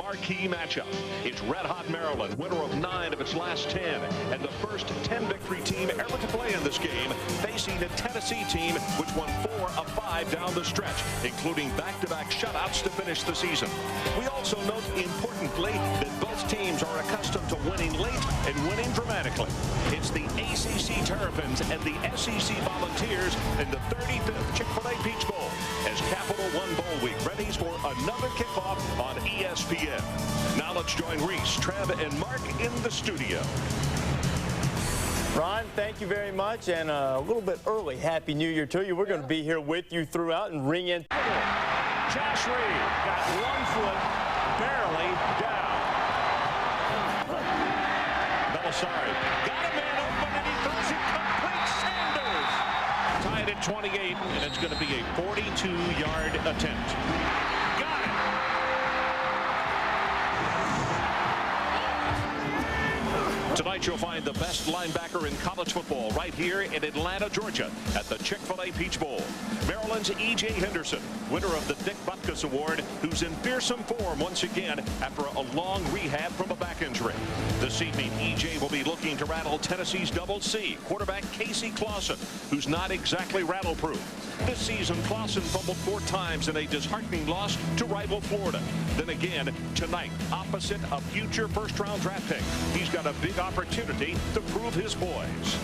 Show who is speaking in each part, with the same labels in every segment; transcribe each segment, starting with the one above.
Speaker 1: marquee matchup. It's red-hot Maryland, winner of 9 of its last 10, and the first 10-victory team ever to play in this game, facing a Tennessee team which won 4 of 5 down the stretch, including back-to-back shutouts to finish the season. We also note, importantly, that both teams are accustomed to winning late and winning dramatically. It's the ACC Terrapins and the SEC Volunteers in the 35th Chick-fil-A Peach Bowl as Capital One Bowl Week readies for another kickoff on ESPN. Now let's join Reese, Trev, and Mark in the studio.
Speaker 2: Ron, thank you very much, and a little bit early Happy New Year to you. We're going to be here with you throughout and ring in.
Speaker 3: Josh Reed got 1 foot barely down.
Speaker 1: Belisari got a man open, and he throws it complete. Sanders tied at 28, and it's going to be a 42-yard attempt. Got it. Tonight you'll find the best linebacker in college football right here in Atlanta, Georgia at the Chick-fil-A Peach Bowl. Maryland's E.J. Henderson, winner of the Dick Butkus Award, who's in fearsome form once again after a long rehab from a back injury. This evening, E.J. will be looking to rattle Tennessee's Double C quarterback Casey Clausen, who's not exactly rattle-proof. This season, Clausen fumbled 4 times in a disheartening loss to rival Florida. Then again, tonight, opposite a future first-round draft pick, he's got a big opportunity to prove his poise.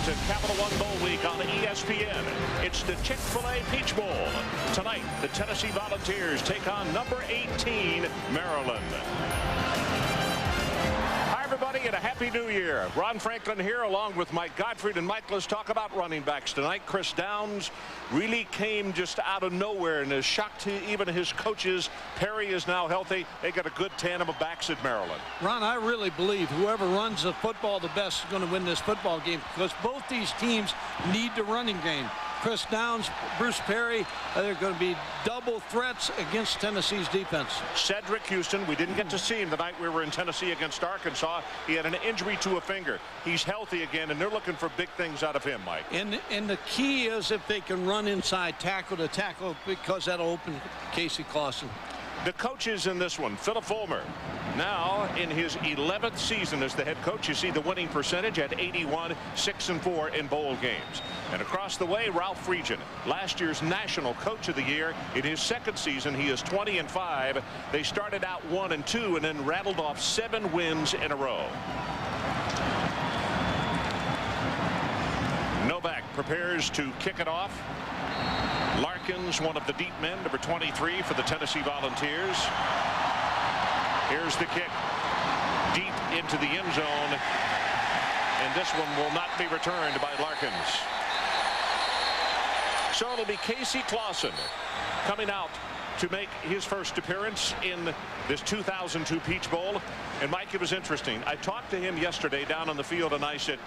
Speaker 1: To Capital One Bowl Week on ESPN. It's the Chick-fil-A Peach Bowl. Tonight, the Tennessee Volunteers take on number 18, Maryland. Hi, everybody, and a Happy New Year. Ron Franklin here, along with Mike Gottfried. And Mike, let's talk about running backs tonight. Chris Downs really came just out of nowhere and is shocked to even his coaches. Perry is now healthy. They got a good tandem of backs at Maryland.
Speaker 4: Ron, I really believe whoever runs the football the best is going to win this football game, because both these teams need the running game. Chris Downs, Bruce Perry, they're going to be double threats against Tennessee's defense. Cedric
Speaker 1: Houston, we didn't get to see him the night we were in Tennessee against Arkansas. He had an injury to a finger. He's healthy again, and they're looking for big things out of him, Mike.
Speaker 4: And the key is if they can run inside tackle to tackle, because that'll open Casey Clausen.
Speaker 1: The coaches in this one, Philip Fulmer, now in his 11th season as the head coach. You see the winning percentage at 81, 6-4 in bowl games. And across the way, Ralph Friedgen, last year's National Coach of the Year. In his 2nd season, he is 20-5. They started out 1-2 and then rattled off 7 wins in a row. Novak prepares to kick it off. Larkins, one of the deep men, number 23 for the Tennessee Volunteers. Here's the kick deep into the end zone, and this one will not be returned by Larkins. So it'll be Casey Clausen coming out to make his first appearance in this 2002 Peach Bowl. And Mike, it was interesting. I talked to him yesterday down on the field, and I said,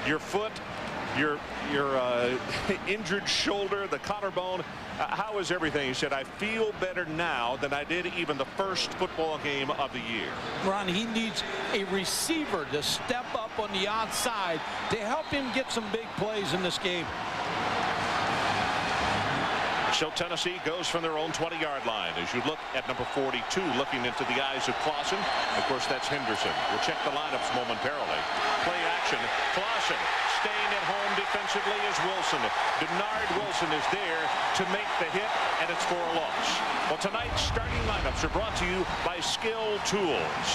Speaker 1: your foot, your injured shoulder, the collarbone, how is everything? He said, I feel better now than I did even the first football game of the year.
Speaker 4: Ron, he needs a receiver to step up on the outside to help him get some big plays in this game.
Speaker 1: So Tennessee goes from their own 20-yard line. As you look at number 42, looking into the eyes of Clausen. Of course, that's Henderson. We'll check the lineups momentarily. Play action. Clausen staying at home defensively is Wilson. Denard Wilson is there to make the hit, and it's for a loss. Well, tonight's starting lineups are brought to you by Skill Tools.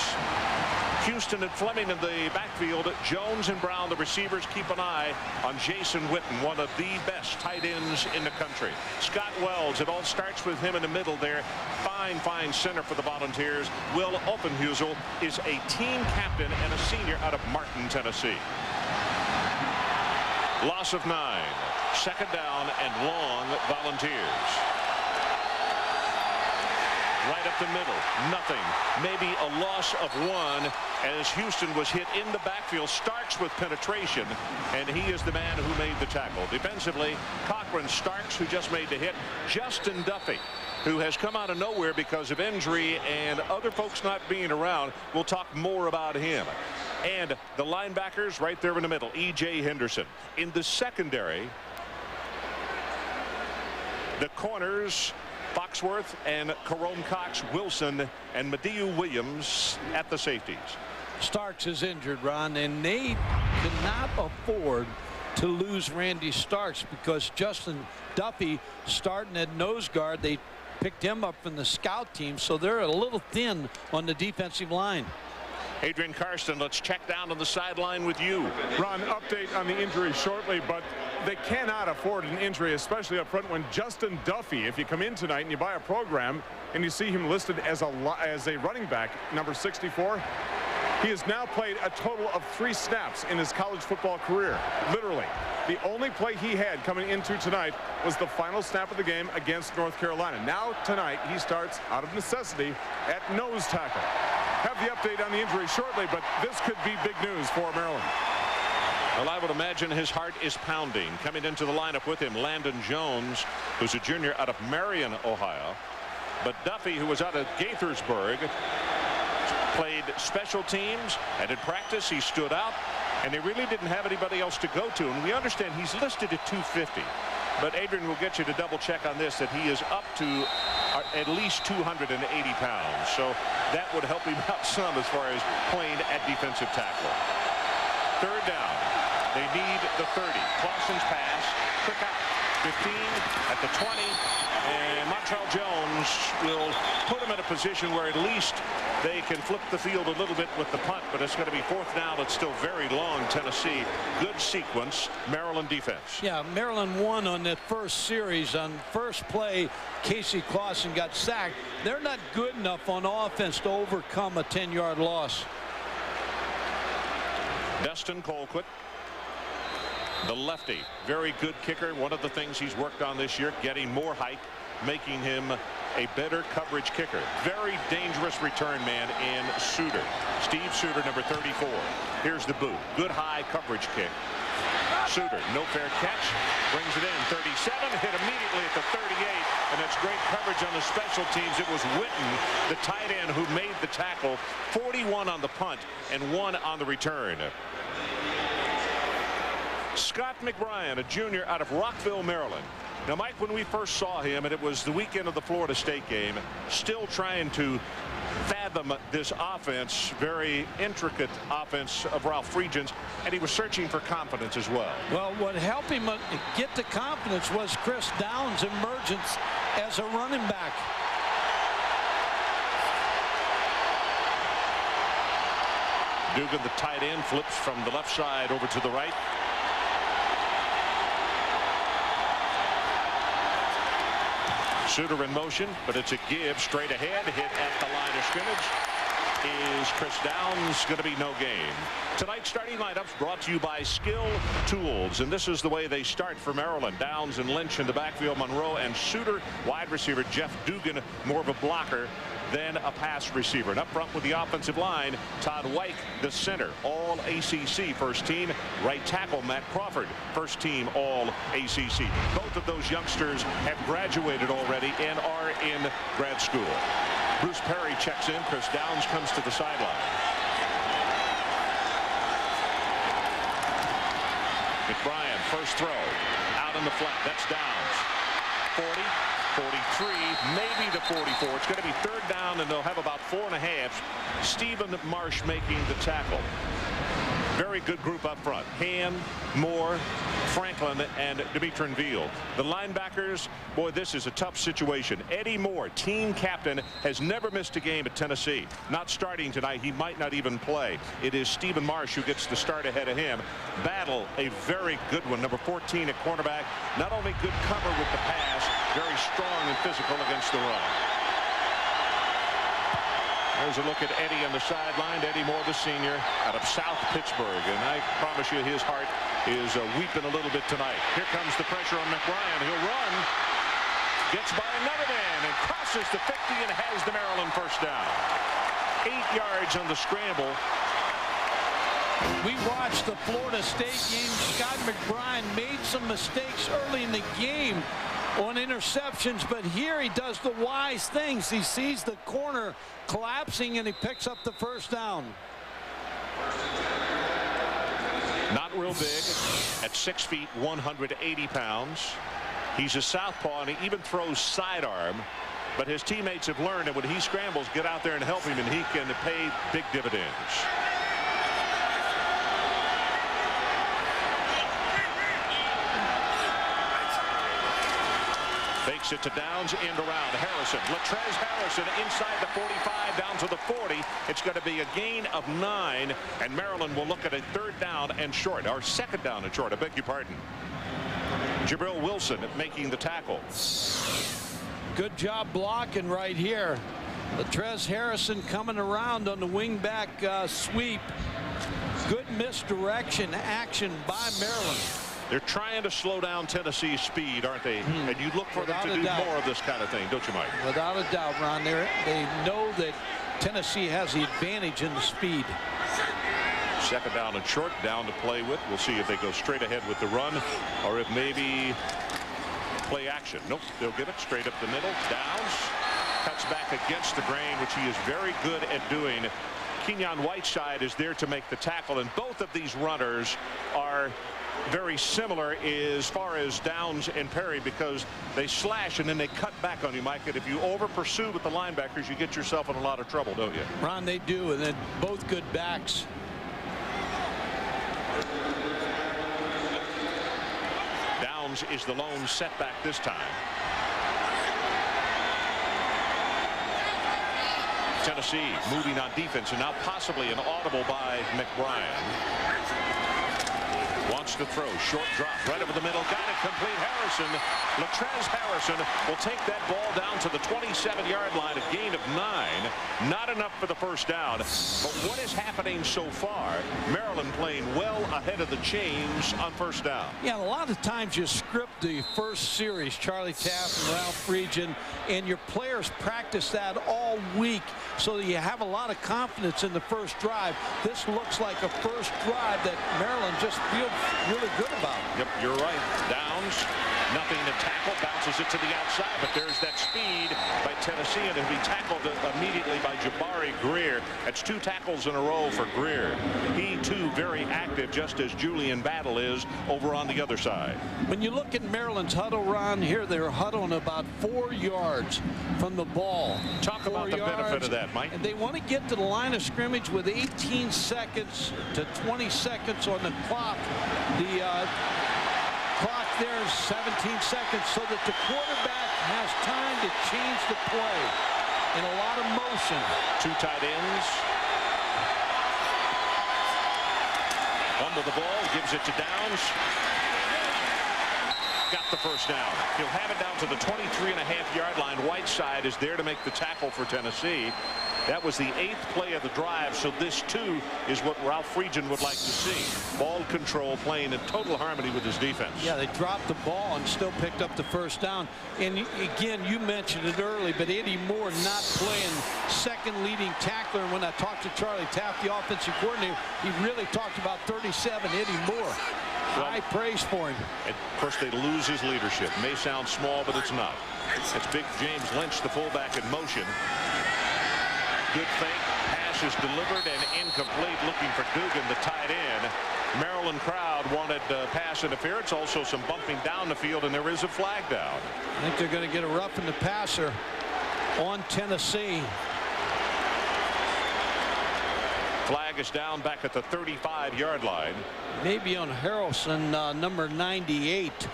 Speaker 1: Houston and Fleming in the backfield. Jones and Brown, the receivers, keep an eye on Jason Witten, one of the best tight ends in the country. Scott Wells, it all starts with him in the middle there. Fine center for the Volunteers. Will Oppenhusel is a team captain and a senior out of Martin, Tennessee. Loss of 9. 2nd down and long, Volunteers. Right up the middle, nothing. Maybe a loss of 1 as Houston was hit in the backfield. Starks with penetration, and he is the man who made the tackle. Defensively, Cochran, Starks, who just made the hit. Justin Duffy who has come out of nowhere because of injury and other folks not being around. We'll talk more about him. And the linebackers right there in the middle, E.J. Henderson. In the secondary, the corners, Foxworth and Jerome Cox, Wilson and Madieu Williams at the safeties.
Speaker 4: Starks is injured, Ron, and they cannot afford to lose Randy Starks because Justin Duffy starting at nose guard. They picked him up from the scout team, so they're a little thin on the defensive line.
Speaker 1: Adrian Karsten, let's check down on the sideline with you.
Speaker 5: Ron, update on the injury shortly, but they cannot afford an injury, especially up front when Justin Duffy, if you come in tonight and you buy a program and you see him listed as a running back, number 64, he has now played a total of 3 snaps in his college football career. Literally. The only play he had coming into tonight was the final snap of the game against North Carolina. Now tonight he starts out of necessity at nose tackle. Have the update on the injury shortly, but this could be big news for Maryland.
Speaker 1: Well, I would imagine his heart is pounding. Coming into the lineup with him, Landon Jones, who's a junior out of Marion, Ohio. But Duffy, who was out of Gaithersburg, played special teams, and in practice he stood out, and they really didn't have anybody else to go to. And we understand he's listed at 250. But Adrian will get you to double check on this, that he is up to at least 280 pounds. So that would help him out some as far as playing at defensive tackle. Third down. They need the 30. Clausen's pass. Quick out. 15 at the 20. And Montrell Jones will put him in a position where at least they can flip the field a little bit with the punt, but it's going to be 4th down. It's still very long, Tennessee. Good sequence, Maryland defense.
Speaker 4: Yeah, Maryland won on that first series. On first play, Casey Clausen got sacked. They're not good enough on offense to overcome a 10-yard loss.
Speaker 1: Dustin Colquitt, the lefty, very good kicker. One of the things he's worked on this year, getting more height, making him a better coverage kicker. Very dangerous return man in Suter. Steve Suter, number 34. Here's the boot. Good high coverage kick. Suter, no fair catch, brings it in. 37, hit immediately at the 38, and that's great coverage on the special teams. It was Witten, the tight end, who made the tackle. 41 on the punt and 1 on the return. Scott McBrien, a junior out of Rockville, Maryland. Now, Mike, when we first saw him, and it was the weekend of the Florida State game, still trying to fathom this offense, very intricate offense of Ralph Friedgen's, and he was searching for confidence as well.
Speaker 4: Well, what helped him get the confidence was Chris Downs' emergence as a running back.
Speaker 1: Dugan, the tight end, flips from the left side over to the right. Suter in motion, but it's a give straight ahead. Hit at the line of scrimmage is Chris Downs. Going to be no gain. Tonight's starting lineups brought to you by Skill Tools, and this is the way they start for Maryland. Downs and Lynch in the backfield, Monroe and Suter, wide receiver Jeff Dugan, more of a blocker than a pass receiver. And up front with the offensive line, Todd White, the center, all ACC first team. Right tackle Matt Crawford, first team all ACC. Both of those youngsters have graduated already and are in grad school. Bruce Perry checks in. Chris Downs comes to the sideline. McBrien, first throw, out in the flat. That's Downs. 40, 43, maybe the 44. It's going to be 3rd down, and they'll have about 4.5. Stephen Marsh making the tackle. Very good group up front. Hand, Moore, Franklin, and Demetrin Veal. The linebackers, boy, this is a tough situation. Eddie Moore, team captain, has never missed a game at Tennessee. Not starting tonight. He might not even play. It is Stephen Marsh who gets the start ahead of him. Battle, a very good one. Number 14 at cornerback. Not only good cover with the pass, very strong and physical against the run. There's a look at Eddie on the sideline. Eddie Moore, the senior, out of South Pittsburgh. And I promise you his heart is weeping a little bit tonight. Here comes the pressure on McBrien. He'll run. Gets by another man and crosses the 50 and has the Maryland first down. 8 yards on the scramble.
Speaker 4: We watched the Florida State game. Scott McBrien made some mistakes early in the game. on interceptions, but here he does the wise things. He sees the corner collapsing and he picks up the first down.
Speaker 1: Not real big at 6 feet, 180 pounds. He's a southpaw and he even throws sidearm. But his teammates have learned that when he scrambles, get out there and help him, and he can pay big dividends. Fakes it to Downs, end around Harrison. Latrez Harrison inside the 45 down to the 40. It's going to be a gain of 9, and Maryland will look at a 3rd down and short, or 2nd down and short. I beg your pardon. Jabril Wilson making the tackle.
Speaker 4: Good job blocking right here. Latrez Harrison coming around on the wingback sweep. Good misdirection action by Maryland.
Speaker 1: They're trying to slow down Tennessee's speed, aren't they? And you look for them to do more of this kind of thing, don't you, Mike?
Speaker 4: Without a doubt, Ron. They know that Tennessee has the advantage in the speed.
Speaker 1: 2nd down and short, down to play with. We'll see if they go straight ahead with the run or if maybe play action. Nope, they'll get it straight up the middle. Downs cuts back against the grain, which he is very good at doing. Kenyon Whiteside is there to make the tackle, and both of these runners are very similar as far as Downs and Perry, because they slash and then they cut back on you, Mike. And if you over pursue with the linebackers, you get yourself in a lot of trouble, don't you?
Speaker 4: Ron, they do, and then both good backs.
Speaker 1: Downs is the lone setback this time. Tennessee moving on defense, and now possibly an audible by McBrien. Wants to throw, short drop right over the middle, got it complete. Harrison, Latrez Harrison will take that ball down to the 27-yard line, a gain of 9. Not enough for the first down, but what is happening so far? Maryland playing well ahead of the chains on first down.
Speaker 4: Yeah, a lot of times you script the first series, Charlie Taft and Ralph Friedgen, and your players practice that all week so that you have a lot of confidence in the first drive. This looks like a first drive that Maryland just feels really good about.
Speaker 1: Yep, you're right. Downs, nothing to tackle, bounces it to the outside, but there's that speed by Tennessee, and it'll be tackled immediately by Jabari Greer. That's 2 tackles in a row for Greer. He too very active, just as Julian Battle is over on the other side.
Speaker 4: When you look at Maryland's huddle, Ron, here they're huddling about 4 yards from the ball.
Speaker 1: Talk about the benefit of that, Mike.
Speaker 4: And they want to get to the line of scrimmage with 18 seconds to 20 seconds on the clock. The clock there is 17 seconds, so that the quarterback has time to change the play in a lot of motion.
Speaker 1: 2 tight ends. Fumble the ball, gives it to Downs. Got the first down. He'll have it down to the 23.5-yard line. Whiteside is there to make the tackle for Tennessee. That was the 8th play of the drive, so this too is what Ralph Friedgen would like to see. Ball control, playing in total harmony with his defense.
Speaker 4: Yeah, they dropped the ball and still picked up the first down. And again, you mentioned it early, but Eddie Moore not playing second leading tackler. And when I talked to Charlie Taft, the offensive coordinator, he really talked about 37, Eddie Moore. High praise for him.
Speaker 1: And of course, they lose his leadership. May sound small, but it's not. It's big James Lynch, the fullback, in motion. Good fake, pass is delivered and incomplete, looking for Dugan, the tight end. Maryland crowd wanted pass interference, also some bumping down the field, and there is a flag down.
Speaker 4: I think they're going to get a roughing the passer on Tennessee.
Speaker 1: Flag is down back at the 35-yard line.
Speaker 4: Maybe on Harrelson, number 98.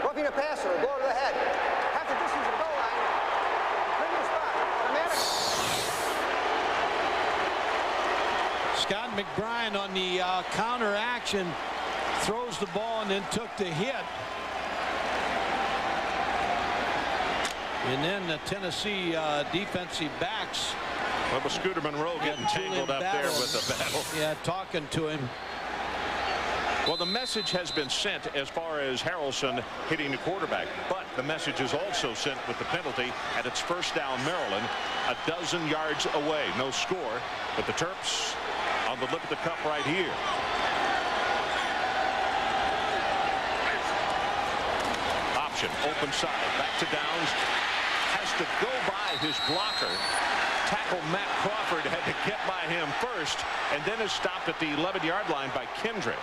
Speaker 6: Roughing a passer, blow to the head. Half the distance to the goal line. Bring your spot. Automatic.
Speaker 4: Scott McBrien on the counter action throws the ball and then took the hit. And then the Tennessee defensive backs.
Speaker 1: Well, but Scooter Monroe getting tangled up there with the battle.
Speaker 4: Yeah, talking to him.
Speaker 1: Well, the message has been sent as far as Harrelson hitting the quarterback, but the message is also sent with the penalty, and it's first down Maryland, 12 yards away. No score, but the Terps on the lip of the cup right here. Option, open side, back to Downs. Has to go by his blocker. Tackle Matt Crawford had to get by him first, and then is stopped at the 11-yard line by Kendrick.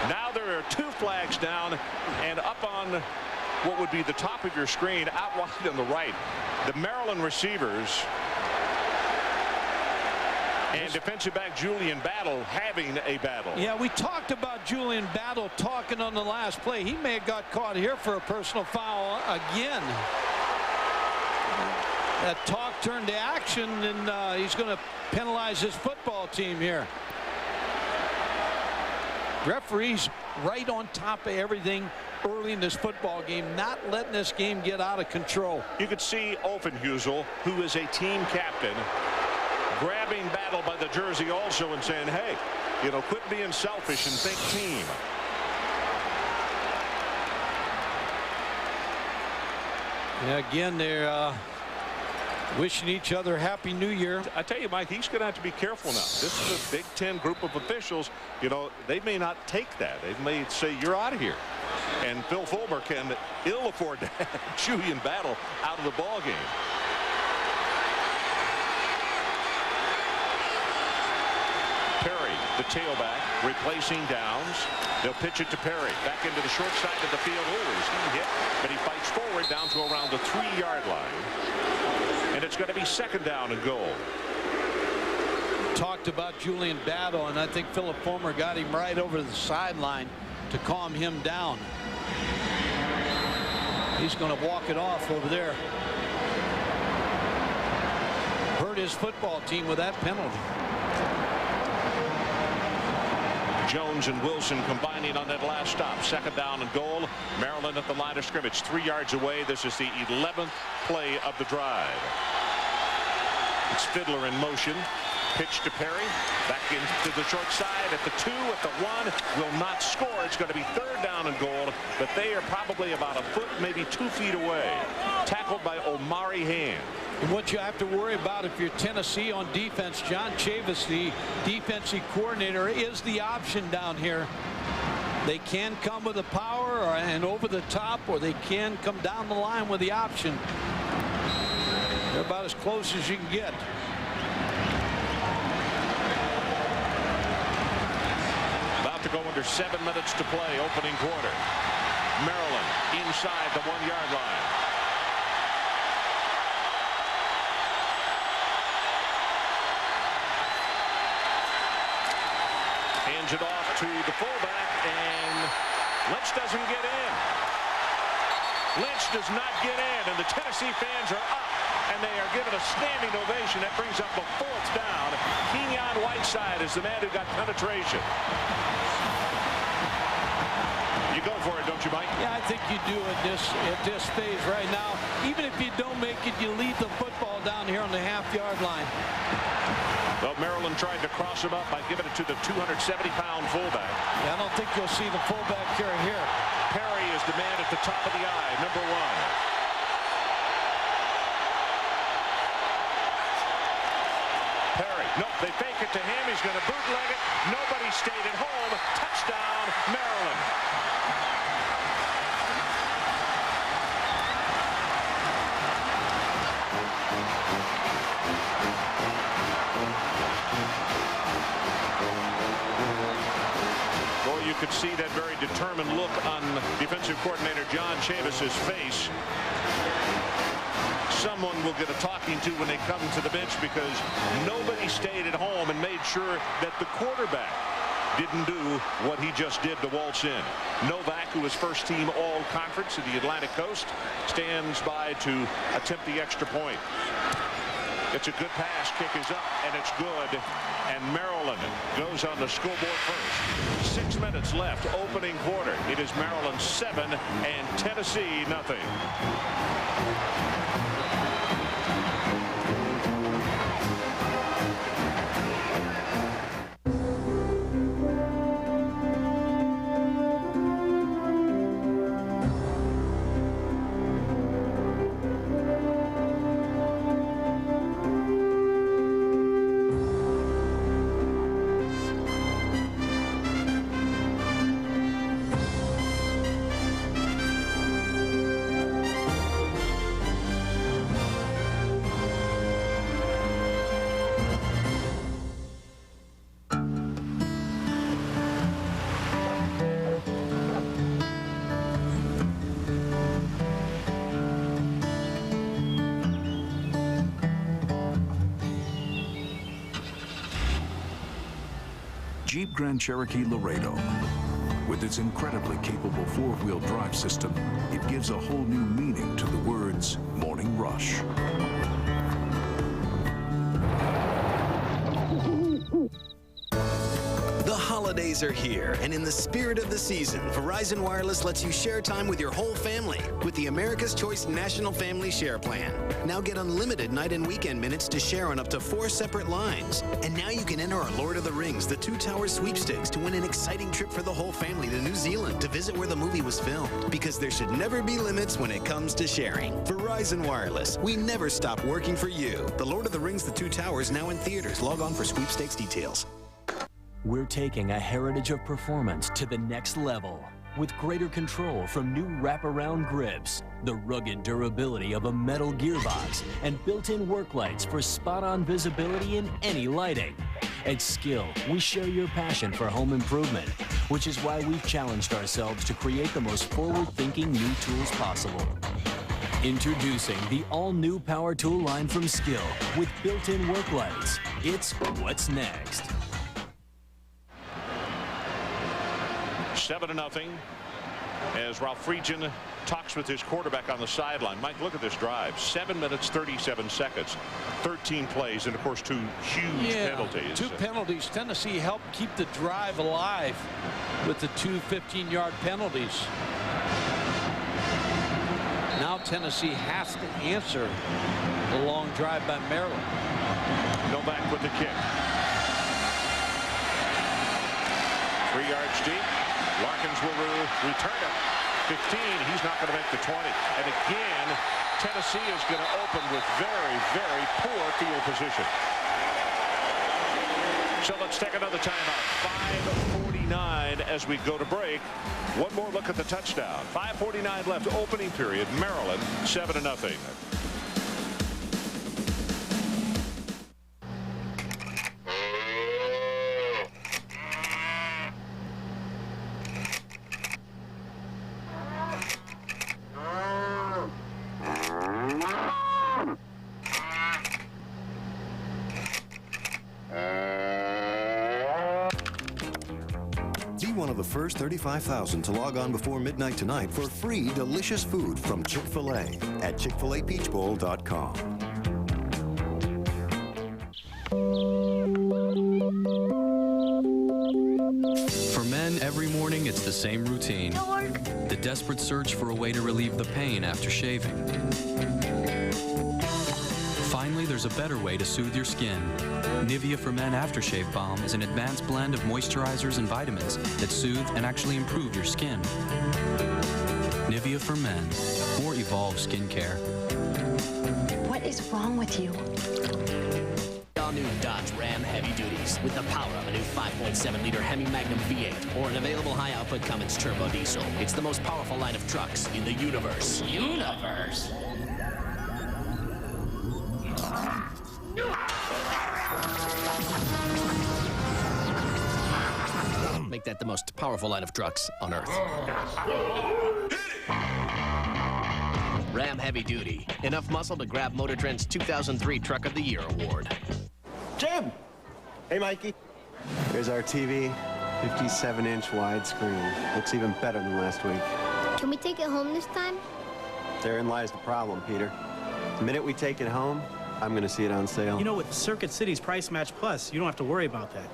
Speaker 1: Now there are 2 flags down, and up on what would be the top of your screen, out wide on the right, the Maryland receivers and defensive back Julian Battle having a battle.
Speaker 4: Yeah, we talked about Julian Battle talking on the last play. He may have got caught here for a personal foul again. That talk turned to action, and he's going to penalize his football team here. Referees right on top of everything early in this football game, not letting this game get out of control.
Speaker 1: You could see Offenhusel, who is a team captain, grabbing Battle by the jersey also and saying, hey, you know, quit being selfish and think team.
Speaker 4: Yeah, again, they're wishing each other Happy New Year.
Speaker 1: I tell you, Mike, he's going to have to be careful now. This is a Big Ten group of officials. You know, they may not take that. They may say, you're out of here. And Phil Fulmer can ill afford to have Julian Battle out of the ball game. Perry, the tailback, replacing Downs. They'll pitch it to Perry. Back into the short side of the field. Oh, he's hit, but he fights forward down to around the 3-yard line. And it's going to be second down and goal.
Speaker 4: Talked about Julian Battle, and I think Philip Fulmer got him right over the sideline to calm him down. He's going to walk it off over there. Hurt his football team with that penalty.
Speaker 1: Jones and Wilson combining on that last stop. Second down and goal. Maryland at the line of scrimmage, 3 yards away. This is the 11th play of the drive. It's Fiddler in motion. Pitch to Perry. Back into the short side at the 2, at the 1. Will not score. It's going to be third down and goal, but they are probably about a foot, maybe 2 feet away. Tackled by Omari Hand.
Speaker 4: And what you have to worry about if you're Tennessee on defense, John Chavis, the defensive coordinator, is the option down here. They can come with the power and over the top, or they can come down the line with the option. They're about as close as you can get.
Speaker 1: About to go under 7 minutes to play, opening quarter. Maryland inside the 1-yard line. Hands it off to the fullback, and Lynch doesn't get in. Lynch does not get in, and the Tennessee fans are up, and they are given a standing ovation. That brings up the 4th down. Kenyon Whiteside is the man who got penetration. You go for it, don't you, Mike?
Speaker 4: Yeah, I think you do at this phase right now. Even if you don't make it, you leave the football down here on the half-yard line.
Speaker 1: Well, Maryland tried to cross him up by giving it to the 270-pound fullback.
Speaker 4: Yeah, I don't think you'll see the fullback carry here.
Speaker 1: Perry is the man at the top of the eye, number 1. Perry, no, they fake it to him. He's going to bootleg it. Nobody stayed at home. Touchdown, Maryland. You could see that very determined look on defensive coordinator John Chavis's face. Someone will get a talking to when they come to the bench, because nobody stayed at home and made sure that the quarterback didn't do what he just did to waltz in. Novak, who was first team all-conference in the Atlantic Coast, stands by to attempt the extra point. It's a good pass. Kick is up, and it's good. And Maryland goes on the scoreboard first. 6 minutes left, opening quarter. It is Maryland 7 and Tennessee nothing.
Speaker 7: Jeep Grand Cherokee Laredo. With its incredibly capable four-wheel drive system, it gives a whole new meaning to the words Morning Rush.
Speaker 8: The holidays are here, and in the spirit of the season, Verizon Wireless lets you share time with your whole family with the America's Choice National Family Share Plan. Now get unlimited night and weekend minutes to share on up to 4 separate lines. And now you can enter our Lord of the Rings, The Two Towers sweepstakes to win an exciting trip for the whole family to New Zealand to visit where the movie was filmed. Because there should never be limits when it comes to sharing. Verizon Wireless, we never stop working for you. The Lord of the Rings, The Two Towers, now in theaters. Log on for sweepstakes details.
Speaker 9: We're taking a heritage of performance to the next level with greater control from new wraparound grips, the rugged durability of a metal gearbox, and built-in work lights for spot-on visibility in any lighting. At Skill, we share your passion for home improvement, which is why we've challenged ourselves to create the most forward-thinking new tools possible. Introducing the all-new power tool line from Skill with built-in work lights. It's what's next.
Speaker 1: 7-0 as Ralph Friedgen talks with his quarterback on the sideline. Mike, look at this drive. 7 minutes, 37 seconds, 13 plays, and of course 2 huge penalties.
Speaker 4: 2 penalties. Tennessee helped keep the drive alive with the 2 15-yard penalties. Now Tennessee has to answer the long drive by Maryland.
Speaker 1: Novak with the kick. 3 yards deep. Larkins will return it. 15. He's not going to make the 20. And again, Tennessee is going to open with very, very poor field position. So let's take another timeout. 5:49 as we go to break. One more look at the touchdown. 5:49 left. Opening period. Maryland 7-0.
Speaker 10: One of the first 35,000 to log on before midnight tonight for free delicious food from Chick-fil-A at chickfilapeachbowl.com.
Speaker 11: For men, every morning it's the same routine. The desperate search for a way to relieve the pain after shaving. Finally, there's a better way to soothe your skin. Nivea for Men Aftershave Balm is an advanced blend of moisturizers and vitamins that soothe and actually improve your skin. Nivea for Men. More evolved skincare.
Speaker 12: What is wrong with you?
Speaker 13: All new Dodge Ram Heavy Duties with the power of a new 5.7-liter Hemi Magnum V8 or an available high-output Cummins turbo diesel. It's the most powerful line of trucks in the universe. Make that the most powerful line of trucks on Earth. Ram Heavy Duty. Enough muscle to grab Motor Trend's 2003 Truck of the Year award.
Speaker 14: Jim! Hey, Mikey. There's our TV. 57-inch widescreen. Looks even better than last week.
Speaker 15: Can we take it home this time?
Speaker 14: Therein lies the problem, Peter. The minute we take it home, I'm going to see it on sale.
Speaker 16: You know, with Circuit City's Price Match Plus, you don't have to worry about that.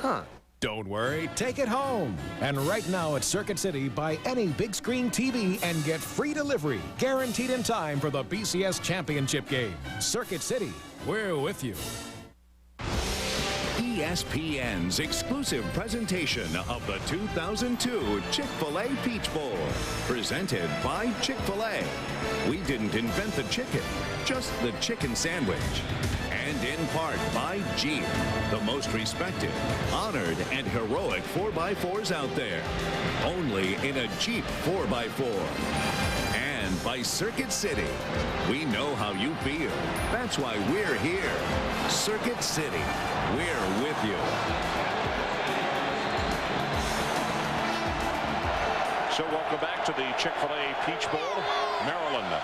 Speaker 14: Huh.
Speaker 17: Don't worry, take it home. And right now at Circuit City, buy any big screen TV and get free delivery, guaranteed in time for the BCS Championship game. Circuit City, we're with you.
Speaker 18: ESPN's exclusive presentation of the 2002 Chick-fil-A Peach Bowl. Presented by Chick-fil-A. We didn't invent the chicken, just the chicken sandwich. And in part by Jeep, the most respected, honored, and heroic 4x4s out there. Only in a Jeep 4x4. And by Circuit City. We know how you feel. That's why we're here. Circuit City. We're with you.
Speaker 1: So welcome back to the Chick-fil-A Peach Bowl. Maryland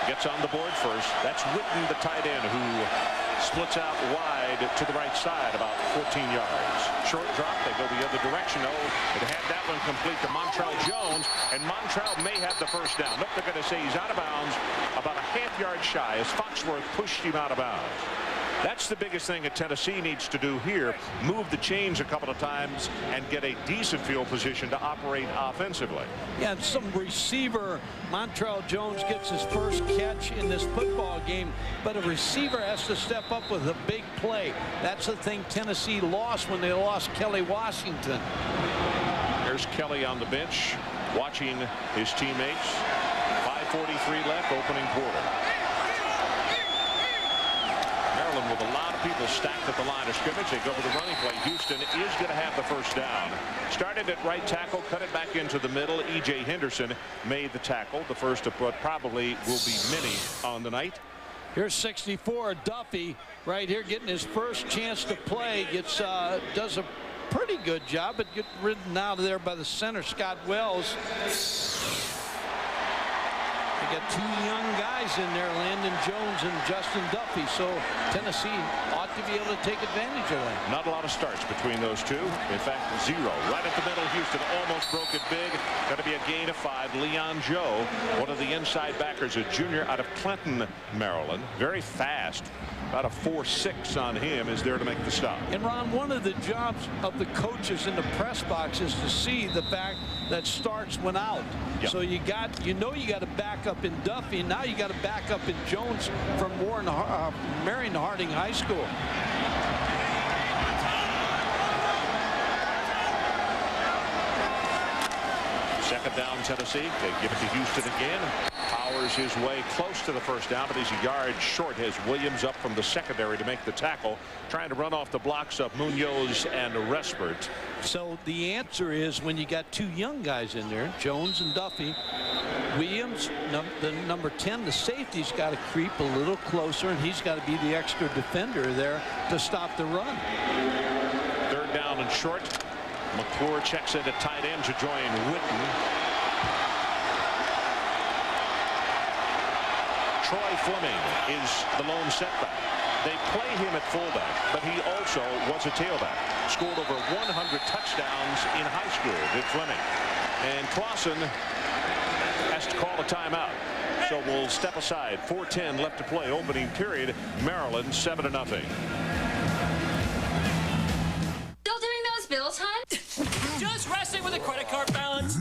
Speaker 1: gets on the board first. That's Witten, the tight end, who Splits out wide to the right side, about 14 yards. Short drop, they go the other direction. Oh, it had that one complete to Montrell Jones, and Montrell may have the first down. Nope, they're going to say he's out of bounds, about a half-yard shy as Foxworth pushed him out of bounds. That's the biggest thing that Tennessee needs to do here. Move the chains a couple of times and get a decent field position to operate offensively.
Speaker 4: Yeah, and some receiver, Montrell Jones gets his first catch in this football game, but a receiver has to step up with a big play. That's the thing Tennessee lost when they lost Kelly Washington.
Speaker 1: There's Kelly on the bench watching his teammates. 5:43 left, opening quarter. With a lot of people stacked at the line of scrimmage, they go with the running play. Houston is going to have the first down. Started at right tackle, cut it back into the middle. E.J. Henderson made the tackle, the first of what probably will be many on the night.
Speaker 4: Here's 64, Duffy, right here getting his first chance to play. Gets does a pretty good job, but gets ridden out of there by the center, Scott Wells. They got two young guys in there, Landon Jones and Justin Duffy, so Tennessee ought to be able to take advantage of that.
Speaker 1: Not a lot of starts between those two. In fact, 0. Right at the middle, Houston almost broke it big. Got to be a gain of 5. Leon Joe, one of the inside backers, a junior out of Clinton, Maryland. Very fast. About a 4.6 on him is there to make the stop.
Speaker 4: And Ron, one of the jobs of the coaches in the press box is to see the fact that starts went out.
Speaker 1: Yep.
Speaker 4: So you got to back up in Duffy. Now you got to back up in Jones from Marion Harding High School.
Speaker 1: Second down, Tennessee. They give it to Houston again. Powers his way close to the first down, but he's a yard short as Williams up from the secondary to make the tackle, trying to run off the blocks of Munoz and Respert.
Speaker 4: So the answer is, when you got two young guys in there, Jones and Duffy, Williams, the number 10, the safety's got to creep a little closer, and he's got to be the extra defender there to stop the run.
Speaker 1: Third down and short. McClure checks into tight end to join Witten. Troy Fleming is the lone setback. They play him at fullback, but he also was a tailback. Scored over 100 touchdowns in high school, did Fleming. And Clausen has to call a timeout. So we'll step aside. 4:10 left to play, opening period. Maryland 7-0.
Speaker 19: Still doing those bills, hon?
Speaker 13: Just resting with a credit card balance.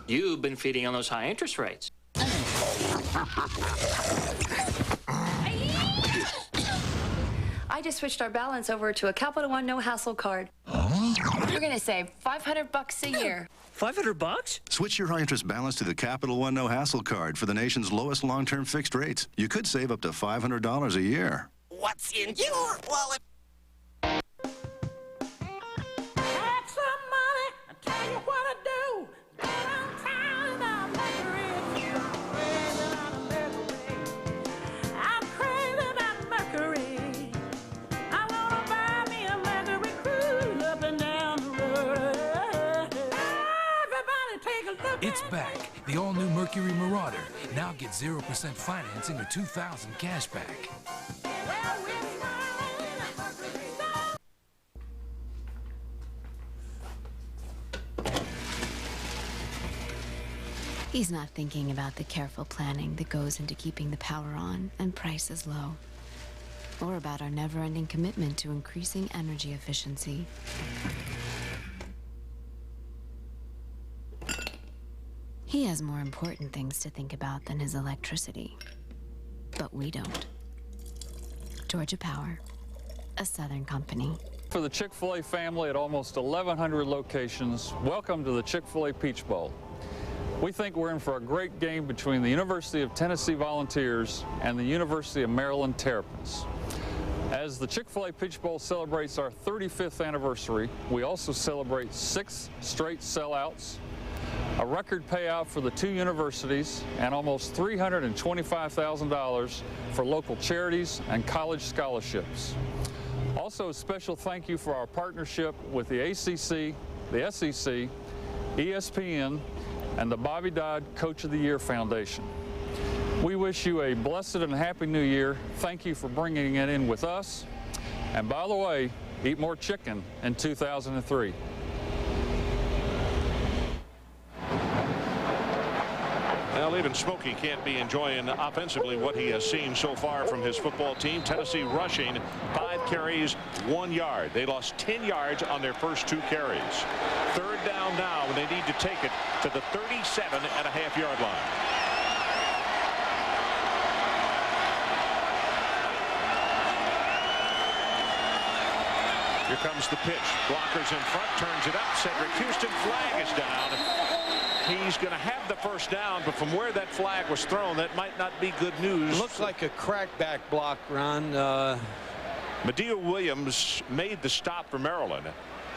Speaker 13: You've been feeding on those high interest rates.
Speaker 19: I just switched our balance over to a Capital One no-hassle card. You're gonna save $500 a year.
Speaker 13: $500?
Speaker 20: Switch your high-interest balance to the Capital One no-hassle card for the nation's lowest long-term fixed rates. You could save up to $500 a year.
Speaker 13: What's in your wallet?
Speaker 21: It's back. The all-new Mercury Marauder. Now get 0% financing or $2,000 cash back.
Speaker 12: He's not thinking about the careful planning that goes into keeping the power on and prices low, or about our never-ending commitment to increasing energy efficiency. He has more important things to think about than his electricity. But we don't. Georgia Power, a Southern company.
Speaker 22: For the Chick-fil-A family at almost 1,100 locations, welcome to the Chick-fil-A Peach Bowl. We think we're in for a great game between the University of Tennessee Volunteers and the University of Maryland Terrapins. As the Chick-fil-A Peach Bowl celebrates our 35th anniversary, we also celebrate 6 straight sellouts, a record payout for the 2 universities, and almost $325,000 for local charities and college scholarships. Also, a special thank you for our partnership with the ACC, the SEC, ESPN, and the Bobby Dodd Coach of the Year Foundation. We wish you a blessed and happy New Year. Thank you for bringing it in with us. And by the way, eat more chicken in 2003.
Speaker 1: Well, even Smokey can't be enjoying offensively what he has seen so far from his football team. Tennessee rushing 5 carries, 1 yard. They lost 10 yards on their first 2 carries. 3rd down now, and they need to take it to the 37.5-yard line. Here comes the pitch. Blockers in front, turns it up. Cedric Houston, flag is down. He's going to have the first down, but from where that flag was thrown, that might not be good news.
Speaker 4: Looks like a crackback block, Ron.
Speaker 1: Madieu Williams made the stop for Maryland,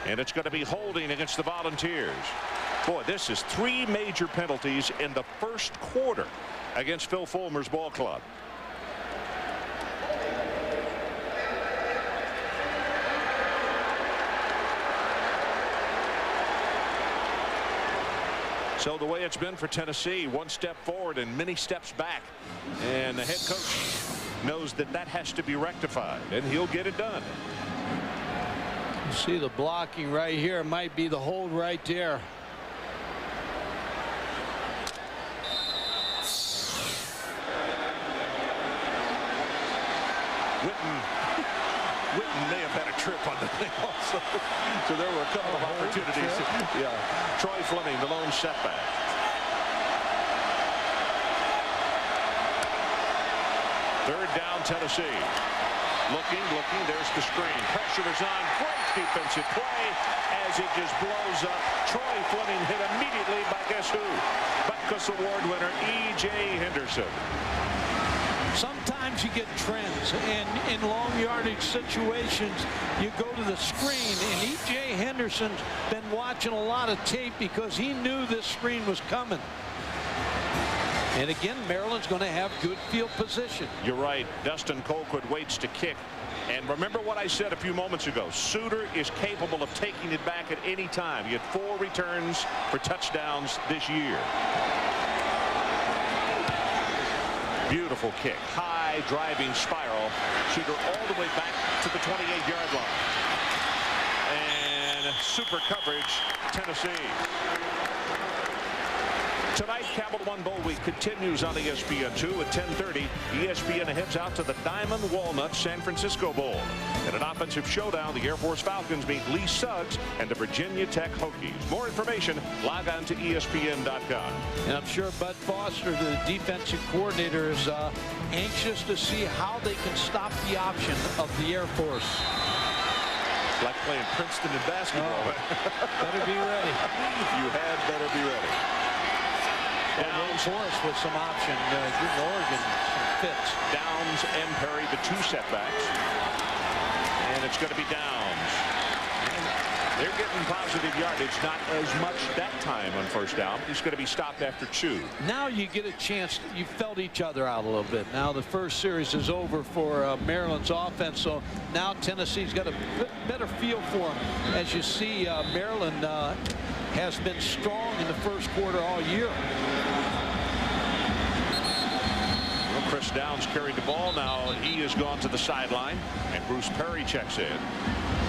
Speaker 1: and it's going to be holding against the Volunteers. Boy, this is 3 major penalties in the first quarter against Phil Fulmer's ball club. So the way it's been for Tennessee, 1 step forward and many steps back, and the head coach knows that that has to be rectified, and he'll get it done.
Speaker 4: You see the blocking right here. Might be the hold right there.
Speaker 1: Witten may have had a trip on the thing also. So there were a couple of opportunities. Yeah. Troy Fleming, the lone setback. Third down, Tennessee. Looking. There's the screen. Pressure is on. Great defensive play as it just blows up. Troy Fleming hit immediately by guess who? Butkus Award winner E.J. Henderson.
Speaker 4: Sometimes you get trends, and in long yardage situations, you go to the screen, and E.J. Henderson's been watching a lot of tape because he knew this screen was coming. And again, Maryland's going to have good field position.
Speaker 1: You're right. Dustin Colquitt waits to kick. And remember what I said a few moments ago. Suter is capable of taking it back at any time. He had 4 returns for touchdowns this year. Beautiful kick. High driving spiral. Suter all the way back to the 28-yard line. And super coverage, Tennessee. Tonight, Capital One Bowl Week continues on ESPN2 at 10:30. ESPN heads out to the Diamond Walnut San Francisco Bowl. In an offensive showdown, the Air Force Falcons meet Lee Suggs and the Virginia Tech Hokies. More information, log on to ESPN.com.
Speaker 4: And I'm sure Bud Foster, the defensive coordinator, is anxious to see how they can stop the option of the Air Force.
Speaker 1: It's like playing Princeton in basketball.
Speaker 4: Better be ready.
Speaker 1: You had better be ready.
Speaker 4: Downs Forrest with some option. Give Oregon some fits.
Speaker 1: Downs and Perry, the 2 setbacks. And it's going to be Downs. And they're getting positive yardage, not as much that time on first down. He's going to be stopped after 2.
Speaker 4: Now you get a chance. You felt each other out a little bit. Now the first series is over for Maryland's offense. So now Tennessee's got a better feel for him. As you see, Maryland has been strong in the first quarter all year.
Speaker 1: Well, Chris Downs carried the ball now, and he has gone to the sideline, and Bruce Perry checks in.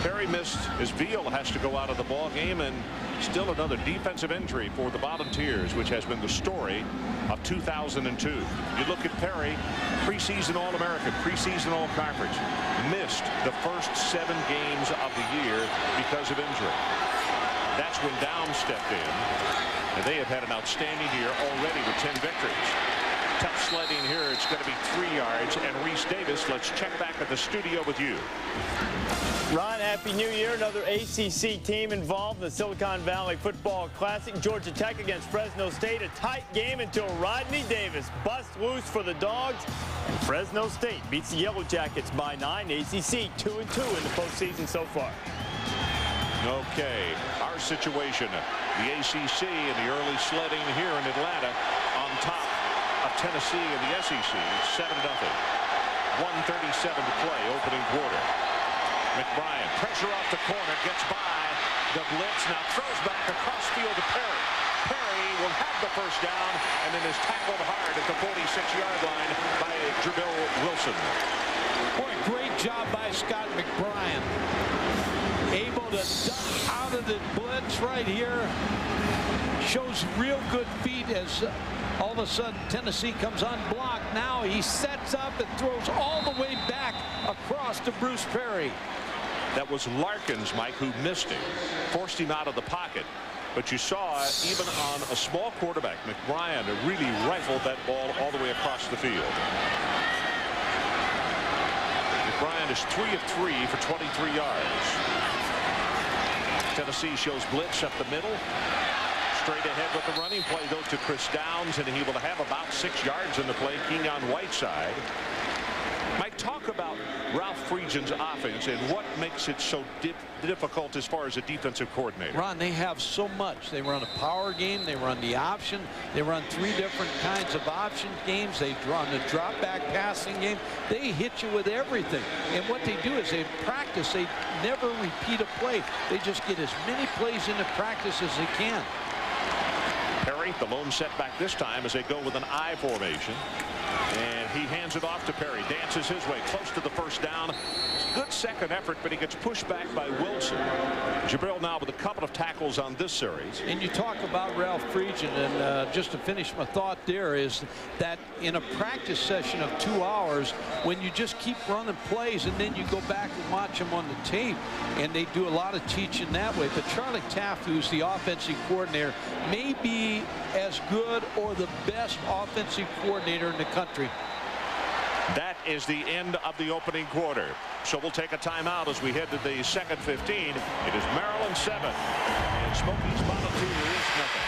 Speaker 1: Perry missed as Veal has to go out of the ball game, and still another defensive injury for the Volunteers, which has been the story of 2002. You look at Perry, preseason All-American, preseason All-Conference, missed the first 7 games of the year because of injury. That's when Downs stepped in, and they have had an outstanding year already with 10 victories. Tough sledding here. It's going to be 3 yards. And Reese Davis, let's check back at the studio with you.
Speaker 2: Ron, Happy New Year. Another ACC team involved in the Silicon Valley Football Classic. Georgia Tech against Fresno State. A tight game until Rodney Davis busts loose for the Dogs. And Fresno State beats the Yellow Jackets by 9. ACC 2-2 in the postseason so far.
Speaker 1: Okay, our situation, the ACC and the early sledding here in Atlanta on top of Tennessee and the SEC, 7-0. 1:37 to play, opening quarter. McBrien, pressure off the corner, gets by the blitz, now throws back across field to Perry. Perry will have the first down and then is tackled hard at the 46-yard line by Jabril Wilson.
Speaker 4: Boy, great job by Scott McBrien. Able to duck out of the blitz right here. Shows real good feet as all of a sudden Tennessee comes unblocked. Now he sets up and throws all the way back across to Bruce Perry.
Speaker 1: That was Larkins, Mike, who missed him, forced him out of the pocket. But you saw, even on a small quarterback, McBrien really rifled that ball all the way across the field. McBrien is 3 of 3 for 23 yards. Tennessee shows blitz up the middle. Straight ahead with the running play goes to Chris Downs, and he will have about 6 yards in the play. Kenyon Whiteside. Mike, talk about Ralph Friedgen's offense and what makes it so difficult as far as a defensive coordinator.
Speaker 4: Ron, they have so much. They run a power game. They run the option. They run 3 different kinds of option games. They run the drop back passing game. They hit you with everything. And what they do is they practice. They never repeat a play. They just get as many plays into practice as they can.
Speaker 1: Perry, the lone setback this time as they go with an I formation. And he hands it off to Perry. Dances his way close to the first down. Good second effort, but he gets pushed back by Wilson. Jabril now with a couple of tackles on this series.
Speaker 4: And you talk about Ralph Friedgen, and just to finish my thought there is that in a practice session of 2 hours, when you just keep running plays and then you go back and watch them on the tape, and they do a lot of teaching that way. But Charlie Taft, who's the offensive coordinator, may be as good or the best offensive coordinator in the country.
Speaker 1: That is the end of the opening quarter. So we'll take a timeout as we head to the second 15. It is Maryland 7 and Smokies Volunteers nothing.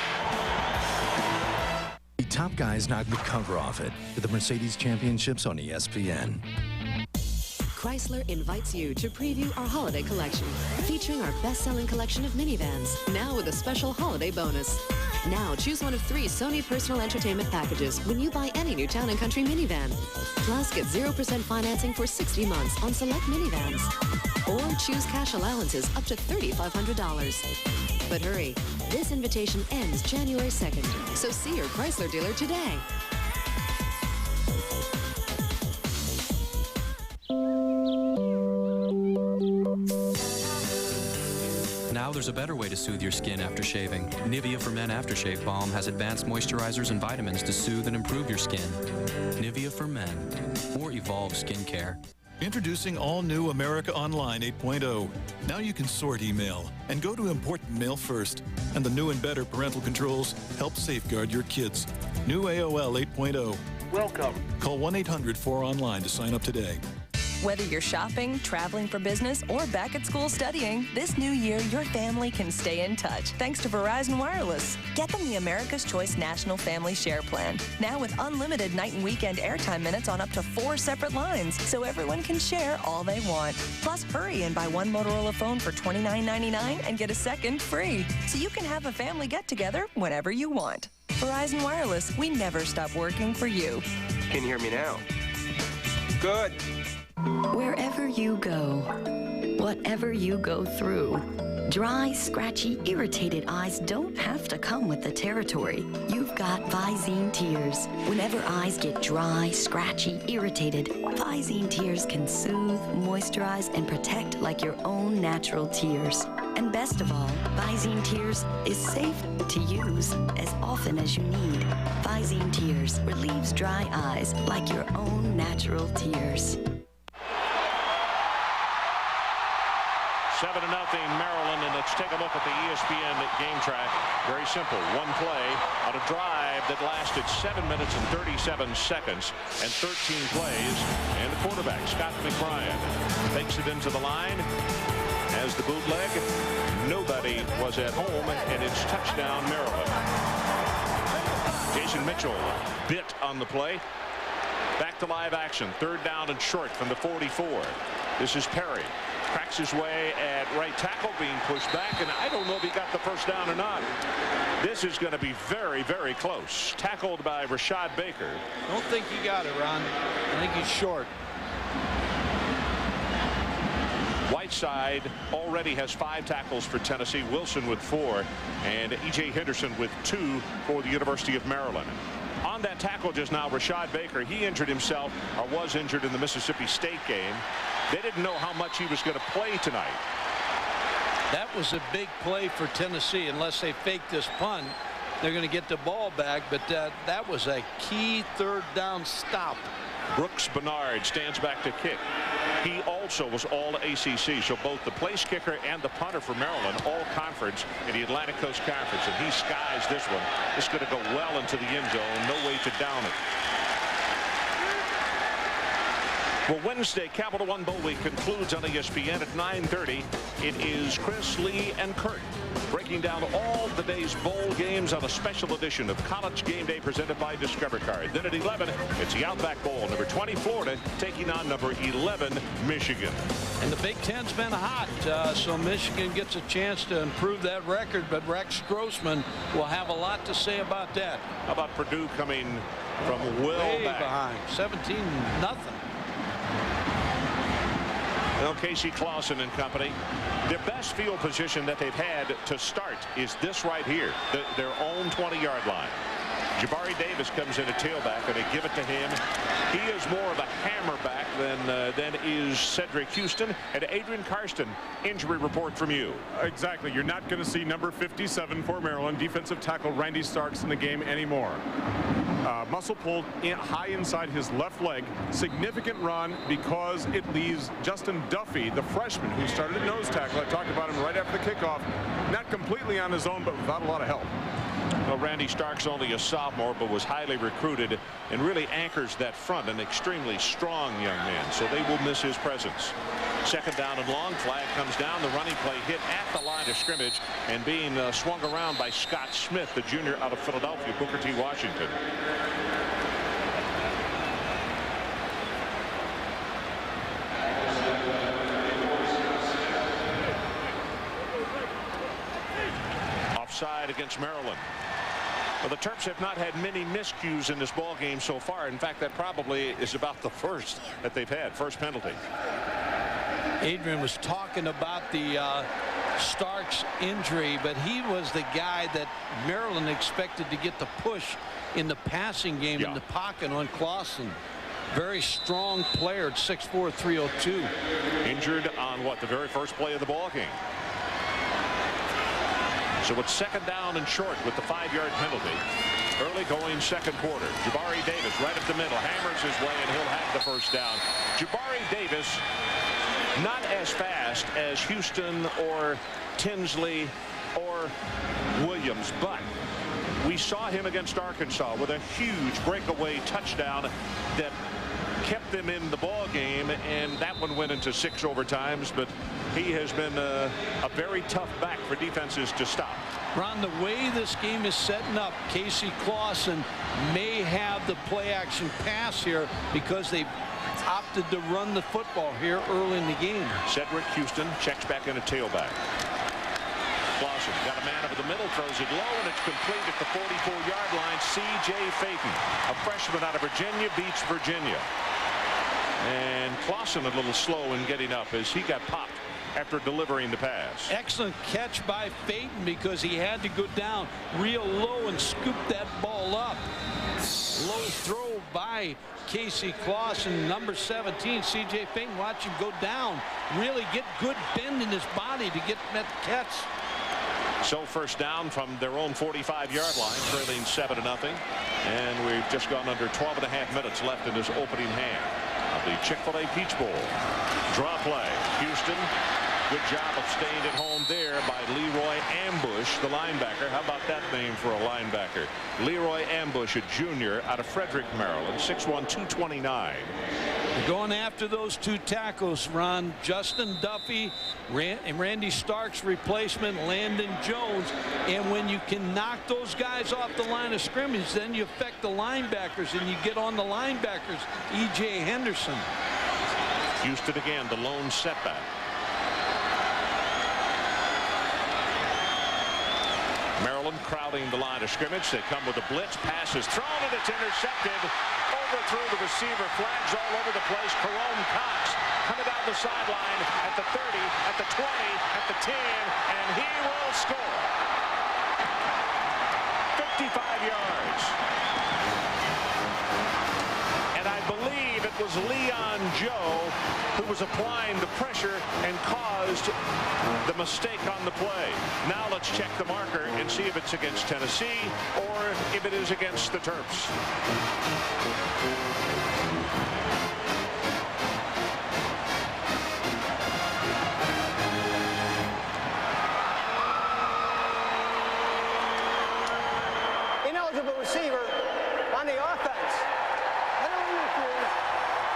Speaker 3: The top guys knock the cover off it with the Mercedes Championships on ESPN.
Speaker 5: Chrysler invites you to preview our holiday collection, featuring our best-selling collection of minivans, now with a special holiday bonus. Now choose one of 3 Sony personal entertainment packages when you buy any new Town & Country minivan. Plus, get 0% financing for 60 months on select minivans. Or choose cash allowances up to $3,500. But hurry, this invitation ends January 2nd, so see your Chrysler dealer today.
Speaker 11: Now there's a better way to soothe your skin after shaving. Nivea for Men Aftershave Balm has advanced moisturizers and vitamins to soothe and improve your skin. Nivea for Men, or Evolve Skincare.
Speaker 23: Introducing all new America Online 8.0. Now you can sort email and go to important mail first. And the new and better parental controls help safeguard your kids. New AOL 8.0. Welcome. Call 1-800-4ONLINE to sign up today.
Speaker 24: Whether you're shopping, traveling for business, or back at school studying, this new year your family can stay in touch thanks to Verizon Wireless. Get them the America's Choice National Family Share Plan. Now with unlimited night and weekend airtime minutes on up to 4 separate lines, so everyone can share all they want. Plus, hurry and buy 1 Motorola phone for $29.99 and get a second free, so you can have a family get-together whenever you want. Verizon Wireless, we never stop working for you.
Speaker 25: Can you hear me now? Good.
Speaker 5: Wherever you go, whatever you go through, dry, scratchy, irritated eyes don't have to come with the territory. You've got Visine Tears. Whenever eyes get dry, scratchy, irritated, Visine Tears can soothe, moisturize, and protect like your own natural tears. And best of all, Visine Tears is safe to use as often as you need. Visine Tears relieves dry eyes like your own natural tears.
Speaker 1: 7-0 Maryland, and let's take a look at the ESPN game track. Very simple. One play on a drive that lasted 7 minutes and 37 seconds and 13 plays. And the quarterback, Scott McBrien, takes it into the line. As the bootleg, nobody was at home, and it's touchdown Maryland. Jason Mitchell bit on the play. Back to live action. 3rd down and short from the 44. This is Perry. Cracks his way at right tackle, being pushed back, and I don't know if he got the first down or not. This is going to be very, very close. Tackled by Rashad Baker.
Speaker 4: Don't think he got it, Ron. I think he's short.
Speaker 1: Whiteside already has 5 tackles for Tennessee, Wilson with 4, and E.J. Henderson with 2 for the University of Maryland. On that tackle just now, Rashad Baker, he injured himself, or was injured in the Mississippi State game. They didn't know how much he was going to play tonight.
Speaker 4: That was a big play for Tennessee. Unless they fake this punt, they're going to get the ball back, but that was a key 3rd down stop.
Speaker 1: Brooks Bernard stands back to kick. He also was all ACC, so both the place kicker and the punter for Maryland, all conference in the Atlantic Coast Conference, and he skies this one. It's going to go well into the end zone. No way to down it. Well, Wednesday, Capital One Bowl Week concludes on ESPN at 9:30. It is Chris, Lee, and Kurt breaking down all the day's bowl games on a special edition of College Game Day presented by Discover Card. Then at 11, it's the Outback Bowl. Number 20, Florida, taking on number 11, Michigan.
Speaker 4: And the Big Ten's been hot, so Michigan gets a chance to improve that record, but Rex Grossman will have a lot to say about that.
Speaker 1: How about Purdue coming from way back?
Speaker 4: Behind, 17-0.
Speaker 1: Well, Casey Clausen and company, their best field position that they've had to start is this right here, their own 20-yard line. Jabari Davis comes in at tailback, and they give it to him. He is more of a hammerback than is Cedric Houston. And Adrian Karsten, injury report from you.
Speaker 6: Exactly. You're not going to see number 57 for Maryland, defensive tackle Randy Starks, in the game anymore. Muscle pulled high inside his left leg. Significant run because it leaves Justin Duffy, the freshman who started at nose tackle. I talked about him right after the kickoff. Not completely on his own, but without a lot of help.
Speaker 1: Well, Randy Starks only a sophomore, but was highly recruited and really anchors that front. An extremely strong young man, so they will miss his presence. 2nd down and long. Flag comes down. The running play hit at the line of scrimmage and being swung around by Scott Smith, the junior out of Philadelphia, Booker T. Washington. Offside against Maryland. Well, the Terps have not had many miscues in this ball game so far. In fact, that probably is about the first that they've had. First penalty.
Speaker 4: Adrian was talking about the Starks injury, but he was the guy that Maryland expected to get the push in the passing game in the pocket on Clausen. Very strong player at 6'4", 302.
Speaker 1: Injured on what, the very first play of the ball game. So it's 2nd down and short with the 5-yard penalty. Early going 2nd quarter. Jabari Davis right up the middle, hammers his way, and he'll have the first down. Jabari Davis, not as fast as Houston or Tinsley or Williams, but we saw him against Arkansas with a huge breakaway touchdown that kept them in the ball game, and that one went into 6 overtimes. But he has been a very tough back for defenses to stop.
Speaker 4: Ron, the way this game is setting up, Casey Clausen may have the play action pass here because they opted to run the football here early in the game.
Speaker 1: Cedric Houston checks back in a tailback. Clausen got a man over the middle, throws it low, and it's complete at the 44-yard line. C.J. Phaeton, a freshman out of Virginia, beats Virginia. And Clausen a little slow in getting up as he got popped after delivering the pass.
Speaker 4: Excellent catch by Phaeton because he had to go down real low and scoop that ball up. Low throw by Casey Clausen, number 17, C.J. Phaeton. Watch him go down, really get good bend in his body to get that catch.
Speaker 1: So first down from their own 45-yard line, trailing 7-0. And we've just gone under 12.5 minutes left in this opening half of the Chick-fil-A Peach Bowl. Draw play. Houston, good job of staying at home there by Leroy Ambush, the linebacker. How about that name for a linebacker? Leroy Ambush, a junior out of Frederick, Maryland, 6'1", 229.
Speaker 4: Going after those 2 tackles, Ron. Justin Duffy and Randy Starks replacement, Landon Jones. And when you can knock those guys off the line of scrimmage, then you affect the linebackers, and you get on the linebackers. E.J. Henderson.
Speaker 1: Houston again, the lone setback. Maryland crowding the line of scrimmage. They come with a blitz. Pass is thrown, and it's intercepted. Overthrew the receiver. Flags all over the place. Jerome Cox coming down the sideline at the 30, at the 20, at the 10, and he will score. 55 yards. And I believe it was Leon Joe who was applying the pressure and caused the mistake on the play. Now let's check the marker and see if it's against Tennessee or if it is against the Terps.
Speaker 7: Ineligible receiver on the offense.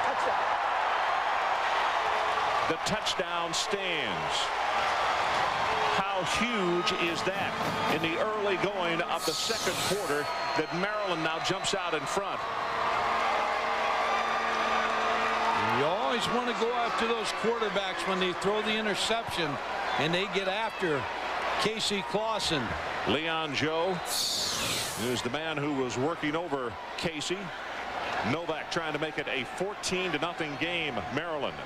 Speaker 7: Touchdown.
Speaker 1: The touchdown stands. How huge is that in the early going of the second quarter that Maryland now jumps out in front?
Speaker 4: You always want to go after those quarterbacks when they throw the interception and they get after Casey Clausen.
Speaker 1: Leon Joe is the man who was working over Casey. Novak trying to make it a 14-0 game, Maryland.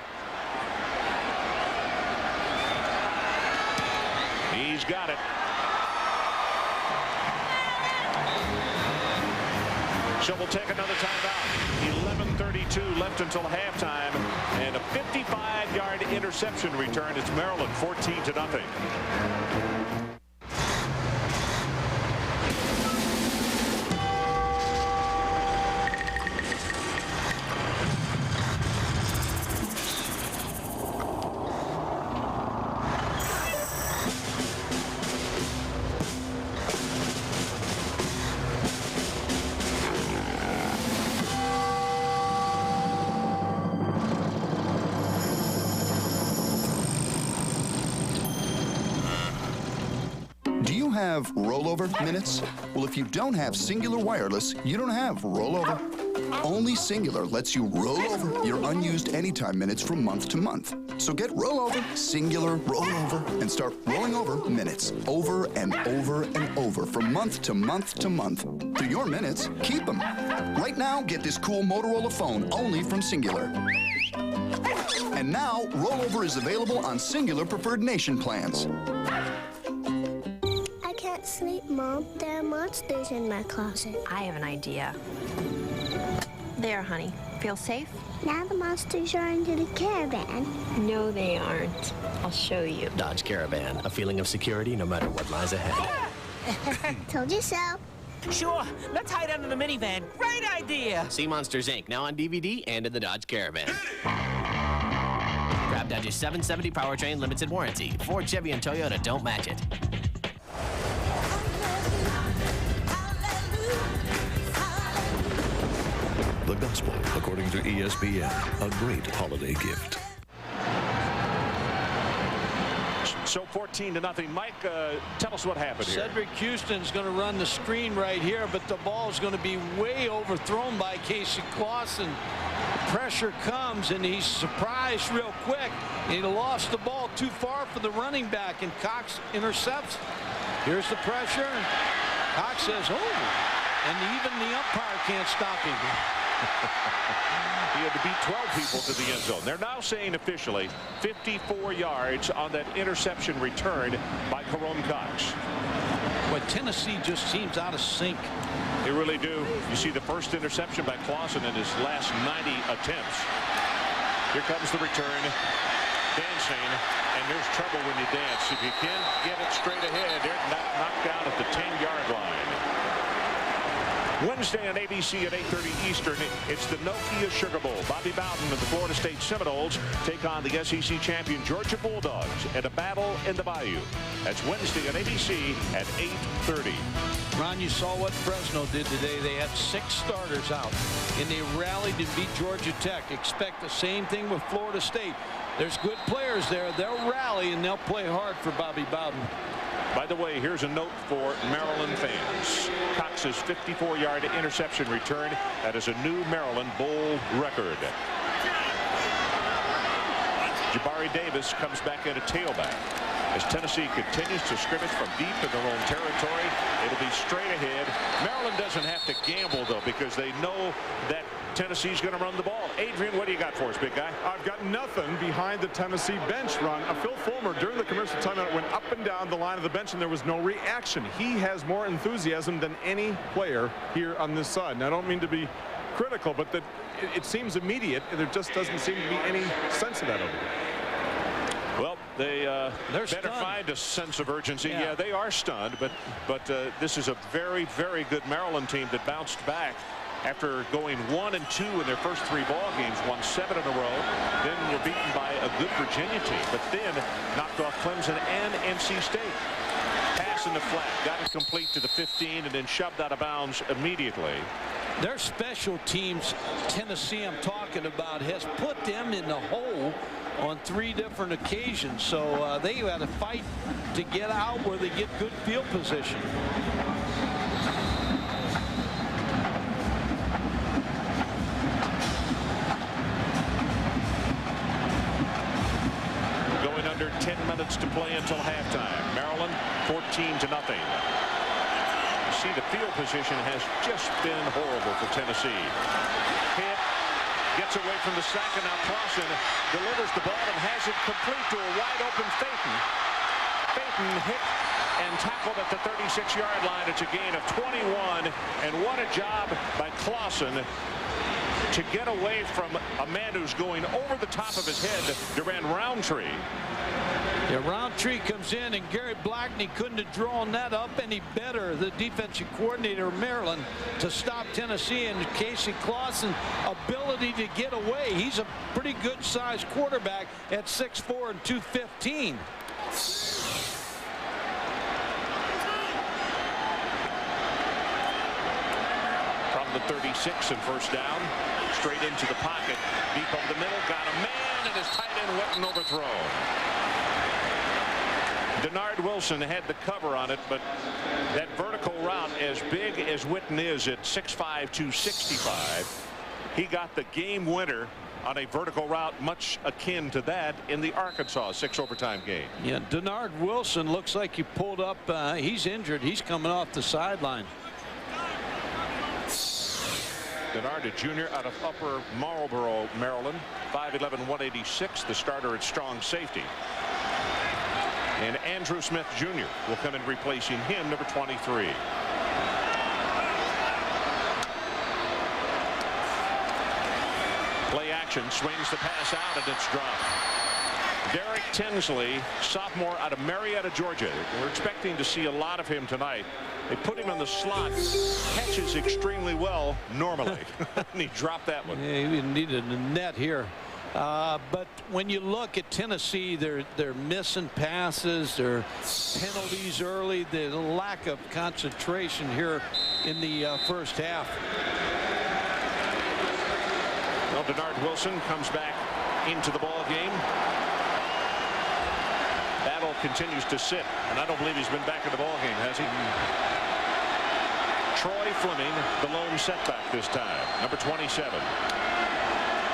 Speaker 1: He's got it. So we'll take another timeout. 11:32 left until halftime, and a 55-yard interception return. It's Maryland 14-0.
Speaker 8: Have rollover minutes? Well, if you don't have Cingular Wireless, you don't have rollover. Only Cingular lets you roll over your unused anytime minutes from month to month. So get rollover, Cingular rollover, and start rolling over minutes over and over and over from month to month to month. Through your minutes, keep them. Right now, get this cool Motorola phone only from Cingular. And now, rollover is available on Cingular Preferred Nation plans.
Speaker 9: Sleep, Mom. There are monsters in my closet.
Speaker 10: I have an idea. There, honey. Feel safe?
Speaker 9: Now the monsters are under the Caravan.
Speaker 10: No, they aren't. I'll show you.
Speaker 13: Dodge Caravan. A feeling of security no matter what lies ahead.
Speaker 9: Told you so.
Speaker 15: Sure. Let's hide under the minivan. Great idea.
Speaker 13: See Monsters, Inc. now on DVD and in the Dodge Caravan. Grab Dodge's 770 powertrain limited warranty. Ford, Chevy, and Toyota don't match it.
Speaker 18: The Gospel, according to ESPN, a great holiday gift.
Speaker 1: So 14-0. Mike, tell us what happened here.
Speaker 4: Cedric Houston's going to run the screen right here, but the ball's going to be way overthrown by Casey Clausen. Pressure comes, and he's surprised real quick. He lost the ball too far for the running back, and Cox intercepts. Here's the pressure. Cox says, oh, and even the umpire can't stop him.
Speaker 1: He had to beat 12 people to the end zone. They're now saying officially 54 yards on that interception return by Karon Cox.
Speaker 4: But Tennessee just seems out of sync.
Speaker 1: They really do. You see the first interception by Clausen in his last 90 attempts. Here comes the return. Dancing, and there's trouble when you dance. If you can't get it straight ahead, they're knocked down at the 10-yard line. Wednesday on ABC at 8:30 Eastern, it's the Nokia Sugar Bowl. Bobby Bowden and the Florida State Seminoles take on the SEC champion Georgia Bulldogs at a battle in the Bayou. That's Wednesday on ABC at 8:30.
Speaker 4: Ron, you saw what Fresno did today. They had 6 starters out, and they rallied to beat Georgia Tech. Expect the same thing with Florida State. There's good players there. They'll rally, and they'll play hard for Bobby Bowden.
Speaker 1: By the way, here's a note for Maryland fans. Cox's 54-yard interception return. That is a new Maryland Bowl record. Jabari Davis comes back at a tailback. As Tennessee continues to scrimmage from deep in their own territory, it'll be straight ahead. Maryland doesn't have to gamble, though, because they know that Tennessee's going to run the ball. Adrian, what do you got for us, big guy?
Speaker 6: I've got nothing behind the Tennessee bench run. Phil Fulmer, during the commercial timeout, went up and down the line of the bench, and there was no reaction. He has more enthusiasm than any player here on this side. And I don't mean to be critical, but that it seems immediate, and there just doesn't seem to be any sense of that over there.
Speaker 1: Well, they better find a sense of urgency. Yeah, they are stunned, but this is a very, very good Maryland team that bounced back after going 1-2 in their first 3 ball games, won 7 in a row, then were beaten by a good Virginia team, but then knocked off Clemson and NC State. Pass in the flat, got it complete to the 15, and then shoved out of bounds immediately.
Speaker 4: Their special teams, Tennessee I'm talking about, has put them in the hole on 3 different occasions, so they had to fight to get out where they get good field position.
Speaker 1: Going under 10 minutes to play until halftime. Maryland 14-0. You see the field position has just been horrible for Tennessee. Hit. Gets away from the sack, and now Clausen delivers the ball and has it complete to a wide open Phaeton. Phaeton hit and tackled at the 36-yard line. It's a gain of 21, and what a job by Clausen to get away from a man who's going over the top of his head, Duran Roundtree.
Speaker 4: Yeah, Roundtree comes in, and Gary Blackney couldn't have drawn that up any better, the defensive coordinator of Maryland, to stop Tennessee, and Casey Clausen's ability to get away. He's a pretty good-sized quarterback at 6'4" and 215.
Speaker 1: From the 36 and first down, straight into the pocket, deep over the middle, got a man, and his tight end Witten overthrown. Denard Wilson had the cover on it, but that vertical route, as big as Witten is at 6'5", 265, he got the game winner on a vertical route much akin to that in the Arkansas 6 overtime game.
Speaker 4: Yeah, Denard Wilson looks like he pulled up. He's injured. He's coming off the sideline.
Speaker 1: Denard, a junior out of Upper Marlboro, Maryland, 5'11", 186, the starter at strong safety. And Andrew Smith Jr. will come in replacing him, number 23. Play action, swings the pass out, and it's dropped. Derek Tinsley, sophomore out of Marietta, Georgia. We're expecting to see a lot of him tonight. They put him in the slot, catches extremely well normally, and he dropped that one.
Speaker 4: Yeah, he needed a net here. But when you look at Tennessee, they're missing passes, their penalties early, the lack of concentration here in the first half.
Speaker 1: Well, Denard Wilson comes back into the ball game. Battle continues to sit, and I don't believe he's been back in the ball game, has he? Troy Fleming, the lone setback this time, number 27.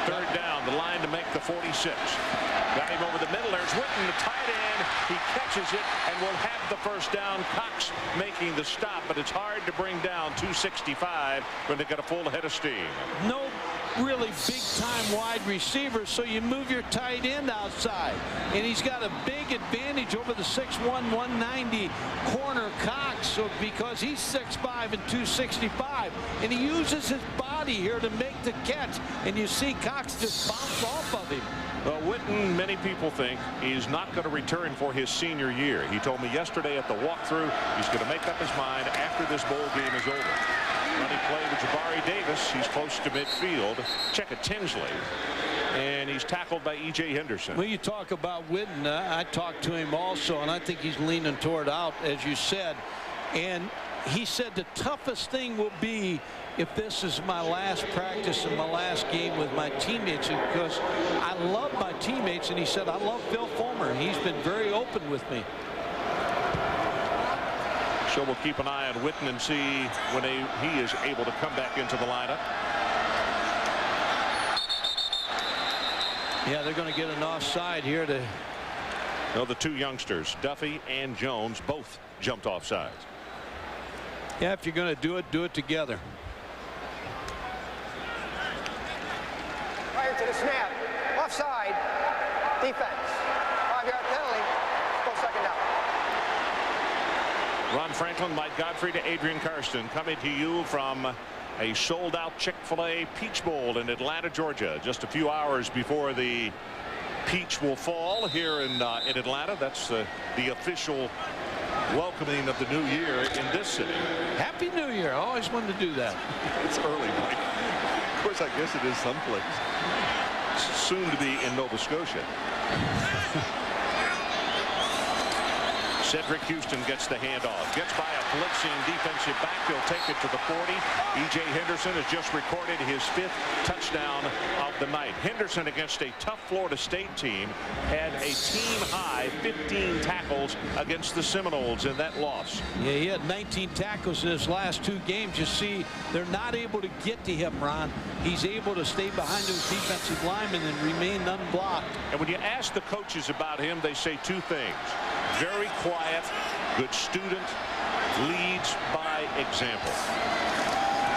Speaker 1: Third down, the line to make the 46. Got him over the middle. There's Witten, the tight end. He catches it and will have the first down. Cox making the stop, but it's hard to bring down 265 when they got a full head of steam.
Speaker 4: No really big-time wide receiver, so you move your tight end outside. And he's got a big advantage over the 6'1", 190 corner Cox, so because he's 6'5" and 265. And he uses his body here to make the catch. And you see Cox just bounce off of him.
Speaker 1: Well, Witten, many people think he's not going to return for his senior year. He told me yesterday at the walkthrough he's going to make up his mind after this bowl game is over. Running play with Jabari Davis. He's close to midfield. Check at Tinsley. And he's tackled by E.J. Henderson.
Speaker 4: Well, you talk about Witten. I talked to him also, and I think he's leaning toward out, as you said. And he said the toughest thing will be if this is my last practice and my last game with my teammates, because I love my teammates. And he said, I love Phil Fulmer. He's been very open with me.
Speaker 1: So we'll keep an eye on Witten and see when he is able to come back into the lineup.
Speaker 4: Yeah, they're going to get an offside here to
Speaker 1: No, the two youngsters, Duffy and Jones, both jumped off sides.
Speaker 4: Yeah, if you're going to do it together.
Speaker 7: Prior to the snap, offside, defense, 5-yard penalty, go second down.
Speaker 1: Ron Franklin, Mike Godfrey to Adrian Karsten, coming to you from a sold-out Chick-fil-A Peach Bowl in Atlanta, Georgia, just a few hours before the peach will fall here in Atlanta. That's the official welcoming of the new year in this city.
Speaker 4: Happy New Year. I always wanted to do that.
Speaker 1: It's early, Mike. Of course, I guess it is someplace. Soon to be in Nova Scotia. Cedric Houston gets the handoff. Gets by a blitzing defensive back. He'll take it to the 40. E.J. Henderson has just recorded his 5th touchdown of the night. Henderson, against a tough Florida State team, had a team-high 15 tackles against the Seminoles in that loss.
Speaker 4: Yeah, he had 19 tackles in his last 2 games. You see, they're not able to get to him, Ron. He's able to stay behind those defensive linemen and remain unblocked.
Speaker 1: And when you ask the coaches about him, they say 2 things. Very quiet, good student, leads by example.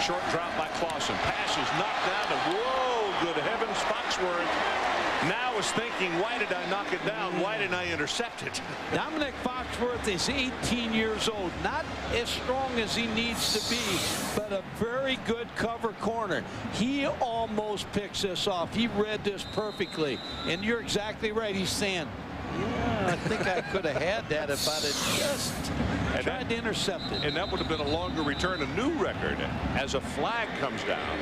Speaker 1: Short drop by Clausen. Pass is knocked down, and whoa, good heavens, Foxworth now is thinking, why did I knock it down? Why didn't I intercept it?
Speaker 4: Dominic Foxworth is 18 years old. Not as strong as he needs to be, but a very good cover corner. He almost picks this off. He read this perfectly. And you're exactly right. He's saying, yeah, I think I could have had that if I'd have just tried to intercept it.
Speaker 1: And that would have been a longer return, a new record, as a flag comes down.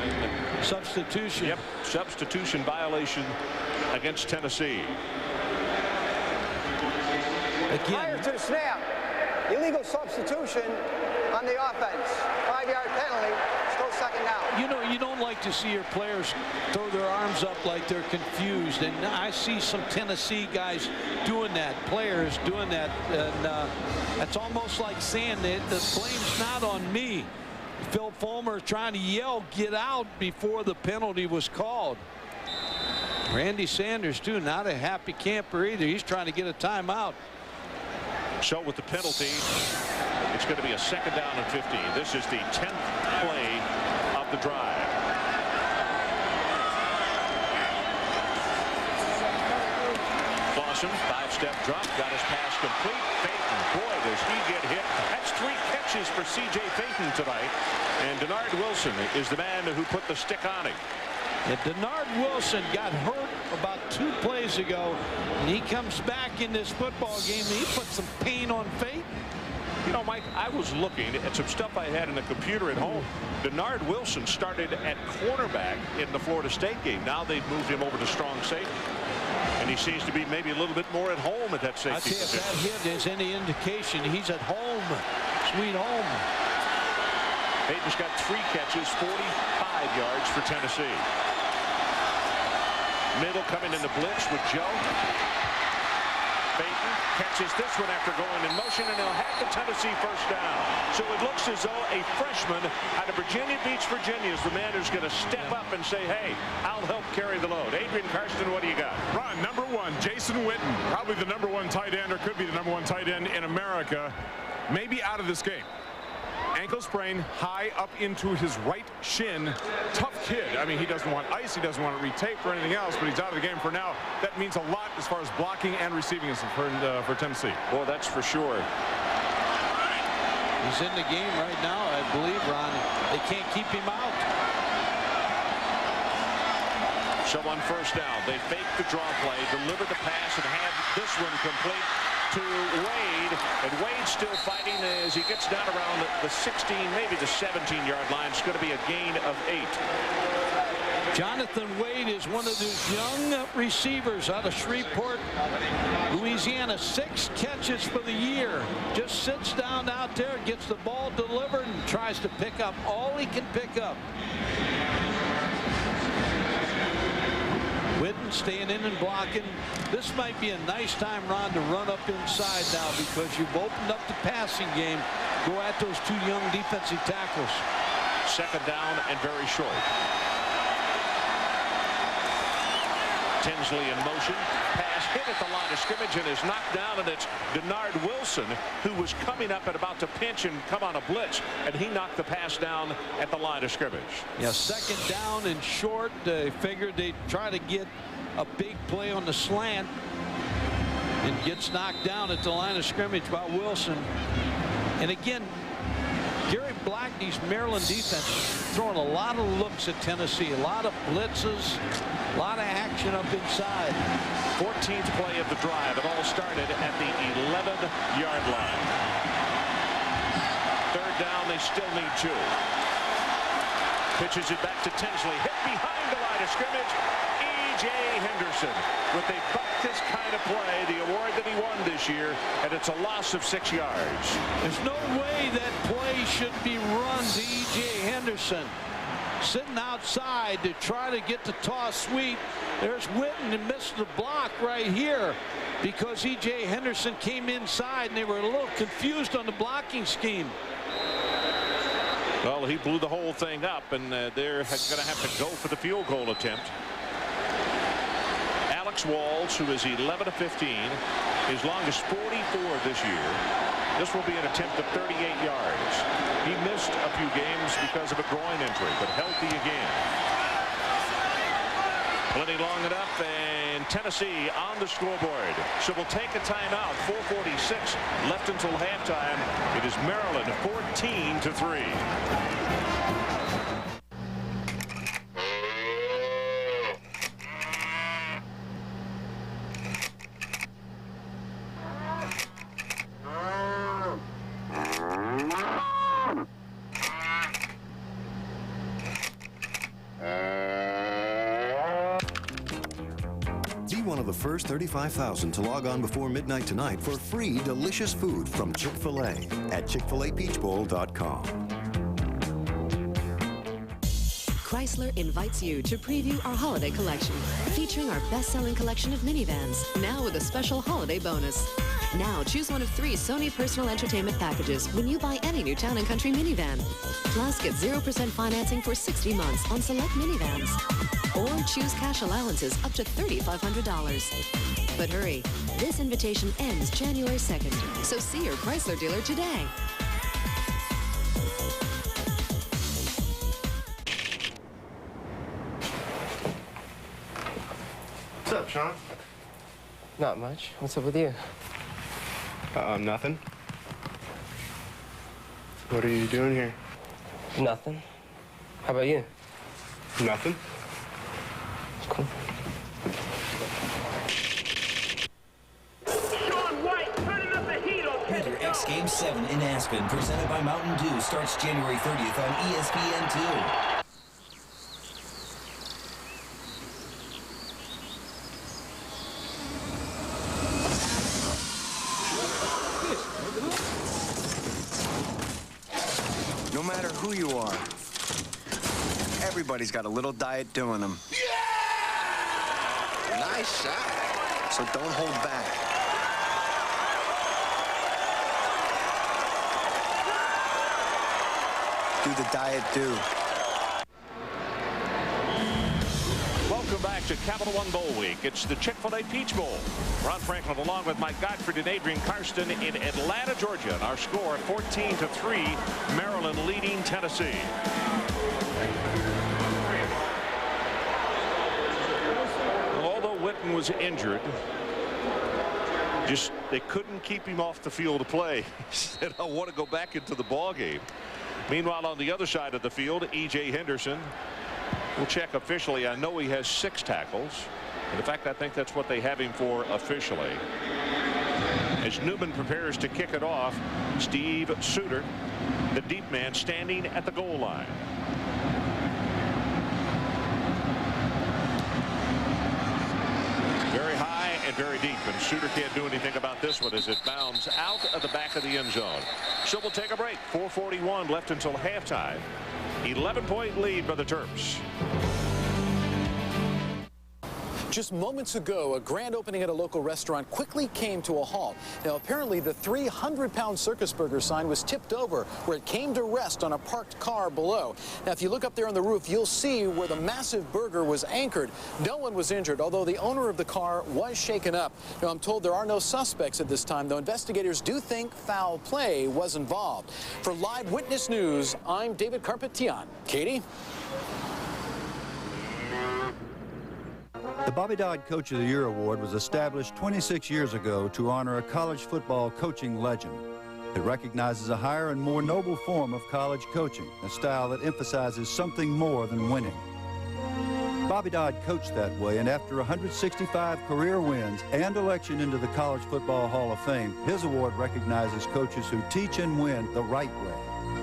Speaker 4: Substitution.
Speaker 1: Yep, substitution violation against Tennessee.
Speaker 7: Again. Prior to the snap, illegal substitution on the offense. 5-yard penalty. Still second down.
Speaker 4: You know, you don't like to see your players throw their arms up like they're confused. And I see some Tennessee guys doing that, players doing that. And that's almost like saying that the blame's not on me. Phil Fulmer trying to yell, get out, before the penalty was called. Randy Sanders, too, not a happy camper either. He's trying to get a timeout.
Speaker 1: So with the penalty, it's going to be a second down and 15. This is the 10th play of the drive. Clausen, 5-step drop, got his pass complete. Payton, boy, does he get hit. That's 3 catches for C.J. Payton tonight. And Denard Wilson is the man who put the stick on him.
Speaker 4: And Denard Wilson got hurt about 2 plays ago, and he comes back in this football game. He put some pain on Payton.
Speaker 1: You know, Mike, I was looking at some stuff I had in the computer at home. Denard Wilson started at cornerback in the Florida State game. Now they've moved him over to strong safety. And he seems to be maybe a little bit more at home at that safety position.
Speaker 4: If that hit is any indication, he's at home. Sweet home.
Speaker 1: Payton's got 3 catches, 45 yards for Tennessee. Middle coming in the blitz with Joe. Payton catches this one after going in motion, and he'll have the Tennessee first down. So it looks as though a freshman out of Virginia Beach, Virginia, is the man who's going to step up and say, hey, I'll help carry the load. Adrian Karsten, what do you got?
Speaker 6: Ron, number 1, Jason Witten, probably the number 1 tight end, or could be the number 1 tight end in America, maybe out of this game. Ankle sprain high up into his right shin. Tough kid. I mean, he doesn't want ice. He doesn't want it retaped or anything else, but he's out of the game for now. That means a lot as far as blocking and receiving is for Tennessee.
Speaker 1: Well, that's for sure.
Speaker 4: He's in the game right now, I believe, Ron. They can't keep him out.
Speaker 1: So on first down, they fake the draw play, deliver the pass, and have this one complete to Wade. And Wade's still fighting as he gets down around the 16, maybe the 17-yard line. It's going to be a gain of 8.
Speaker 4: Jonathan Wade is one of those young receivers out of Shreveport, Louisiana. 6 catches for the year. Just sits down out there, gets the ball delivered, and tries to pick up all he can pick up. Witten staying in and blocking. This might be a nice time, Ron, to run up inside now, because you've opened up the passing game. Go at those 2 young defensive tackles.
Speaker 1: Second down and very short. Tinsley in motion. Pass hit at the line of scrimmage and is knocked down, and it's Denard Wilson who was coming up and about to pinch and come on a blitz, and he knocked the pass down at the line of scrimmage.
Speaker 4: Yeah, second down and short. They figured they'd try to get a big play on the slant, and gets knocked down at the line of scrimmage by Wilson. And again, Gary Blackney's Maryland defense throwing a lot of looks at Tennessee, a lot of blitzes, a lot of action up inside.
Speaker 1: 14th play of the drive. It all started at the 11-yard line. Third down, they still need 2. Pitches it back to Tinsley. Hit behind the line of scrimmage. E.J. Henderson with a this kind of play, the award that he won this year, and it's a loss of 6 yards.
Speaker 4: There's no way that play should be run to E.J. Henderson. Sitting outside to try to get the toss sweep. There's Witten and missed the block right here because E.J. Henderson came inside and they were a little confused on the blocking scheme.
Speaker 1: Well, he blew the whole thing up, and they're going to have to go for the field goal attempt. Alex Walls, who is 11 of 15, his longest 44 this year. This will be an attempt of 38 yards. He missed a few games because of a groin injury, but healthy again. Plenty long enough, and Tennessee on the scoreboard. So we'll take a timeout. 4:46 left until halftime. It is Maryland 14-3.
Speaker 14: One of the first 35,000 to log on before midnight tonight for free delicious food from Chick-fil-A at ChickFilAPeachBowl.com.
Speaker 16: Chrysler invites you to preview our holiday collection, featuring our best-selling collection of minivans, now with a special holiday bonus. Now choose one of 3 Sony personal entertainment packages when you buy any new Town & Country minivan. Plus get 0% financing for 60 months on select minivans. Or choose cash allowances up to $3,500. But hurry, this invitation ends January 2nd, so see your Chrysler dealer today.
Speaker 17: What's up, Sean?
Speaker 25: Not much. What's up with you?
Speaker 17: Nothing. What are you doing here?
Speaker 25: Nothing. How about you?
Speaker 17: Nothing.
Speaker 25: Cool.
Speaker 19: Winter X Games 7 in Aspen, presented by Mountain Dew, starts January 30th on ESPN2.
Speaker 20: No matter who you are, everybody's got a little diet doing them. Yeah! Nice shot. So don't hold back. Do the diet do.
Speaker 1: Welcome back to Capital One Bowl Week. It's the Chick-fil-A Peach Bowl. Ron Franklin along with Mike Godfrey and Adrian Karsten in Atlanta, Georgia. And our score 14-3, Maryland leading Tennessee. Although Witten was injured, they couldn't keep him off the field to play. He said, I want to go back into the ball game. Meanwhile, on the other side of the field, E.J. Henderson. We'll check officially. I know he has 6 tackles. And in fact, I think that's what they have him for officially. As Newman prepares to kick it off, Steve Suter, the deep man, standing at the goal line. Very high and very deep, and Suter can't do anything about this one as it bounds out of the back of the end zone. So we'll take a break. 4:41 left until halftime. 11-point lead by the Terps.
Speaker 2: Just moments ago, a grand opening at a local restaurant quickly came to a halt. Now, apparently, the 300-pound Circus Burger sign was tipped over where it came to rest on a parked car below. Now, if you look up there on the roof, you'll see where the massive burger was anchored. No one was injured, although the owner of the car was shaken up. Now, I'm told there are no suspects at this time, though investigators do think foul play was involved. For Live Witness News, I'm David Carpetian. Katie?
Speaker 3: The Bobby Dodd Coach of the Year Award was established 26 years ago to honor a college football coaching legend. It recognizes a higher and more noble form of college coaching, a style that emphasizes something more than winning. Bobby Dodd coached that way, and after 165 career wins and election into the College Football Hall of Fame, his award recognizes coaches who teach and win the right way.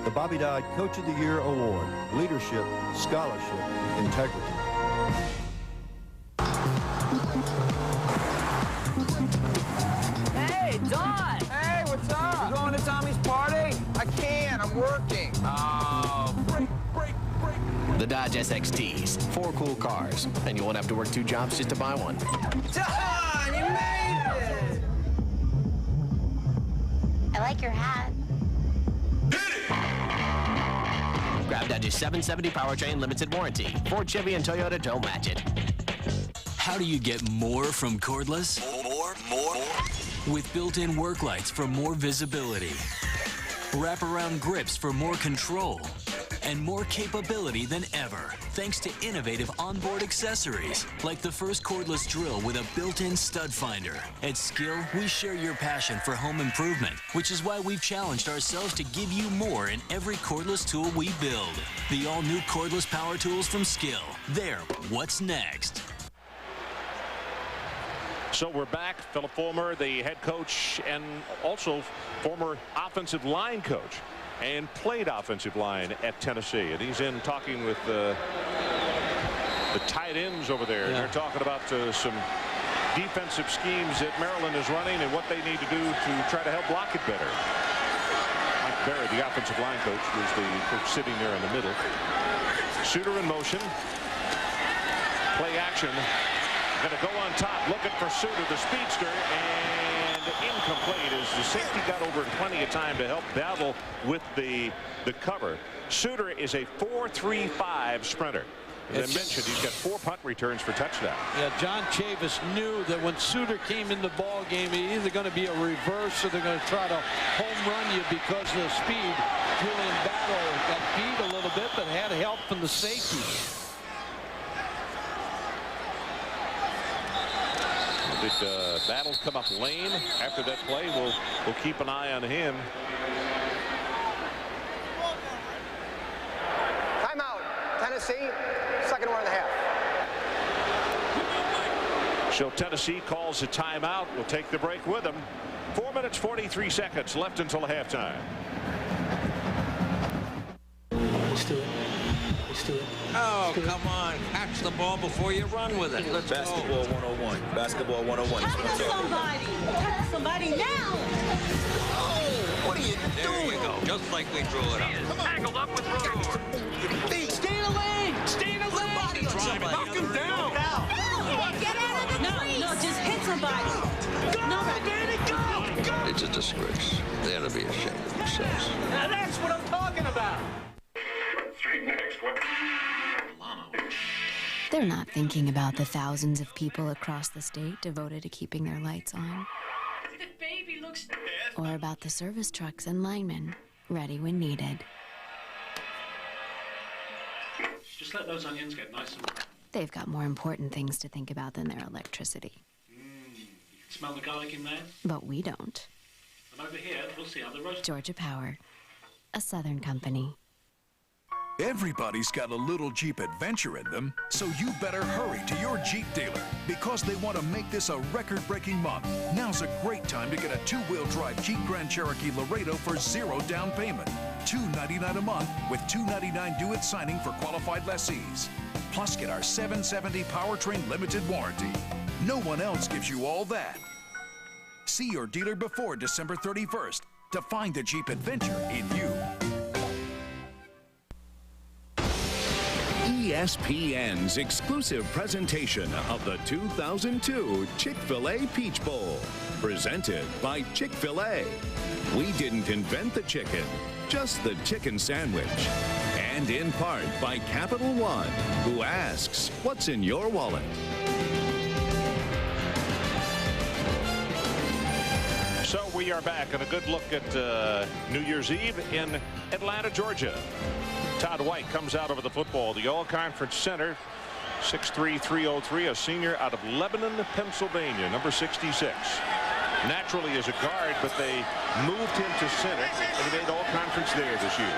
Speaker 3: The Bobby Dodd Coach of the Year Award: leadership, scholarship, integrity.
Speaker 12: Hey, Don! Hey, what's up? You going to Tommy's party? I can't. I'm working. Oh, break.
Speaker 13: The Dodge SXTs. 4 cool cars. And you won't have to work 2 jobs just to buy one.
Speaker 12: Don, you made it!
Speaker 21: I like your hat.
Speaker 13: Grab Dodge's 770 powertrain limited warranty. Ford, Chevy, and Toyota don't match it.
Speaker 22: How do you get more from cordless? More. With built-in work lights for more visibility, wraparound grips for more control, and more capability than ever, thanks to innovative onboard accessories, like the first cordless drill with a built-in stud finder. At Skill, we share your passion for home improvement, which is why we've challenged ourselves to give you more in every cordless tool we build. The all-new cordless power tools from Skill. They're what's next.
Speaker 1: So we're back. Philip Fulmer, the head coach and also former offensive line coach, and played offensive line at Tennessee. And he's in talking with the tight ends over there. Yeah. They're talking about some defensive schemes that Maryland is running and what they need to do to try to help block it better. Mike Barry, the offensive line coach, was the coach sitting there in the middle. Suter in motion. Play action. Going to go on top, looking for Suter, the speedster, and incomplete as the safety got over in plenty of time to help battle with the cover. Suter is a 4.35 sprinter. As I mentioned, he's got 4 punt returns for touchdown.
Speaker 4: Yeah, John Chavis knew that when Suter came in the ball game, it's either going to be a reverse or they're going to try to home run you because of the speed. Julian Battle got beat a little bit, but had help from the safety.
Speaker 1: Did Battle come up lame after that play? We'll keep an eye on him.
Speaker 7: Timeout, Tennessee, second 1.5.
Speaker 1: So Tennessee calls a timeout. We'll take the break with them. 4 minutes, 43 seconds left until halftime.
Speaker 26: Let's do it. Oh, come on. Catch the ball before you run with it. Let's
Speaker 19: Basketball
Speaker 26: go.
Speaker 19: 101. Basketball 101.
Speaker 27: Touch somebody. Touch somebody now.
Speaker 26: Oh, what are you doing? There you go. Just like we drew it up.
Speaker 27: Tangled up with Roar. Stay in the lane. Stay in the lane.
Speaker 26: Knock him down.
Speaker 27: Get out of the crease. No, just hit somebody. Go, Danny, go.
Speaker 26: It's a disgrace. They ought to be ashamed of themselves.
Speaker 27: Now that's what I'm talking about.
Speaker 28: They're not thinking about the thousands of people across the state devoted to keeping their lights on.
Speaker 27: The baby looks dead.
Speaker 28: Or about the service trucks and linemen, ready when needed.
Speaker 29: Just let those onions get nice and...
Speaker 28: They've got more important things to think about than their electricity.
Speaker 29: You can smell the garlic in there?
Speaker 28: But we don't.
Speaker 29: And over here, we'll see how the roast...
Speaker 28: Georgia Power, a Southern company.
Speaker 18: Everybody's got a little Jeep Adventure in them, so you better hurry to your Jeep dealer because they want to make this a record-breaking month. Now's a great time to get a 2-wheel drive Jeep Grand Cherokee Laredo for 0 down payment. $299 a month with $299 due at signing for qualified lessees. Plus, get our 770 powertrain limited warranty. No one else gives you all that. See your dealer before December 31st to find the Jeep Adventure in you. ESPN's exclusive presentation of the 2002 Chick-fil-A Peach Bowl. Presented by Chick-fil-A. We didn't invent the chicken, just the chicken sandwich. And in part by Capital One, who asks, what's in your wallet?
Speaker 1: So we are back and a good look at New Year's Eve in Atlanta, Georgia. Todd White comes out over the football. The All-Conference center, 6'3", 303, a senior out of Lebanon, Pennsylvania, number 66. Naturally as a guard, but they moved him to center, and he made All-Conference there this year.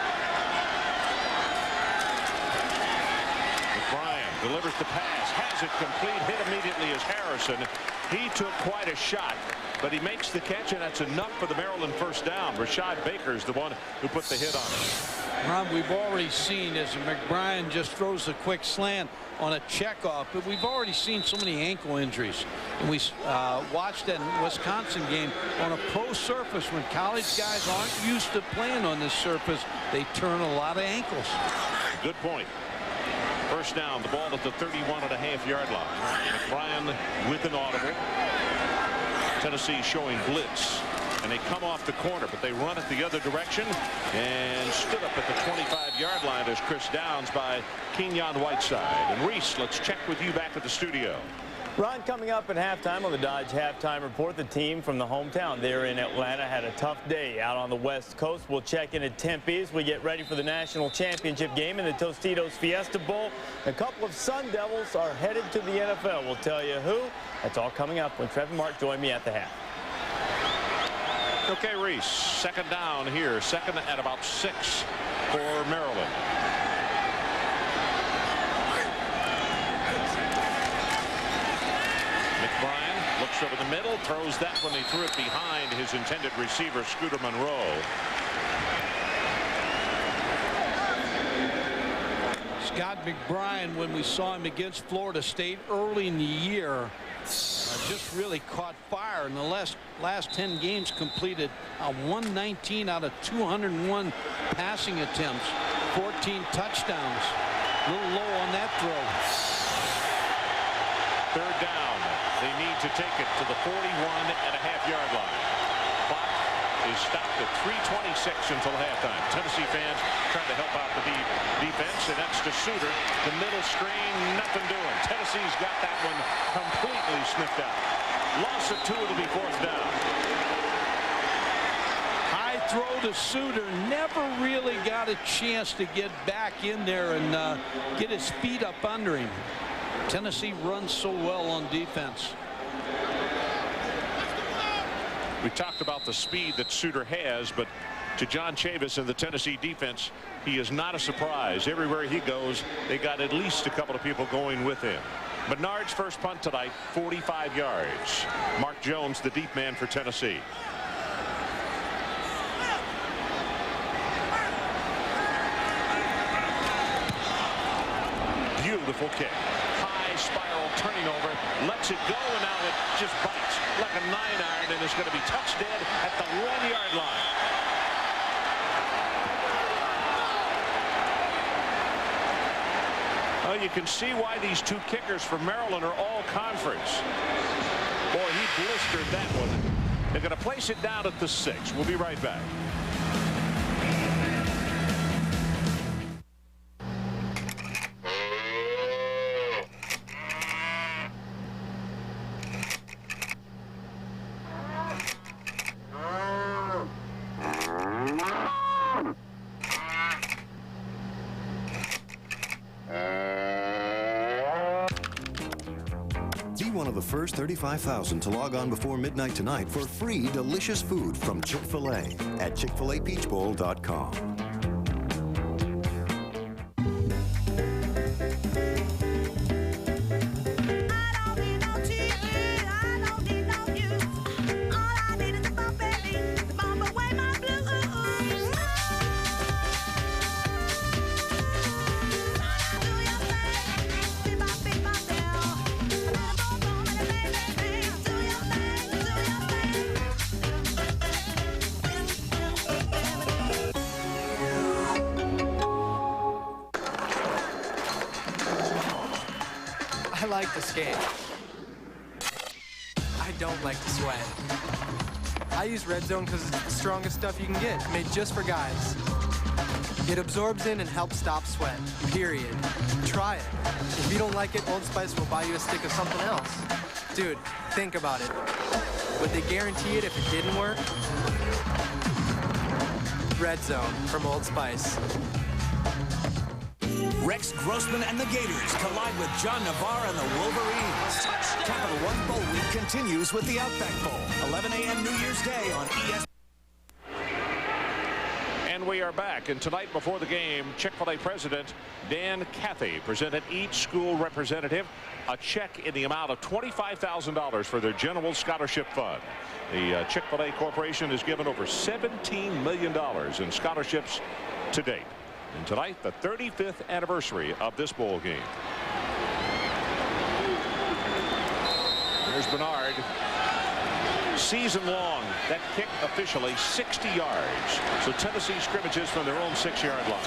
Speaker 1: McBrien delivers the pass, has it complete, hit immediately as Harrison. He took quite a shot, but he makes the catch, and that's enough for the Maryland first down. Rashad Baker's the one who put the hit on him.
Speaker 4: Ron, we've already seen as McBrien just throws a quick slant on a checkoff, but we've already seen so many ankle injuries. And we watched that Wisconsin game on a pro surface. When college guys aren't used to playing on this surface, they turn a lot of ankles.
Speaker 1: Good point. First down, the ball at the 31.5-yard line. McBrien with an audible. Tennessee showing blitz, and they come off the corner, but they run it the other direction and stood up at the 25-yard line as Chris Downs by Kenyon Whiteside. And Reese, let's check with you back at the studio.
Speaker 5: Ron, coming up at halftime on the Dodge Halftime Report, the team from the hometown there in Atlanta had a tough day out on the West Coast. We'll check in at Tempe as we get ready for the national championship game in the Tostitos Fiesta Bowl. A couple of Sun Devils are headed to the NFL. We'll tell you who. That's all coming up when Trevor Mark join me at the half.
Speaker 1: Okay, Reese, second down here, second at about 6 for Maryland. McBrien looks over the middle, throws that when he threw it behind his intended receiver, Scooter Monroe.
Speaker 4: Scott McBrien, when we saw him against Florida State early in the year, just really caught fire. In the last 10 games, completed 119 out of 201 passing attempts, 14 touchdowns. A little low on that throw.
Speaker 1: Third down. They need to take it to the 41.5-yard line. Clock is stopped at 3:26 until halftime. Tennessee fans trying to help out the defense, and that's to Suter. The middle screen, nothing doing. Tennessee's got that one completely sniffed out. Loss of 2, it'll be fourth down.
Speaker 4: High throw to Suter, never really got a chance to get back in there and get his feet up under him. Tennessee runs so well on defense.
Speaker 1: We talked about the speed that Suter has, but to John Chavis and the Tennessee defense, he is not a surprise. Everywhere he goes, they got at least a couple of people going with him. Bernard's first punt tonight, 45 yards. Mark Jones, the deep man for Tennessee. Beautiful kick. Spiral turning over, lets it go, and now it just bites like a 9-iron, and is going to be touched dead at the 1-yard line. Well, you can see why these two kickers for Maryland are all conference. Boy, he blistered that one. They're going to place it down at the 6. We'll be right back.
Speaker 14: First 35,000 to log on before midnight tonight for free delicious food from Chick-fil-A at chickfilapeachbowl.com.
Speaker 6: like to skate. I don't like to sweat. I use Red Zone because it's the strongest stuff you can get, made just for guys. It absorbs in and helps stop sweat, period. Try it. If you don't like it, Old Spice will buy you a stick of something else. Dude, think about it. Would they guarantee it if it didn't work? Red Zone from Old Spice.
Speaker 8: Rex Grossman and the Gators collide with John Navarre and the Wolverines. Capital One Bowl Week continues with the Outback Bowl, 11 a.m. New Year's Day on ESPN.
Speaker 1: And we are back. And tonight before the game, Chick-fil-A President Dan Cathy presented each school representative a check in the amount of $25,000 for their General Scholarship Fund. The Chick-fil-A Corporation has given over $17 million in scholarships to date. And tonight, the 35th anniversary of this bowl game. There's Bernard. Season long, that kick officially 60 yards. So Tennessee scrimmages from their own 6-yard line.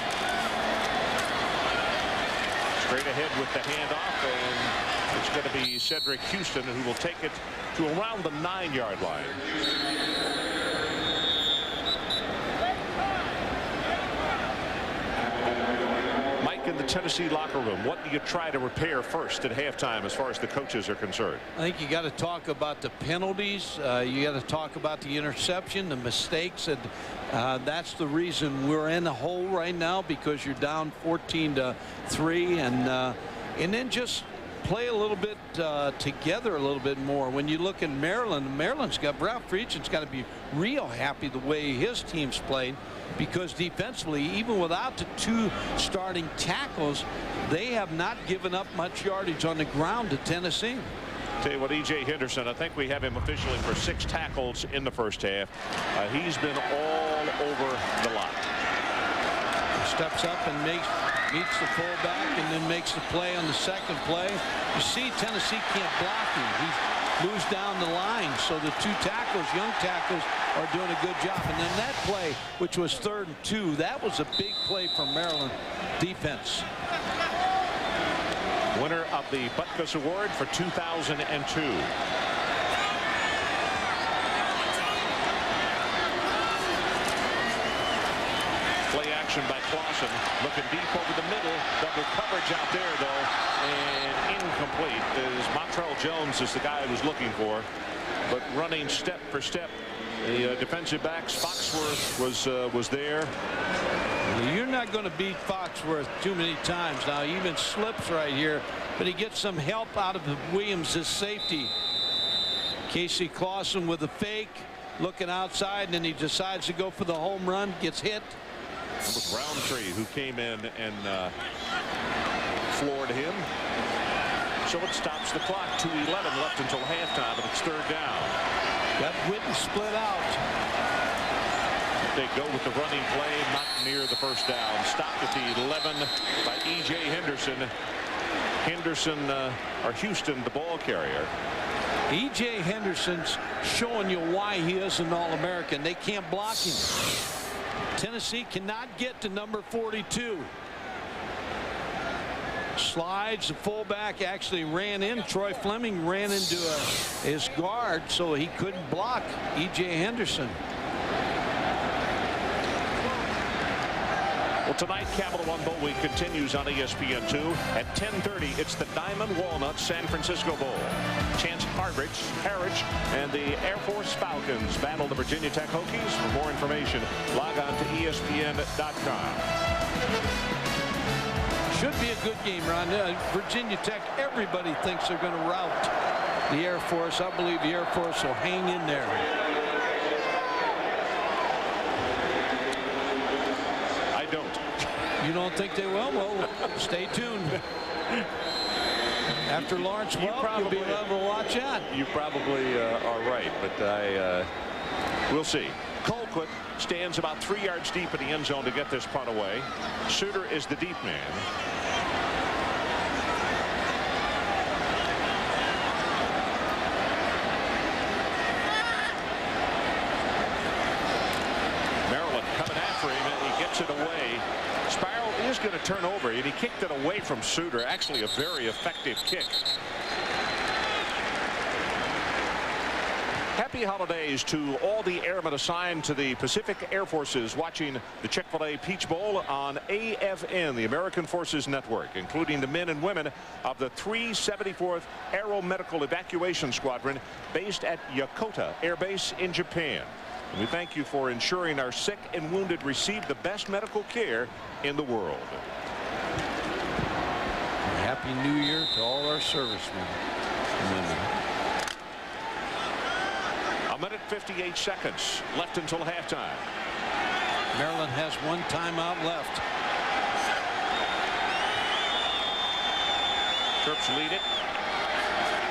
Speaker 1: Straight ahead with the handoff, and it's going to be Cedric Houston who will take it to around the 9-yard line. In the Tennessee locker room, what do you try to repair first at halftime as far as the coaches are concerned?
Speaker 4: I think you got to talk about the penalties. You got to talk about the interception, the mistakes, and that's the reason we're in a hole right now, because you're down 14-3, and then just play a little bit together a little bit more. When you look at Maryland, Ralph Friedgen's got to be real happy the way his team's played, because defensively, even without the 2 starting tackles, they have not given up much yardage on the ground to Tennessee.
Speaker 1: Tell you what, E.J. Henderson, I think we have him officially for 6 tackles in the first half. He's been all over the lot.
Speaker 4: He steps up and meets the fullback and then makes the play on the second play. You see Tennessee can't block him. He moves down the line, so the 2 tackles, young tackles, are doing a good job. And then that play, which was 3rd and 2, that was a big play for Maryland defense.
Speaker 1: Winner of the Butkus Award for 2002. Play action by Clausen, looking deep over the middle. Double coverage out there, though, and incomplete. As Montrell Jones is the guy I was looking for, but running step for step. The defensive backs, Foxworth was there.
Speaker 4: You're not going to beat Foxworth too many times now. He even slips right here, but he gets some help out of Williams' safety. Casey Clausen with a fake, looking outside, and then he decides to go for the home run, gets hit.
Speaker 1: It was Roundtree who came in and floored him. So it stops the clock. 2:11 left until halftime, and it's 3rd down.
Speaker 4: Got Witten split out.
Speaker 1: They go with the running play, not near the first down. Stopped at the 11 by E.J. Henderson. Houston, the ball carrier.
Speaker 4: E.J. Henderson's showing you why he is an All-American. They can't block him. Tennessee cannot get to number 42. Slides, the fullback actually ran in. Troy Fleming ran into his guard, so he couldn't block E.J. Henderson.
Speaker 1: Well, tonight, Capital One Bowl Week continues on ESPN2. At 10:30, it's the Diamond Walnut San Francisco Bowl. Chance Harridge and the Air Force Falcons battle the Virginia Tech Hokies. For more information, log on to ESPN.com.
Speaker 4: Should be a good game, Ron. Virginia Tech, everybody thinks they're going to rout the Air Force. I believe the Air Force will hang in there.
Speaker 1: I don't.
Speaker 4: You don't think they will? Well, stay tuned. After Lawrence Welk, you'll be able to watch out.
Speaker 1: You probably are right, but we'll see. Colquitt stands about 3 yards deep in the end zone to get this punt away. Suter is the deep man. Maryland coming after him, and he gets it away. Sparrow is going to turn over, and he kicked it away from Suter. Actually, a very effective kick. Happy holidays to all the airmen assigned to the Pacific Air Forces watching the Chick-fil-A Peach Bowl on AFN, the American Forces Network, including the men and women of the 374th Aeromedical Evacuation Squadron based at Yokota Air Base in Japan. And we thank you for ensuring our sick and wounded receive the best medical care in the world.
Speaker 4: Happy New Year to all our servicemen and women.
Speaker 1: A minute 58 seconds left until halftime.
Speaker 4: Maryland has one timeout left.
Speaker 1: Terps lead it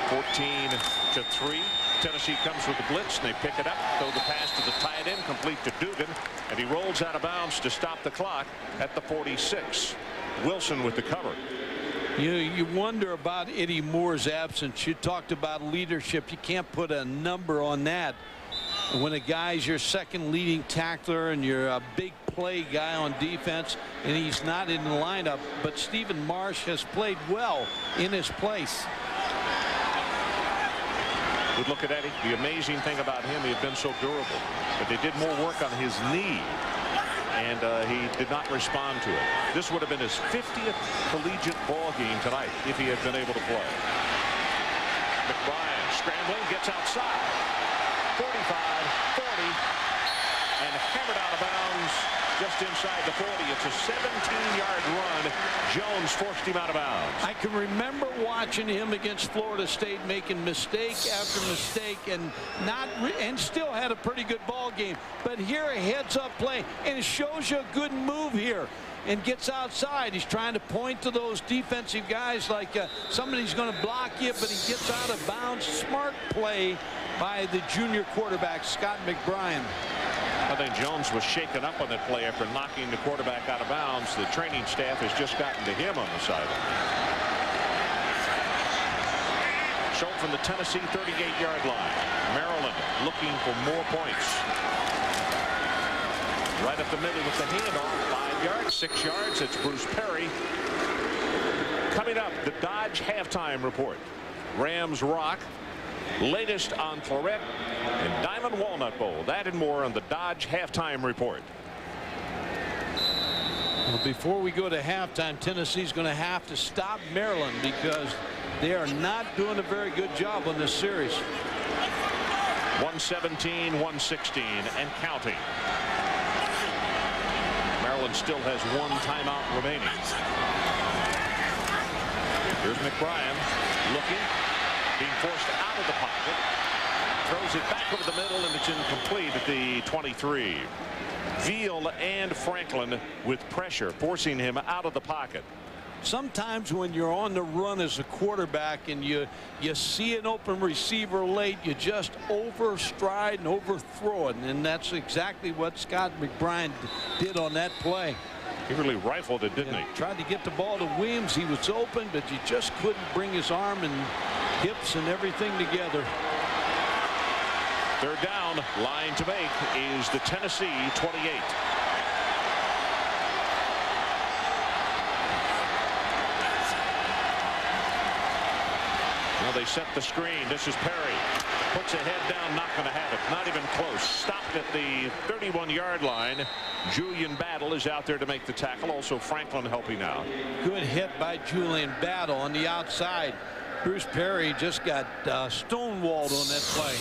Speaker 1: 14-3. Tennessee comes with the blitz, and they pick it up, throw the pass to the tight end, complete to Dugan, and he rolls out of bounds to stop the clock at the 46. Wilson with the cover.
Speaker 4: You wonder about Eddie Moore's absence. You talked about leadership. You can't put a number on that. When a guy's your second leading tackler and you're a big play guy on defense and he's not in the lineup, but Stephen Marsh has played well in his place.
Speaker 1: Good look at Eddie. The amazing thing about him, he had been so durable, but they did more work on his knee, and he did not respond to it. This would have been his 50th collegiate ball game tonight if he had been able to play. McBrien scrambling, gets outside. 45, 40, and hammered out of bounds just inside the 40. It's a 17-yard run. Jones forced him out of bounds.
Speaker 4: I can remember watching him against Florida State making mistake after mistake and still had a pretty good ball game. But here a heads-up play, and it shows you a good move here. And gets outside. He's trying to point to those defensive guys like somebody's going to block you, but he gets out of bounds. Smart play by the junior quarterback, Scott McBrien.
Speaker 1: I think Jones was shaken up on that play after knocking the quarterback out of bounds. The training staff has just gotten to him on the sideline. So from the Tennessee 38-yard line, Maryland looking for more points. Right up the middle with the handoff. 5 yards, 6 yards. It's Bruce Perry. Coming up, the Dodge halftime report. Rams Rock. Latest on Florette and Diamond Walnut Bowl. That and more on the Dodge halftime report.
Speaker 4: Well, before we go to halftime, Tennessee's going to have to stop Maryland because they are not doing a very good job on this series.
Speaker 1: 117, 116 and counting. Maryland still has one timeout remaining. Here's McBrien looking, being forced out of the pocket, throws it back over the middle, and it's incomplete at the 23. Veal and Franklin with pressure, forcing him out of the pocket.
Speaker 4: Sometimes when you're on the run as a quarterback and you see an open receiver late, you just overstride and overthrow it, and that's exactly what Scott McBrien did on that play.
Speaker 1: He really rifled it, didn't he?
Speaker 4: Tried to get the ball to Williams. He was open, but you just couldn't bring his arm and hips and everything together.
Speaker 1: Third down, line to make is the Tennessee 28. Now they set the screen. This is Perry. Puts a head down, not going to have it. Not even close. Stopped at the 31-yard line. Julian Battle is out there to make the tackle. Also Franklin helping out.
Speaker 4: Good hit by Julian Battle on the outside. Bruce Perry just got stonewalled on that play.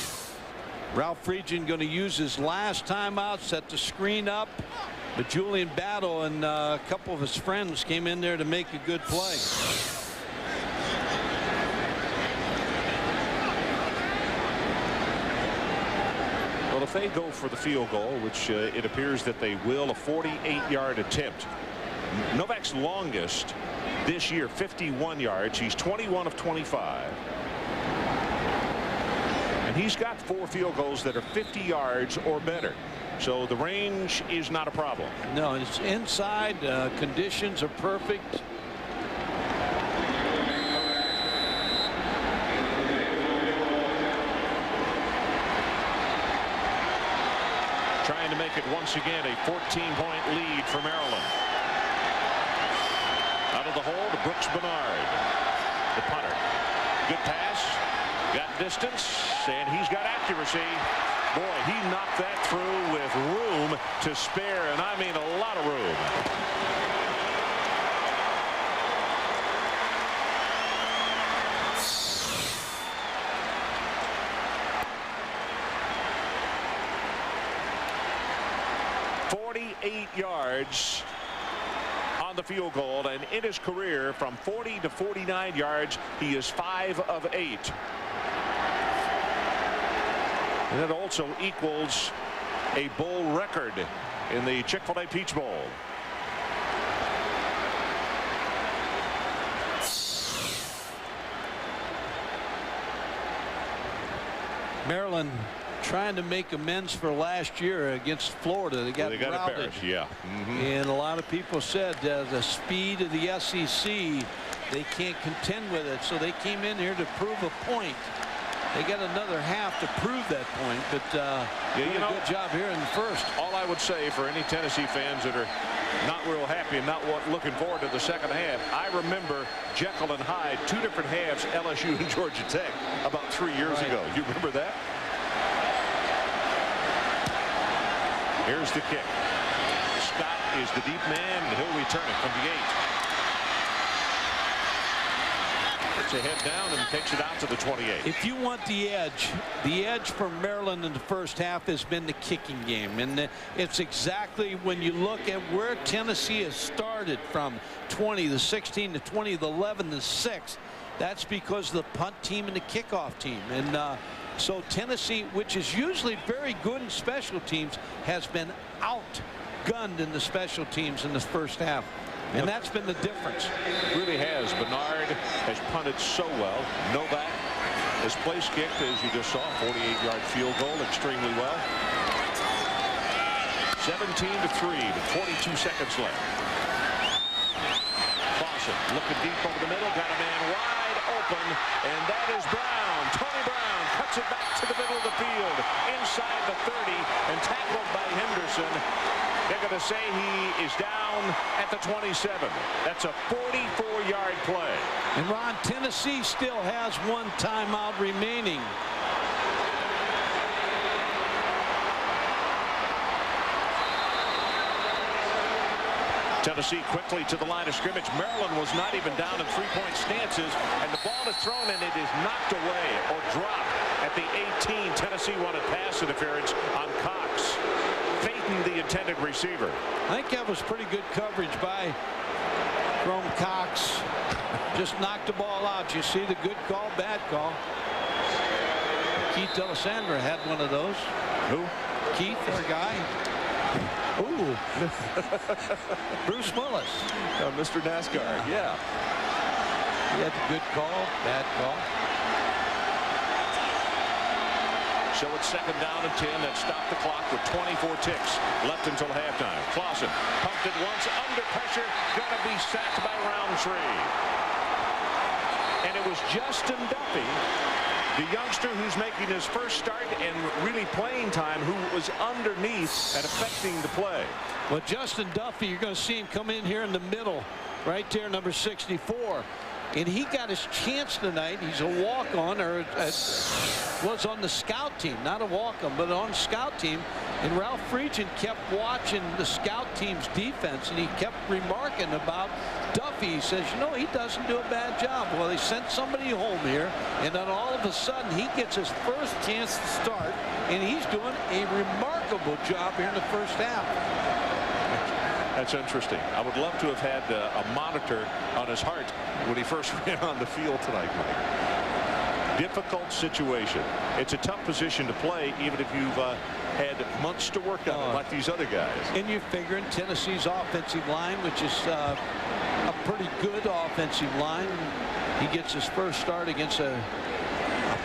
Speaker 4: Ralph Friedgen going to use his last timeout, set the screen up, but Julian Battle and a couple of his friends came in there to make a good play.
Speaker 1: Well, if they go for the field goal, which it appears that they will, a 48-yard attempt. Novak's longest this year, 51 yards. He's 21 of 25. And he's got 4 field goals that are 50 yards or better. So the range is not a problem.
Speaker 4: No, it's inside. Conditions are perfect.
Speaker 1: Trying to make it once again a 14-point lead for Maryland. the hole to Brooks Bernard. The punter. Good pass. Got distance. And he's got accuracy. Boy, he knocked that through with room to spare. And I mean a lot of room. Yards on the field goal, and in his career from 40 to 49 yards he is 5 of 8, and that also equals a bowl record in the Chick-fil-A Peach Bowl.
Speaker 4: Maryland trying to make amends for last year against Florida. They got routed.
Speaker 1: Yeah.
Speaker 4: And a lot of people said the speed of the SEC, they can't contend with it. So they came in here to prove a point. They got another half to prove that point, but did a good job here in the first.
Speaker 1: All I would say for any Tennessee fans that are not real happy and not looking forward to the second half, I remember Jekyll and Hyde, 2 different halves, LSU and Georgia Tech, about 3 years ago. You remember that? Here's the kick. Scott is the deep man, and he'll return it from the 8. Puts a head down and takes it out to the 28.
Speaker 4: If you want the edge for Maryland in the first half has been the kicking game. And it's exactly when you look at where Tennessee has started from 20 to 16 to 20 to 11 to 6. That's because of the punt team and the kickoff team. And so Tennessee, which is usually very good in special teams, has been outgunned in the special teams in the first half. And that's been the difference.
Speaker 1: It really has. Bernard has punted so well. Novak has place kicked, as you just saw, 48-yard field goal extremely well. 17-3 with 42 seconds left. Clausen looking deep over the middle, got a man wide open, and that is Brown. Tony Brown cuts it back to the middle of the field, inside the 30, and tackled by Henderson. They're going to say he is down at the 27. That's a 44-yard play.
Speaker 4: And Ron, Tennessee still has 1 timeout remaining.
Speaker 1: Tennessee quickly to the line of scrimmage. Maryland was not even down in 3-point stances, and the ball is thrown and it is knocked away or dropped at the 18. Tennessee wanted pass interference on Cox, fading the intended receiver.
Speaker 4: I think that was pretty good coverage by Cox. Just knocked the ball out. You see the good call, bad call. Keith Delisandro had one of those.
Speaker 1: Who?
Speaker 4: Keith, our guy. Ooh. Bruce Willis.
Speaker 1: Mr. NASCAR. Yeah.
Speaker 4: He had the good call, bad call.
Speaker 1: So it's 2nd down and 10. That stopped the clock with 24 ticks left until halftime. Clausen pumped it once under pressure. Going to be sacked by Roundtree. And it was Justin Duffy, the youngster who's making his first start and really playing time, who was underneath and affecting the play.
Speaker 4: Well, Justin Duffy, you're going to see him come in here in the middle, right there, number 64. And he got his chance tonight. He's a walk-on, or was on the scout team, not a walk-on, but on the scout team. And Ralph Friedgen kept watching the scout team's defense, and he kept remarking about Duffy. He says, you know, he doesn't do a bad job. Well, they sent somebody home here, and then all of a sudden he gets his first chance to start, and he's doing a remarkable job here in the first half.
Speaker 1: That's interesting. I would love to have had a monitor on his heart when he first ran on the field tonight, Mike. Difficult situation. It's a tough position to play, even if you've had months to work on it, like these other guys.
Speaker 4: And you're figuring Tennessee's offensive line, which is a pretty good offensive line. He gets his first start against a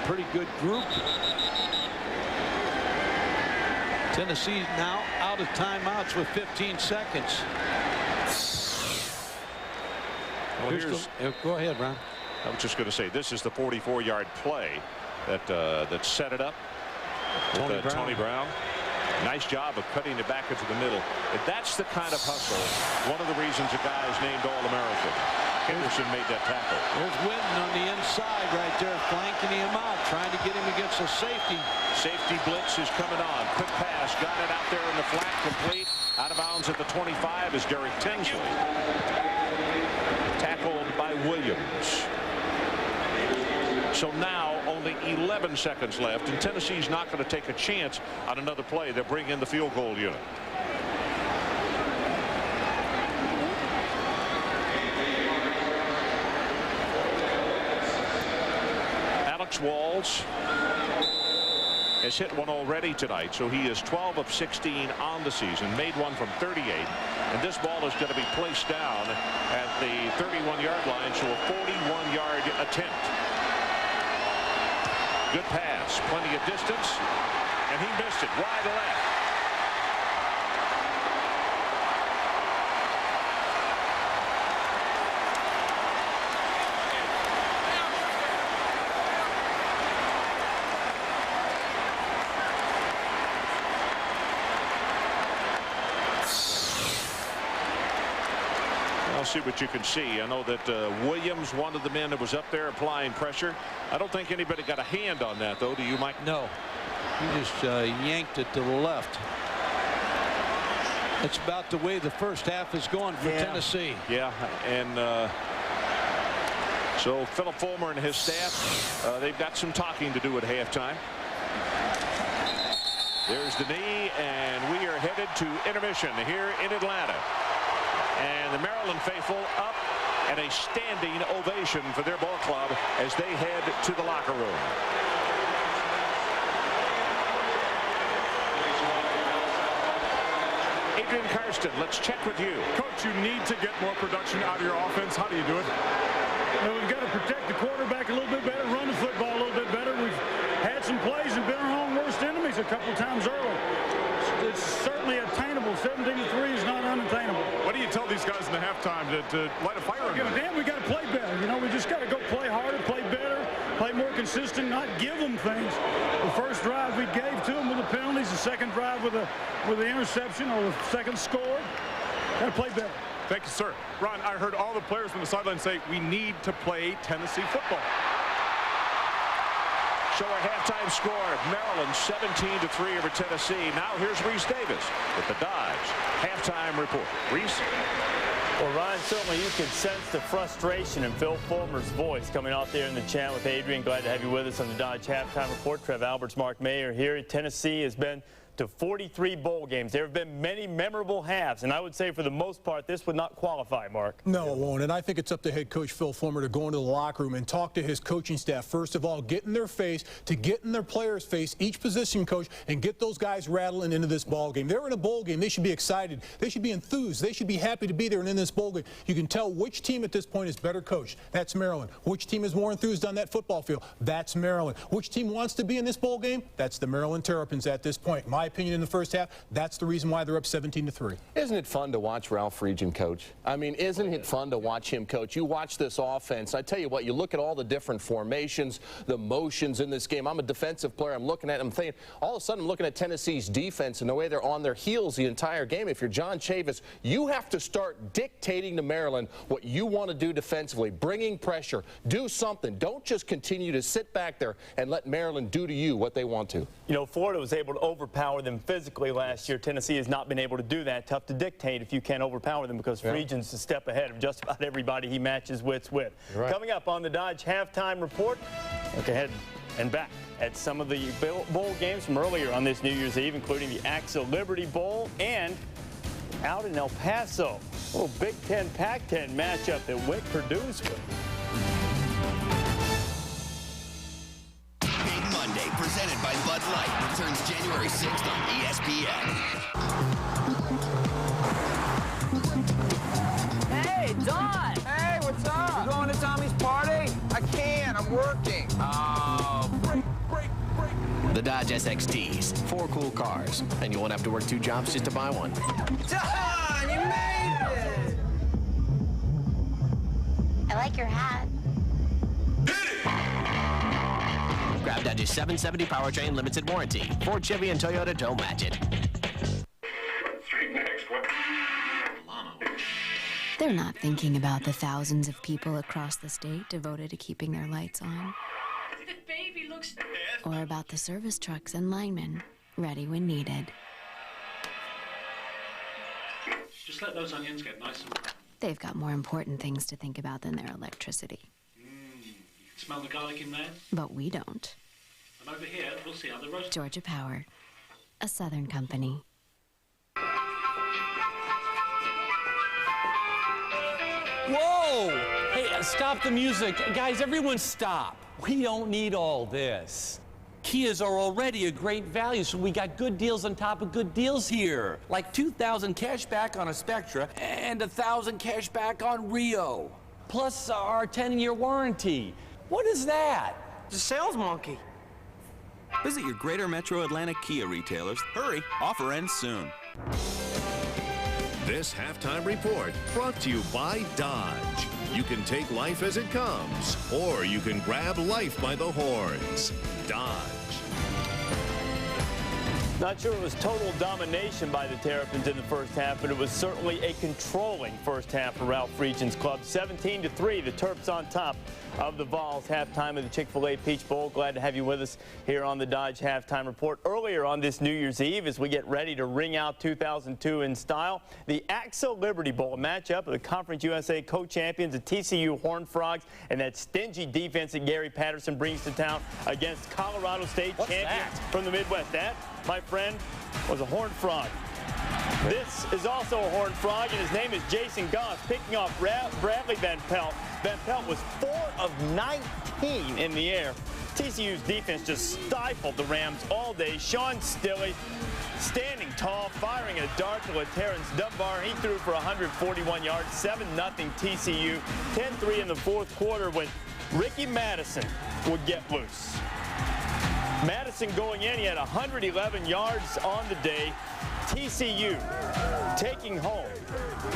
Speaker 4: pretty good group. Tennessee now out of timeouts with 15 seconds.
Speaker 1: Well,
Speaker 4: go ahead, Ron.
Speaker 1: I was just going to say, this is the 44-yard play that set it up. Tony Brown. Nice job of cutting it back into the middle. And that's the kind of hustle. One of the reasons a guy is named All-American. Henderson made that tackle.
Speaker 4: There's Witten on the inside right there, flanking him out, trying to get him against a safety.
Speaker 1: Safety blitz is coming on. Quick pass, got it out there in the flat, complete. Out of bounds at the 25 is Derek Tinsley. Tackled by Williams. So now only 11 seconds left, and Tennessee's not going to take a chance on another play. They'll bring in the field goal unit. Alex Walls has hit one already tonight, so he is 12 of 16 on the season, made one from 38, and this ball is going to be placed down at the 31-yard line, so a 41-yard attempt. Good pass, plenty of distance, and he missed it wide left. See what you can see. I know that Williams, one of the men that was up there applying pressure. I don't think anybody got a hand on that, though. Do you, Mike?
Speaker 4: No. He just yanked it to the left. That's about the way the first half is going for Tennessee.
Speaker 1: Yeah, and so Philip Fulmer and his staff, they've got some talking to do at halftime. There's the knee, and we are headed to intermission here in Atlanta. And the Maryland faithful up, and a standing ovation for their ball club as they head to the locker room. Adrian Karsten, let's check with you.
Speaker 9: Coach, you need to get more production out of your offense. How do you do it?
Speaker 10: Well, we've got to protect the quarterback a little bit better, run the football a little bit better. We've had some plays and been our own worst enemies a couple times early. It's certainly attainable. 17-3 is not unattainable.
Speaker 9: What do you tell these guys in the halftime to light a fire under them?
Speaker 10: Dan, we got to play better. You know, we just got to go play harder, play better, play more consistent, not give them things. The first drive we gave to them with the penalties, the second drive with the interception or the second score. Got to play better.
Speaker 9: Thank you, sir. Ron, I heard all the players from the sideline say we need to play Tennessee football.
Speaker 1: So our halftime score, Maryland 17-3 over Tennessee. Now here's Reese Davis with the Dodge halftime report. Reese?
Speaker 5: Well, Ryan, certainly you can sense the frustration in Phil Fulmer's voice coming out there in the chat with Adrian. Glad to have you with us on the Dodge halftime report. Trev Alberts, Mark Mayer here. Tennessee has been to 43 bowl games. There have been many memorable halves, and I would say for the most part this would not qualify, Mark.
Speaker 11: No, it won't, and I think it's up to head coach Phil Fulmer to go into the locker room and talk to his coaching staff. First of all, get in their face, to get in their players' face, each position coach, and get those guys rattling into this ball game. They're in a bowl game. They should be excited. They should be enthused. They should be happy to be there and in this bowl game. You can tell which team at this point is better coached. That's Maryland. Which team is more enthused on that football field? That's Maryland. Which team wants to be in this bowl game? That's the Maryland Terrapins at this point. My opinion in the first half, that's the reason why they're up 17-3.
Speaker 15: Isn't it fun to watch Ralph Friedgen coach? I mean, isn't it fun to watch him coach? You watch this offense. I tell you what, you look at all the different formations, the motions in this game. I'm a defensive player. I'm looking at them thinking, all of a sudden I'm looking at Tennessee's defense and the way they're on their heels the entire game. If you're John Chavis, you have to start dictating to Maryland what you want to do defensively, bringing pressure. Do something. Don't just continue to sit back there and let Maryland do to you what they want to.
Speaker 5: You know, Florida was able to overpower them physically last year. Tennessee has not been able to do that. Tough to dictate if you can't overpower them because Friedgen's a step ahead of just about everybody he matches wits with. Right. Coming up on the Dodge halftime report, look ahead and back at some of the bowl games from earlier on this New Year's Eve, including the AXA Liberty Bowl and out in El Paso, a little Big Ten Pac-10 matchup that Wick Purdue's with.
Speaker 16: Monday, presented by Bud Light, returns January 6th on ESPN.
Speaker 12: Hey, Don! Hey, what's up? You going to Tommy's party? I can't. I'm working. Oh, break.
Speaker 13: The Dodge SXTs, 4 cool cars, and you won't have to work 2 jobs just to buy one.
Speaker 12: Don, you made it!
Speaker 28: I like your hat.
Speaker 13: Grab Dodge's 770 powertrain limited warranty. Ford, Chevy, and Toyota don't match it.
Speaker 28: They're not thinking about the thousands of people across the state devoted to keeping their lights on.
Speaker 29: The baby looks...
Speaker 28: Or about the service trucks and linemen, ready when needed.
Speaker 29: Just let those onions get nice and...
Speaker 28: They've got more important things to think about than their electricity.
Speaker 29: You can smell the garlic in there.
Speaker 28: But we don't.
Speaker 29: And over here, we'll see how the roast...
Speaker 28: Georgia Power, a Southern company.
Speaker 2: Whoa! Hey, stop the music. Guys, everyone stop. We don't need all this. Kias are already a great value, so we got good deals on top of good deals here. Like $2,000 cash back on a Spectra and $1,000 cash back on Rio. Plus our 10-year warranty. What is that?
Speaker 3: It's a sales monkey. Visit your Greater Metro Atlanta Kia retailers. Hurry, offer ends soon.
Speaker 18: This halftime report brought to you by Dodge. You can take life as it comes, or you can grab life by the horns. Dodge.
Speaker 5: Not sure it was total domination by the Terrapins in the first half, but it was certainly a controlling first half for Ralph Friedgen's club. 17-3, the Terps on top of the Vols. Halftime of the Chick-fil-A Peach Bowl. Glad to have you with us here on the Dodge Halftime Report. Earlier on this New Year's Eve, as we get ready to ring out 2002 in style, the AXA Liberty Bowl, a matchup of the Conference USA co-champions, the TCU Horned Frogs, and that stingy defense that Gary Patterson brings to town against Colorado State champions from the Midwest. That, my friend, was a Horned Frog. This is also a Horned Frog, and his name is Jason Goss, picking off Bradley Van Pelt. Van Pelt was 4 of 19 in the air. TCU's defense just stifled the Rams all day. Sean Stilley standing tall, firing a dart to Terrence Dunbar. He threw for 141 yards, 7-0 TCU. 10-3 in the fourth quarter when Ricky Madison would get loose. Madison going in, he had 111 yards on the day. TCU taking home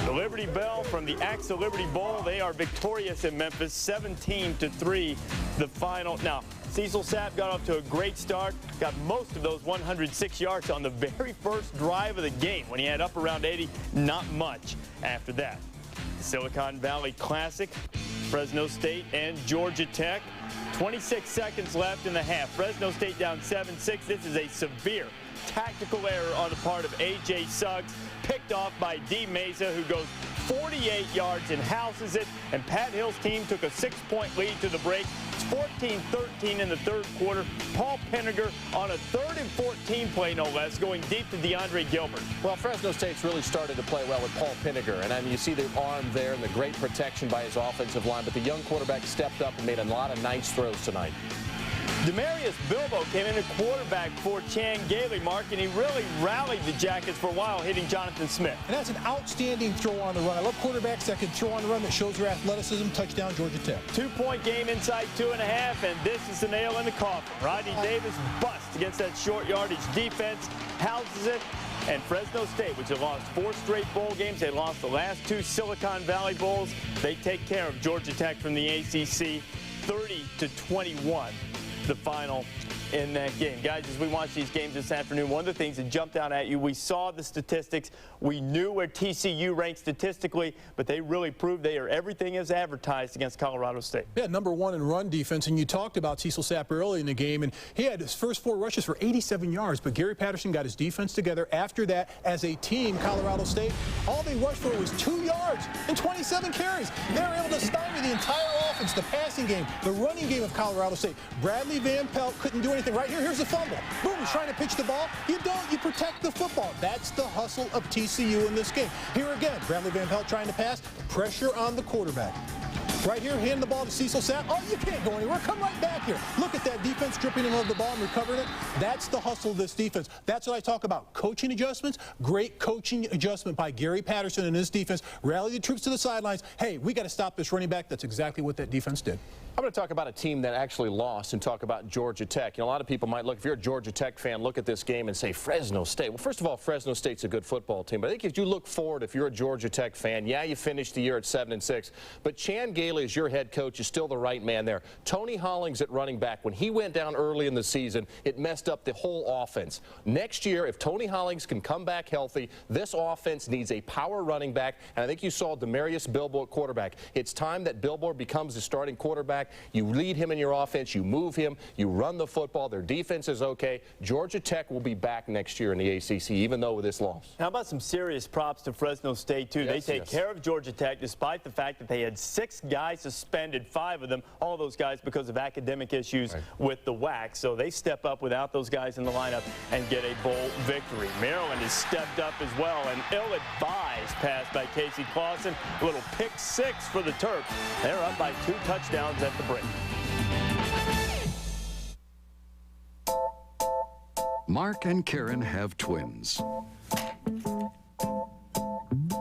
Speaker 5: the Liberty Bell from the AXA Liberty Bowl. They are victorious in Memphis, 17-3, the final. Now, Cecil Sapp got off to a great start, got most of those 106 yards on the very first drive of the game. When he had up around 80, not much after that. Silicon Valley Classic, Fresno State and Georgia Tech. 26 seconds left in the half. Fresno State down 7-6. This is a severe tactical error on the part of A.J. Suggs, picked off by D. Mesa, who goes 48 yards and houses it. And Pat Hill's team took a 6-point lead to the break. It's 14-13 in the third quarter. Paul Penninger on a 3rd and 14 play, no less, going deep to DeAndre Gilbert.
Speaker 15: Well, Fresno State's really started to play well with Paul Penninger. And I mean, you see the arm there and the great protection by his offensive line. But the young quarterback stepped up and made a lot of nice throws tonight.
Speaker 5: Demarius Bilbo came in at quarterback for Chan Gailey, Mark, and he really rallied the Jackets for a while, hitting Jonathan Smith.
Speaker 11: And that's an outstanding throw on the run. I love quarterbacks that can throw on the run that shows their athleticism. Touchdown, Georgia Tech.
Speaker 5: 2-point game inside 2.5, and this is the nail in the coffin. Rodney Davis busts against that short yardage defense, houses it, and Fresno State, which had lost 4 straight bowl games, they lost the last 2 Silicon Valley Bowls. They take care of Georgia Tech from the ACC, 30-21. The final in that game. Guys, as we watch these games this afternoon, one of the things that jumped out at you, we saw the statistics. We knew where TCU ranked statistically, but they really proved they are everything as advertised against Colorado State.
Speaker 11: Yeah, #1 in run defense, and you talked about Cecil Sapp early in the game, and he had his first 4 rushes for 87 yards, but Gary Patterson got his defense together. After that, as a team, Colorado State, all they rushed for was 2 yards and 27 carries. They were able to stymie the entire offense, the passing game, the running game of Colorado State. Bradley Van Pelt couldn't do anything. Right here, here's the fumble. Boom, he's trying to pitch the ball. You don't, you protect the football. That's the hustle of TCU in this game. Here again, Bradley Van Pelt trying to pass, pressure on the quarterback. Right here, hand the ball to Cecil Sapp. Oh, you can't go anywhere. Come right back here. Look at that defense dripping in over the ball and recovering it. That's the hustle of this defense. That's what I talk about. Coaching adjustments. Great coaching adjustment by Gary Patterson and his defense. Rally the troops to the sidelines. Hey, we got to stop this running back. That's exactly what that defense did.
Speaker 15: I'm going to talk about a team that actually lost and talk about Georgia Tech. You know, a lot of people might look, if you're a Georgia Tech fan, look at this game and say Fresno State. Well, first of all, Fresno State's a good football team. But I think if you look forward, if you're a Georgia Tech fan, yeah, you finished the year at 7-6. But Chan Gailey Staley, as your head coach, is still the right man there. Tony Hollings at running back, when he went down early in the season, it messed up the whole offense. Next year, if Tony Hollings can come back healthy, this offense needs a power running back, and I think you saw Demarius Bilbo at quarterback. It's time that Bilbo becomes the starting quarterback. You lead him in your offense, you move him, you run the football. Their defense is okay. Georgia Tech will be back next year in the ACC, even though with this loss.
Speaker 5: How about some serious props to Fresno State, too?
Speaker 15: Yes,
Speaker 5: they take care of Georgia Tech despite the fact that they had 6 guys suspended, 5 of them, all those guys because of academic issues with the WAC. So they step up without those guys in the lineup and get a bowl victory. Maryland has stepped up as well. An ill-advised pass by Casey Clausen. A little pick 6 for the Terps. They're up by 2 touchdowns at the break.
Speaker 7: Mark and Karen have twins.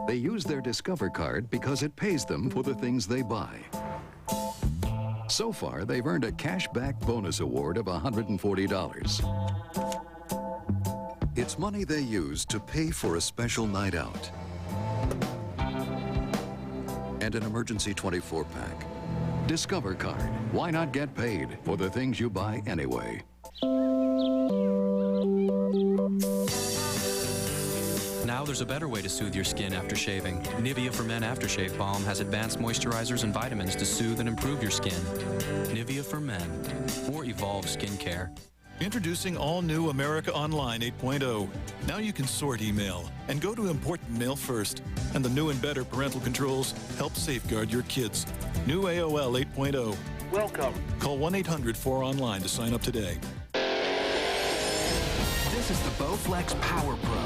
Speaker 7: They use their Discover card because it pays them for the things they buy. So far, they've earned a cashback bonus award of $140. It's money they use to pay for a special night out and an emergency 24-pack. Discover card. Why not get paid for the things you buy anyway?
Speaker 17: Now there's a better way to soothe your skin after shaving. Nivea for Men Aftershave Balm has advanced moisturizers and vitamins to soothe and improve your skin. Nivea for Men. More evolved skincare.
Speaker 19: Introducing all new America Online 8.0. Now you can sort email and go to important mail first. And the new and better parental controls help safeguard your kids. New AOL 8.0.
Speaker 20: Welcome.
Speaker 19: Call 1-800-4ONLINE to sign up today.
Speaker 21: This is the Bowflex Power Pro.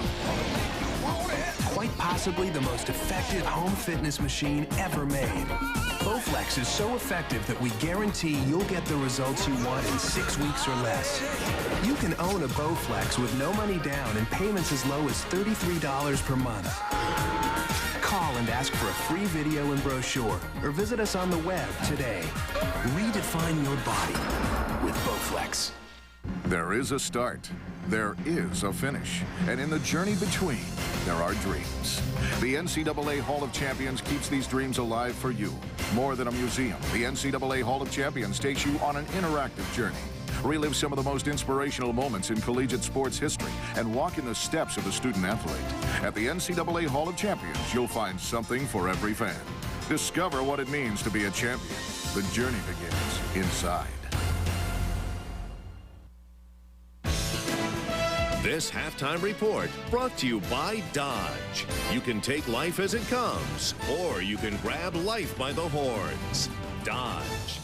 Speaker 21: Quite possibly the most effective home fitness machine ever made. Bowflex is so effective that we guarantee you'll get the results you want in 6 weeks or less. You can own a Bowflex with no money down and payments as low as $33 per month. Call and ask for a free video and brochure, or visit us on the web today. Redefine your body with Bowflex.
Speaker 22: There is a start, there is a finish, and in the journey between, there are dreams. The NCAA Hall of Champions keeps these dreams alive for you. More than a museum, the NCAA Hall of Champions takes you on an interactive journey. Relive some of the most inspirational moments in collegiate sports history and walk in the steps of the student athlete. At the NCAA Hall of Champions, you'll find something for every fan. Discover what it means to be a champion. The journey begins inside.
Speaker 18: This halftime report brought to you by Dodge. You can take life as it comes, or you can grab life by the horns. Dodge.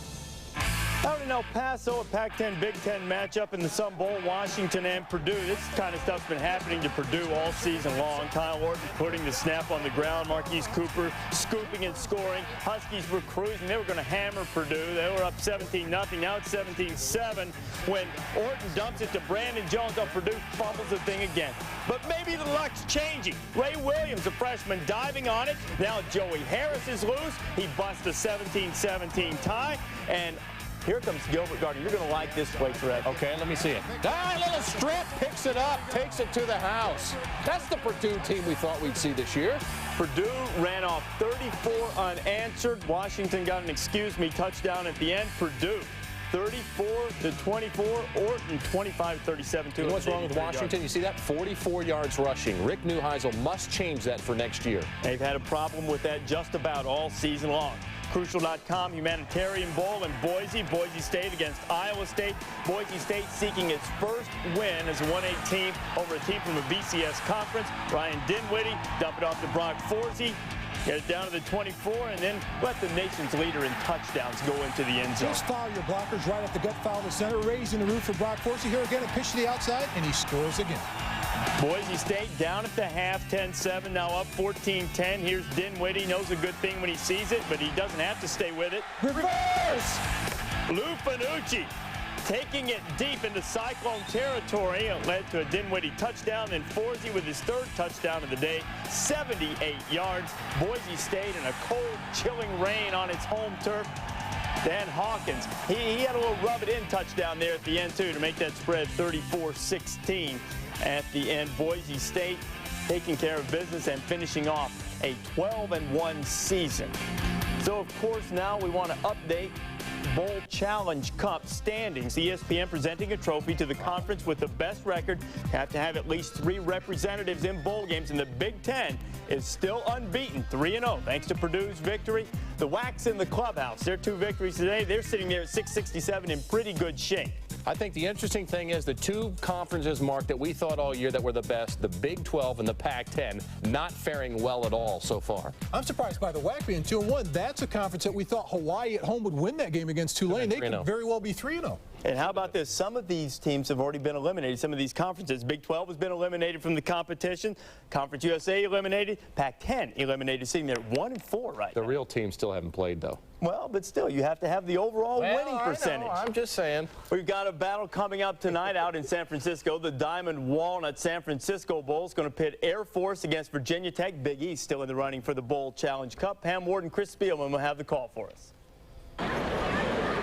Speaker 5: Out in El Paso, a Pac-10 Big Ten matchup in the Sun Bowl, Washington and Purdue. This kind of stuff's been happening to Purdue all season long. Kyle Orton putting the snap on the ground. Marquise Cooper scooping and scoring. Huskies were cruising. They were going to hammer Purdue. They were up 17-0. Now it's 17-7 when Orton dumps it to Brandon Jones. Oh, Purdue fumbles the thing again. But maybe the luck's changing. Ray Williams, a freshman, diving on it. Now Joey Harris is loose. He busts a 17-17 tie. And here comes Gilbert Gardner. You're going to like this play, Fred.
Speaker 15: Okay, let me see it. Little strip, picks it up, takes it to the house. That's the Purdue team we thought we'd see this year.
Speaker 5: Purdue ran off 34 unanswered. Washington got an excuse me touchdown at the end. Purdue 34-24. Orton 25-37.
Speaker 15: You know what's wrong with Washington? You see that? 44 yards rushing. Rick Neuheisel must change that for next year.
Speaker 5: They've had a problem with that just about all season long. Crucial.com Humanitarian Bowl in Boise. Boise State against Iowa State. Boise State seeking its first win as a 1-8 team over a team from a BCS conference. Ryan Dinwiddie dump it off to Brock Forsey. Get it down to the 24, and then let the nation's leader in touchdowns go into the end zone.
Speaker 11: Just foul your blockers right at the gut foul to center, raising the roof for Brock Forsey. Here again, a pitch to the outside, and he scores again.
Speaker 5: Boise State down at the half, 10-7, now up 14-10. Here's Dinwiddie, knows a good thing when he sees it, but he doesn't have to stay with it.
Speaker 11: Reverse!
Speaker 5: Lou Fanucci taking it deep into Cyclone territory. It led to a Dinwiddie touchdown, then Forsey with his third touchdown of the day, 78 yards. Boise State in a cold, chilling rain on its home turf. Dan Hawkins, he had a little rub-it-in touchdown there at the end, too, to make that spread 34-16 at the end. Boise State taking care of business and finishing off a 12-1 season. So, of course, now we want to update Bowl Challenge Cup standings. ESPN presenting a trophy to the conference with the best record. Have to have at least 3 representatives in bowl games, and the Big Ten is still unbeaten, 3-0, thanks to Purdue's victory. The Wax in the clubhouse, their 2 victories today, they're sitting there at 667 in pretty good shape.
Speaker 15: I think the interesting thing is the 2 conferences, Mark, that we thought all year that were the best, the Big 12 and the Pac-10, not faring well at all so far.
Speaker 11: I'm surprised by the WAC being 2-1. That's a conference that we thought Hawaii at home would win that game against Tulane. They could very well be 3-0.
Speaker 5: And how about this? Some of these teams have already been eliminated. Some of these conferences. Big 12 has been eliminated from the competition. Conference USA eliminated. Pac-10 eliminated, sitting there 1-4 right now.
Speaker 15: The real teams still haven't played, though.
Speaker 5: Well, but still, you have to have the overall winning percentage.
Speaker 15: I'm just saying.
Speaker 5: We've got a battle coming up tonight out in San Francisco. The Diamond Walnut San Francisco Bowl is going to pit Air Force against Virginia Tech. Big East still in the running for the Bowl Challenge Cup. Pam Ward and Chris Spielman will have the call for us.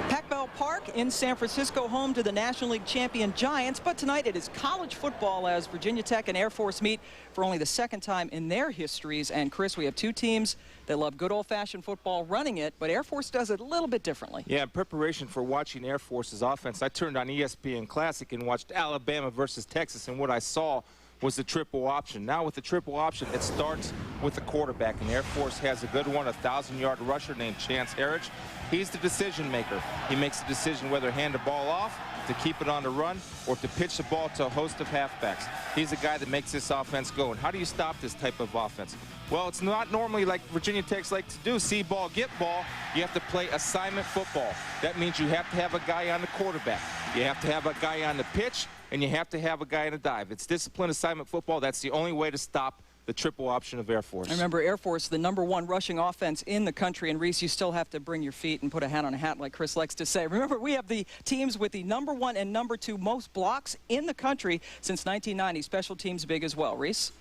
Speaker 6: Pac-Bell Park in San Francisco, home to the National League champion Giants. But tonight it is college football as Virginia Tech and Air Force meet for only the 2nd time in their histories. And Chris, we have 2 teams that love good old-fashioned football running it, but Air Force does it a little bit differently.
Speaker 8: Yeah, in preparation for watching Air Force's offense, I turned on ESPN Classic and watched Alabama versus Texas, and what I saw was the triple option. Now with the triple option, it starts with the quarterback, and Air Force has a good one, a 1,000-yard rusher named Chance Erich. He's the decision maker. He makes the decision whether to hand the ball off, to keep it on the run, or to pitch the ball to a host of halfbacks. He's the guy that makes this offense go. And how do you stop this type of offense? Well, it's not normally like Virginia Tech's like to do, see ball, get ball. You have to play assignment football. That means you have to have a guy on the quarterback. You have to have a guy on the pitch, and you have to have a guy in a dive. It's disciplined assignment football. That's the only way to stop the triple option of Air Force.
Speaker 6: I remember Air Force, the #1 rushing offense in the country. And Reese, you still have to bring your feet and put a hat on a hat, like Chris likes to say. Remember, we have the teams with the #1 and #2 most blocks in the country since 1990. Special teams big as well. Reese?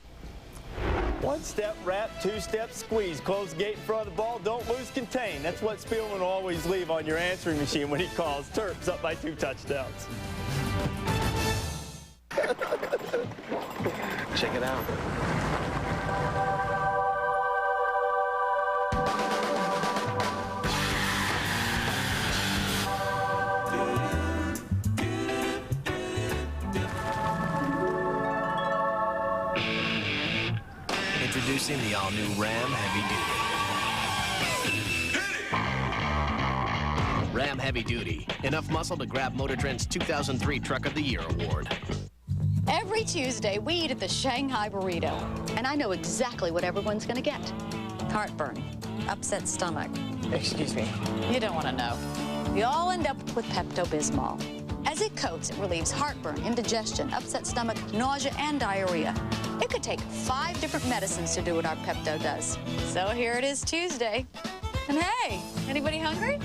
Speaker 5: 1-step wrap, 2-step squeeze. Close the gate in front of the ball. Don't lose contain. That's what Spielman will always leave on your answering machine when he calls Terps up by 2 touchdowns.
Speaker 15: Check it out.
Speaker 13: Introducing the all-new Ram Heavy Duty. Ram Heavy Duty. Enough muscle to grab Motor Trend's 2003 Truck of the Year award.
Speaker 14: Every Tuesday, we eat at the Shanghai Burrito. And I know exactly what everyone's going to get. Heartburn, upset stomach.
Speaker 20: Excuse me.
Speaker 14: You don't want to know. We all end up with Pepto-Bismol. As it coats, it relieves heartburn, indigestion, upset stomach, nausea, and diarrhea. It could take 5 different medicines to do what our Pepto does. So here it is Tuesday. And hey, anybody hungry?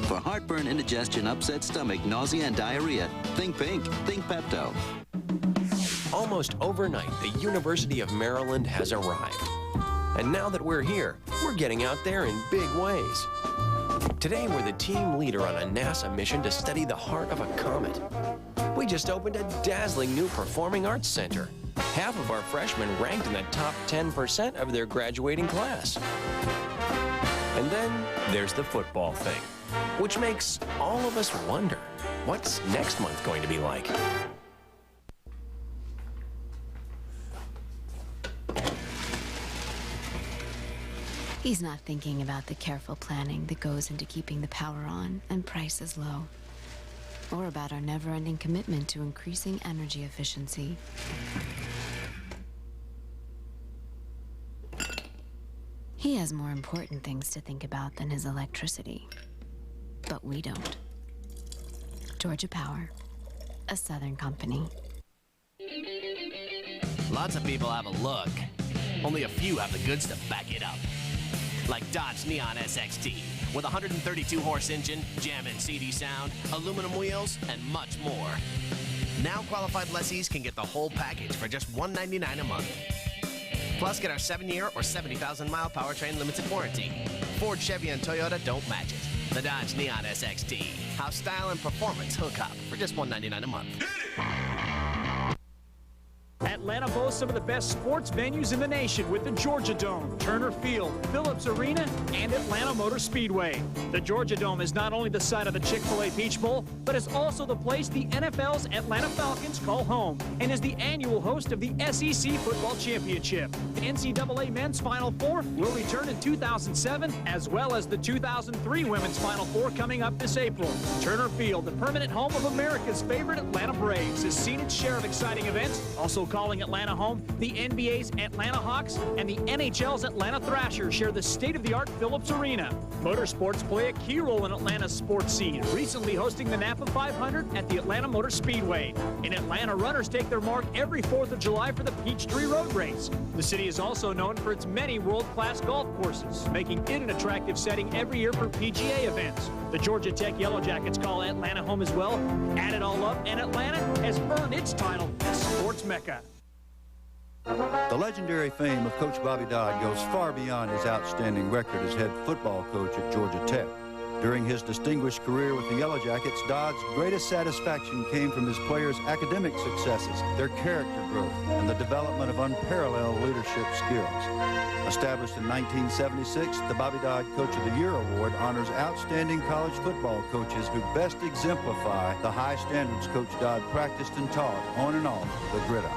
Speaker 23: For heartburn, indigestion, upset stomach, nausea, and diarrhea, think pink, think Pepto.
Speaker 24: Almost overnight, the University of Maryland has arrived. And now that we're here, we're getting out there in big ways. Today, we're the team leader on a NASA mission to study the heart of a comet. We just opened a dazzling new performing arts center. Half of our freshmen ranked in the top 10% of their graduating class. And then there's the football thing, which makes all of us wonder, what's next month going to be like?
Speaker 28: He's not thinking about the careful planning that goes into keeping the power on and prices low, or about our never-ending commitment to increasing energy efficiency. He has more important things to think about than his electricity, but we don't. Georgia Power, a Southern company.
Speaker 13: Lots of people have a look. Only a few have the goods to back it up. Like Dodge Neon SXT, with a 132-horse engine, Jam-In CD sound, aluminum wheels, and much more. Now qualified lessees can get the whole package for just $199 a month. Plus, get our 7-year or 70,000-mile powertrain limited warranty. Ford, Chevy, and Toyota don't match it. The Dodge Neon SXT. How style and performance hook up for just $199 a month.
Speaker 1: Atlanta boasts some of the best sports venues in the nation with the Georgia Dome, Turner Field, Phillips Arena, and Atlanta Motor Speedway. The Georgia Dome is not only the site of the Chick-fil-A Peach Bowl, but is also the place the NFL's Atlanta Falcons call home and is the annual host of the SEC Football Championship. The NCAA Men's Final Four will return in 2007, as well as the 2003 Women's Final Four coming up this April. Turner Field, the permanent home of America's favorite Atlanta Braves, has seen its share of exciting events, also calling Atlanta home. The NBA's Atlanta Hawks and the NHL's Atlanta Thrashers share the state-of-the-art Phillips Arena. Motorsports play a key role in Atlanta's sports scene, recently hosting the Napa 500 at the Atlanta Motor Speedway. In Atlanta, runners take their mark every 4th of July for the Peachtree Road Race. The city is also known for its many world-class golf courses, making it an attractive setting every year for PGA events. The Georgia Tech Yellow Jackets call Atlanta home as well. Add it all up, and Atlanta has earned its title as sports mecca.
Speaker 4: The legendary fame of Coach Bobby Dodd goes far beyond his outstanding record as head football coach at Georgia Tech. During his distinguished career with the Yellow Jackets, Dodd's greatest satisfaction came from his players' academic successes, their character growth, and the development of unparalleled leadership skills. Established in 1976, the Bobby Dodd Coach of the Year Award honors outstanding college football coaches who best exemplify the high standards Coach Dodd practiced and taught on and off the gridiron.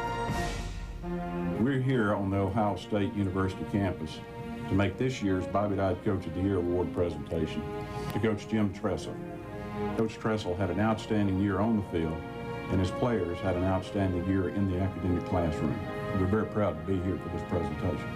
Speaker 9: We're here on the Ohio State University campus to make this year's Bobby Dodd Coach of the Year Award presentation to Coach Jim Tressel. Coach Tressel had an outstanding year on the field, and his players had an outstanding year in the academic classroom. We're very proud to be here for this presentation.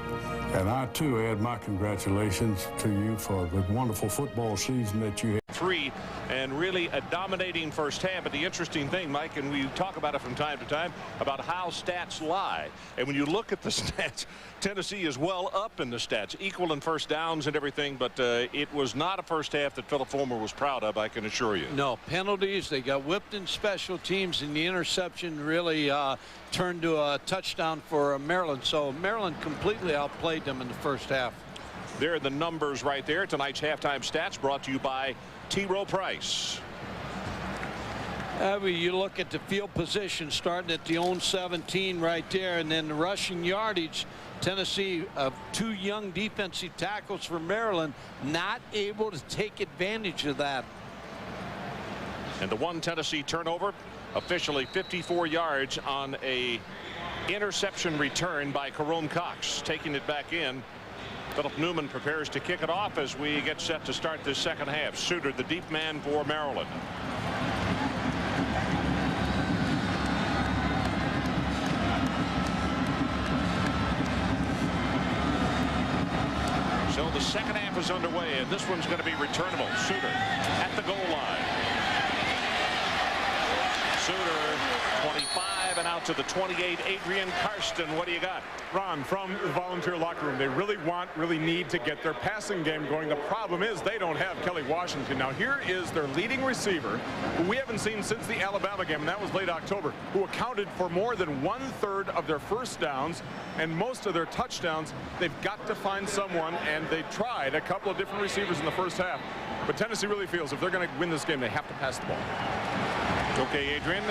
Speaker 10: And I, too, add my congratulations to you for the wonderful football season that you had.
Speaker 16: 3 and really a dominating first half. But the interesting thing, Mike, and we talk about it from time to time, about how stats lie. And when you look at the stats, Tennessee is well up in the stats, equal in first downs and everything, but it was not a first half that Philip Fulmer was proud of, I can assure you.
Speaker 20: No, penalties, they got whipped in special teams, and the interception really turned to a touchdown for Maryland. So Maryland completely outplayed them in the first half.
Speaker 16: There are the numbers right there. Tonight's halftime stats brought to you by T. Rowe Price.
Speaker 20: You look at the field position starting at the own 17 right there, and then the rushing yardage. Tennessee, 2 young defensive tackles for Maryland, not able to take advantage of that.
Speaker 16: And the one Tennessee turnover, officially 54 yards on a interception return by Carone Cox, taking it back in. Philip Newman prepares to kick it off as we get set to start this second half. Suter, the deep man for Maryland. So the second half is underway, and this one's going to be returnable. Suter at the goal line. Suter, 25, and out to the 28. Adrian Karsten, what do you got?
Speaker 25: Ron, from the volunteer locker room, they really need to get their passing game going. The problem is they don't have Kelly Washington. Now here is their leading receiver, who we haven't seen since the Alabama game, and that was late October, who accounted for more than 1/3 of their first downs and most of their touchdowns. They've got to find someone, and they tried a couple of different receivers in the first half. But Tennessee really feels if they're going to win this game, they have to pass the ball.
Speaker 16: Okay, Adrian.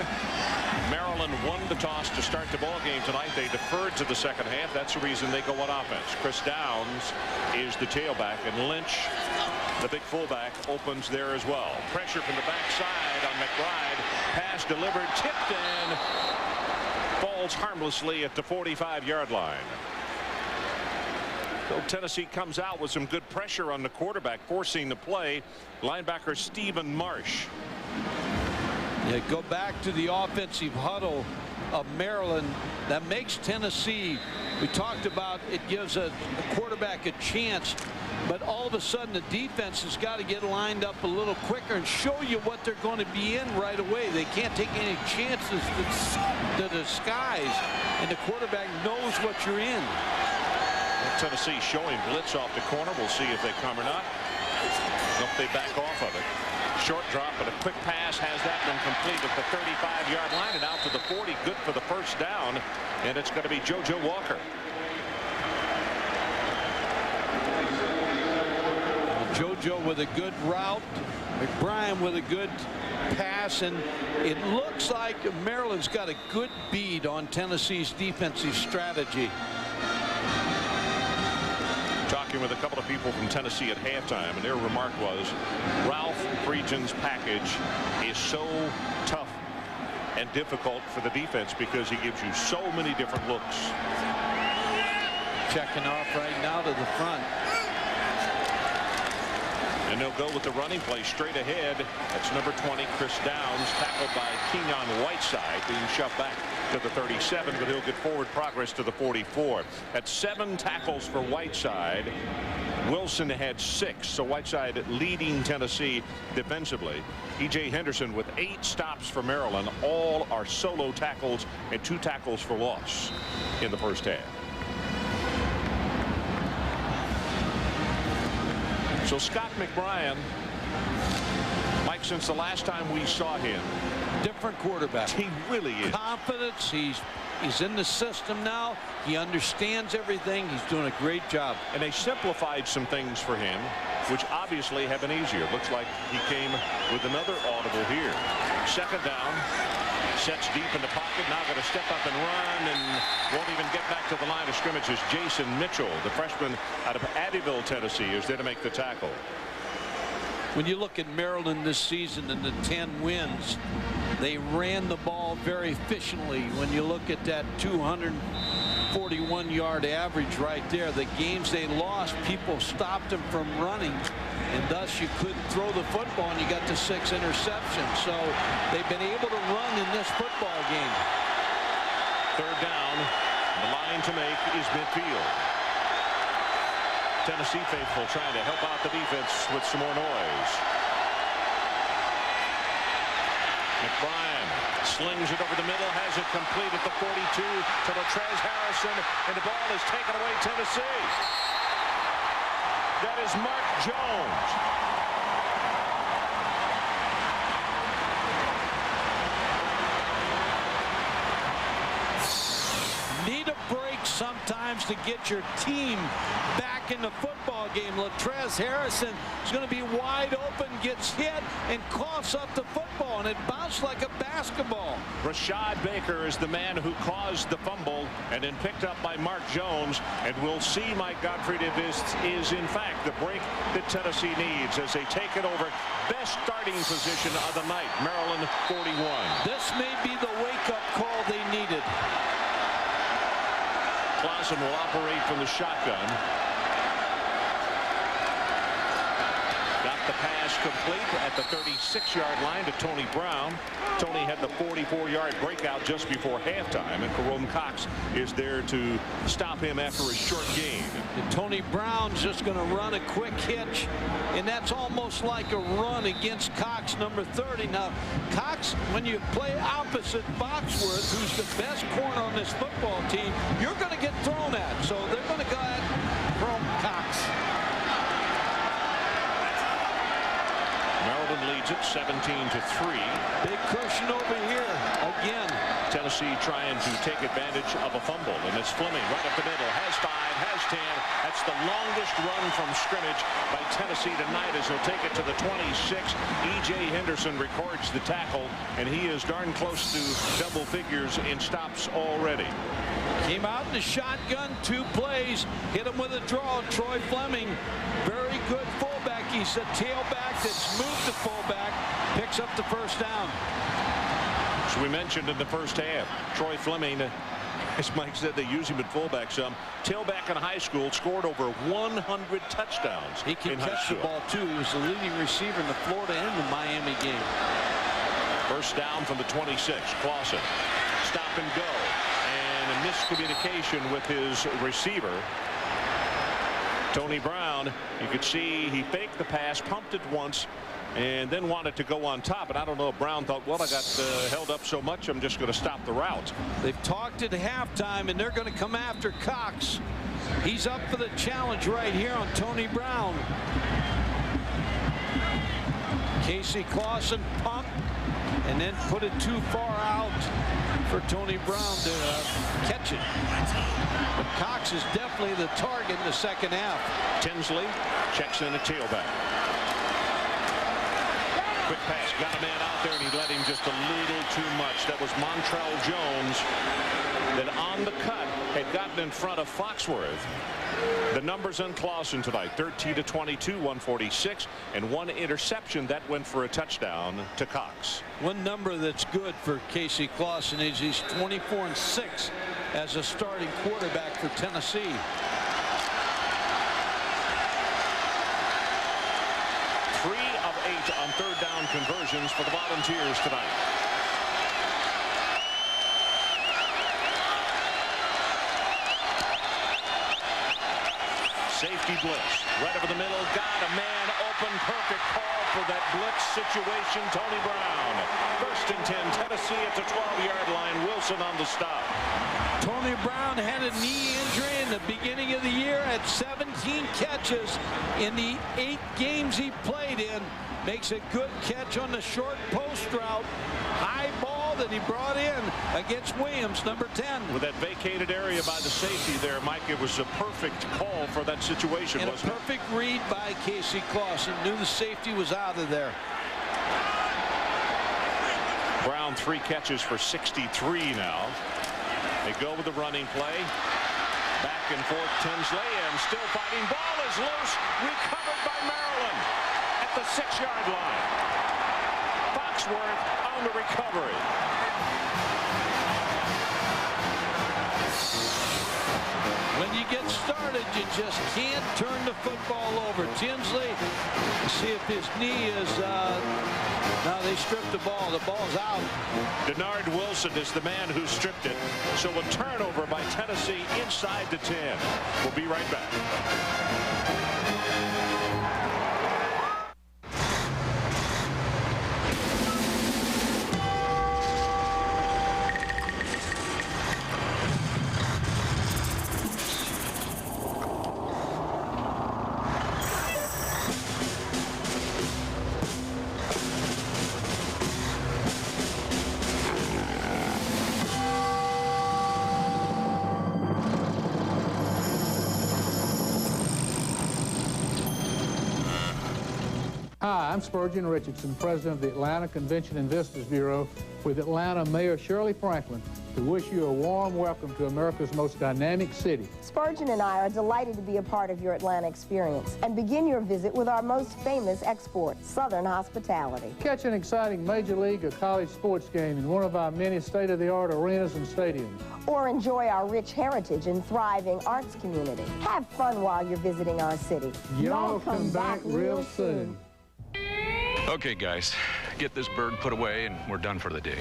Speaker 16: Maryland won the toss to start the ball game tonight. They deferred to the second half. That's the reason they go on offense. Chris Downs is the tailback, and Lynch, the big fullback, opens there as well. Pressure from the backside on McBride. Pass delivered, tipped in, falls harmlessly at the 45-yard line. So Tennessee comes out with some good pressure on the quarterback, forcing the play. Linebacker Stephen Marsh.
Speaker 20: Yeah, go back to the offensive huddle of Maryland. That makes Tennessee, we talked about, it gives a quarterback a chance, but all of a sudden the defense has got to get lined up a little quicker and show you what they're going to be in right away. They can't take any chances to disguise, and the quarterback knows what you're in.
Speaker 16: Tennessee showing blitz off the corner. We'll see if they come or not. Nope, they back off of it. Short drop, but a quick pass has that one complete at the 35-yard line and out to the 40. Good for the first down, and it's going to be JoJo Walker.
Speaker 20: JoJo with a good route. McBride with a good pass, and it looks like Maryland's got a good bead on Tennessee's defensive strategy.
Speaker 16: Talking with a couple of people from Tennessee at halftime, and their remark was Ralph Friedgen's package is so tough and difficult for the defense because he gives you so many different looks.
Speaker 20: Checking off right now to the front.
Speaker 16: And they'll go with the running play straight ahead. That's number 20, Chris Downs, tackled by Kenyon Whiteside, being shoved back to the 37, but he'll get forward progress to the 44. That's 7 tackles for Whiteside. Wilson had 6, so Whiteside leading Tennessee defensively. E.J. Henderson with 8 stops for Maryland. All are solo tackles and 2 tackles for loss in the first half. So Scott McBrien, Mike, since the last time we saw him,
Speaker 20: different quarterback.
Speaker 16: He really is.
Speaker 20: Confidence. He's in the system now. He understands everything. He's doing a great job.
Speaker 16: And they simplified some things for him, which obviously have been easier. Looks like he came with another audible here. Second down. Sets deep in the pocket. Now going to step up and run and won't even get back to the line of scrimmage as Jason Mitchell, the freshman out of Abbeville, Tennessee, is there to make the tackle.
Speaker 20: When you look at Maryland this season and the 10 wins, they ran the ball very efficiently. When you look at that 241-yard average right there, the games they lost, people stopped them from running, and thus you couldn't throw the football, and you got to 6 interceptions. So they've been able to run in this football game.
Speaker 16: Third down. The line to make is midfield. Tennessee faithful trying to help out the defense with some more noise. McBrien slings it over the middle, has it complete at the 42 to Latrez Harrison, and the ball is taken away Tennessee. That is Mark Jones.
Speaker 20: Need a break sometimes to get your team back in the football game. Latrez Harrison is going to be wide open, gets hit, and coughs up the football, and it bounced like a basketball.
Speaker 16: Rashad Baker is the man who caused the fumble and then picked up by Mark Jones, and we'll see, Mike Gottfried, if this is in fact the break that Tennessee needs as they take it over. Best starting position of the night, Maryland 41.
Speaker 20: This may be the wake-up call they needed.
Speaker 16: Clausen will operate from the shotgun. Got the pass complete at the 36-yard line to Tony Brown. Tony had the 44-yard breakout just before halftime, and Jerome Cox is there to stop him after a short gain.
Speaker 20: And Tony Brown's just going to run a quick hitch, and that's almost like a run against Cox, number 30. Now, Cox, when you play opposite Boxworth, who's the best corner on this football team, you're going to get thrown at. So they're going to go at Jerome Cox.
Speaker 16: Maryland leads it 17-3.
Speaker 20: Big cushion over here again.
Speaker 16: Tennessee trying to take advantage of a fumble, and it's Fleming right up the middle. Has 5, has 10. That's the longest run from scrimmage by Tennessee tonight as he'll take it to the 26. E.J. Henderson records the tackle, and he is darn close to double figures in stops already.
Speaker 20: Came out in the shotgun, 2 plays, hit him with a draw. Troy Fleming, very good fullback. He's a tailback that's moved to fullback, picks up the first down.
Speaker 16: As we mentioned in the first half, Troy Fleming, as Mike said, they use him at fullback some. Tailback in high school, scored over 100 touchdowns.
Speaker 20: He can catch the ball too. He was the leading receiver in the Florida and the Miami game.
Speaker 16: First down from the 26. Clausen, stop and go, and a miscommunication with his receiver. Tony Brown, you could see he faked the pass, pumped it once, and then wanted to go on top. And I don't know if Brown thought, well, I got held up so much, I'm just going to stop the route.
Speaker 20: They've talked at halftime, and they're going to come after Cox. He's up for the challenge right here on Tony Brown. Casey Clausen pumped and then put it too far out for Tony Brown to catch it. But Cox is definitely the target in the second half.
Speaker 16: Tinsley checks in a tailback. Quick pass, got a man out there, and he let him just a little too much. That was Montrell Jones that on the cut had gotten in front of Foxworth. The numbers on Clausen tonight, 13-22, 146, and 1 interception that went for a touchdown to Cox.
Speaker 20: One number that's good for Casey Clausen is he's 24-6 as a starting quarterback for Tennessee.
Speaker 16: 3 of 8 on third down conversions for the Volunteers tonight. Safety blitz, right over the middle, got a man open, perfect call for that blitz situation. Tony Brown, 1st and 10, Tennessee at the 12-yard line. Wilson on the stop.
Speaker 20: Tony Brown had a knee injury in the beginning of the year, had 17 catches in the 8 games he played in. Makes a good catch on the short post route. High ball that he brought in against Williams, number 10.
Speaker 16: With that vacated area by the safety there, Mike, it was a perfect call for that situation,
Speaker 20: and
Speaker 16: wasn't
Speaker 20: a perfect read by Casey Clausen. Knew the safety was out of there.
Speaker 16: Brown 3 catches for 63 now. They go with the running play. Back and forth, Tinsley, and still fighting. Ball is loose. Recovered by Maryland at the 6-yard line. Foxworth on the recovery.
Speaker 20: When you get started, you just can't turn the football over. Tinsley, see if his knee is, now they stripped the ball. The ball's out.
Speaker 16: Denard Wilson is the man who stripped it. So a turnover by Tennessee inside the 10. We'll be right back.
Speaker 2: Hi, I'm Spurgeon Richardson, President of the Atlanta Convention and Visitors Bureau, with Atlanta Mayor Shirley Franklin, to wish you a warm welcome to America's most dynamic city.
Speaker 3: Spurgeon and I are delighted to be a part of your Atlanta experience and begin your visit with our most famous export, Southern hospitality.
Speaker 2: Catch an exciting major league or college sports game in one of our many state-of-the-art arenas and stadiums.
Speaker 3: Or enjoy our rich heritage and thriving arts community. Have fun while you're visiting our city.
Speaker 2: Y'all come back real soon.
Speaker 7: Okay, guys, get this bird put away and we're done for the day.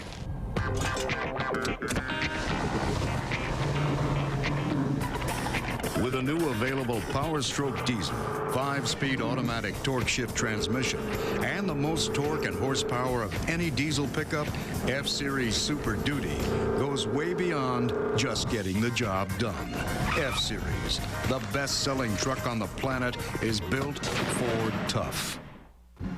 Speaker 22: With a new available Power Stroke diesel, 5-speed automatic torque shift transmission, and the most torque and horsepower of any diesel pickup, F-Series Super Duty goes way beyond just getting the job done. F-Series, the best-selling truck on the planet, is built Ford tough.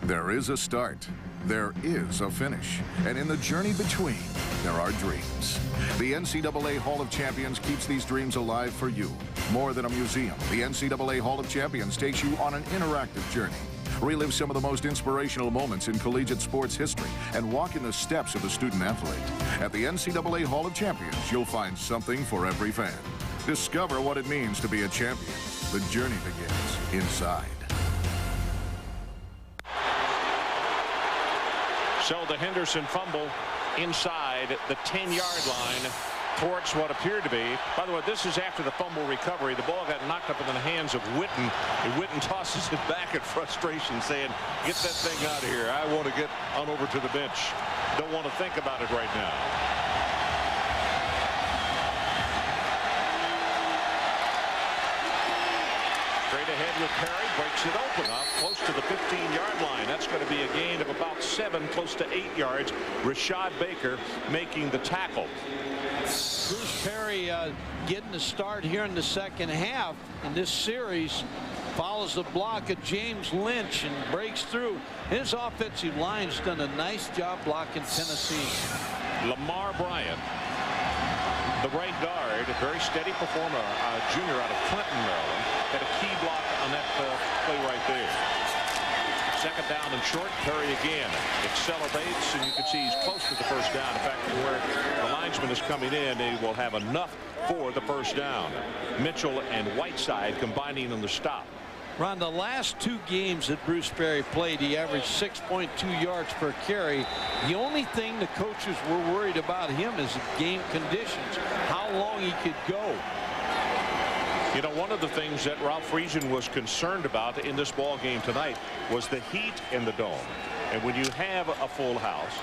Speaker 22: There is a start, there is a finish, and in the journey between, there are dreams. The NCAA Hall of Champions keeps these dreams alive for you. More than a museum, the NCAA Hall of Champions takes you on an interactive journey. Relive some of the most inspirational moments in collegiate sports history and walk in the steps of the student athlete. At the NCAA Hall of Champions, you'll find something for every fan. Discover what it means to be a champion. The journey begins inside.
Speaker 16: So the Henderson fumble inside the 10-yard line towards what appeared to be. By the way, this is after the fumble recovery. The ball got knocked up into the hands of Witten. And Witten tosses it back in frustration, saying, get that thing out of here. I want to get on over to the bench. Don't want to think about it right now. Straight ahead with Perry, breaks it open up close to the 15-yard line. That's going to be a gain of about 7, close to 8 yards. Rashad Baker making the tackle.
Speaker 20: Bruce Perry getting the start here in the second half in this series. Follows the block of James Lynch and breaks through. His offensive line's done a nice job blocking Tennessee.
Speaker 16: Lamar Bryant, the right guard, a very steady performer, a junior out of Clinton, Maryland, had a key block on that play right there. Second down and short. Perry again accelerates, and you can see he's close to the first down. In fact, where the linesman is coming in, they will have enough for the first down. Mitchell and Whiteside combining on the stop.
Speaker 20: Ron, the last 2 games that Bruce Perry played, he averaged 6.2 yards per carry. The only thing the coaches were worried about him is game conditions, how long he could go.
Speaker 16: You know, one of the things that Ralph Friedgen was concerned about in this ball game tonight was the heat in the dome. And when you have a full house,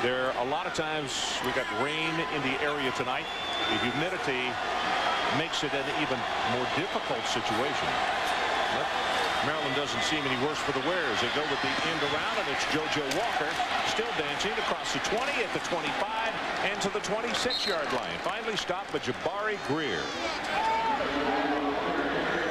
Speaker 16: there are a lot of times we got rain in the area tonight. The humidity makes it an even more difficult situation. But Maryland doesn't seem any worse for the wear as they go with the end around, and it's JoJo Walker still dancing across the 20 at the 25 and to the 26-yard line. Finally stopped by Jabari Greer.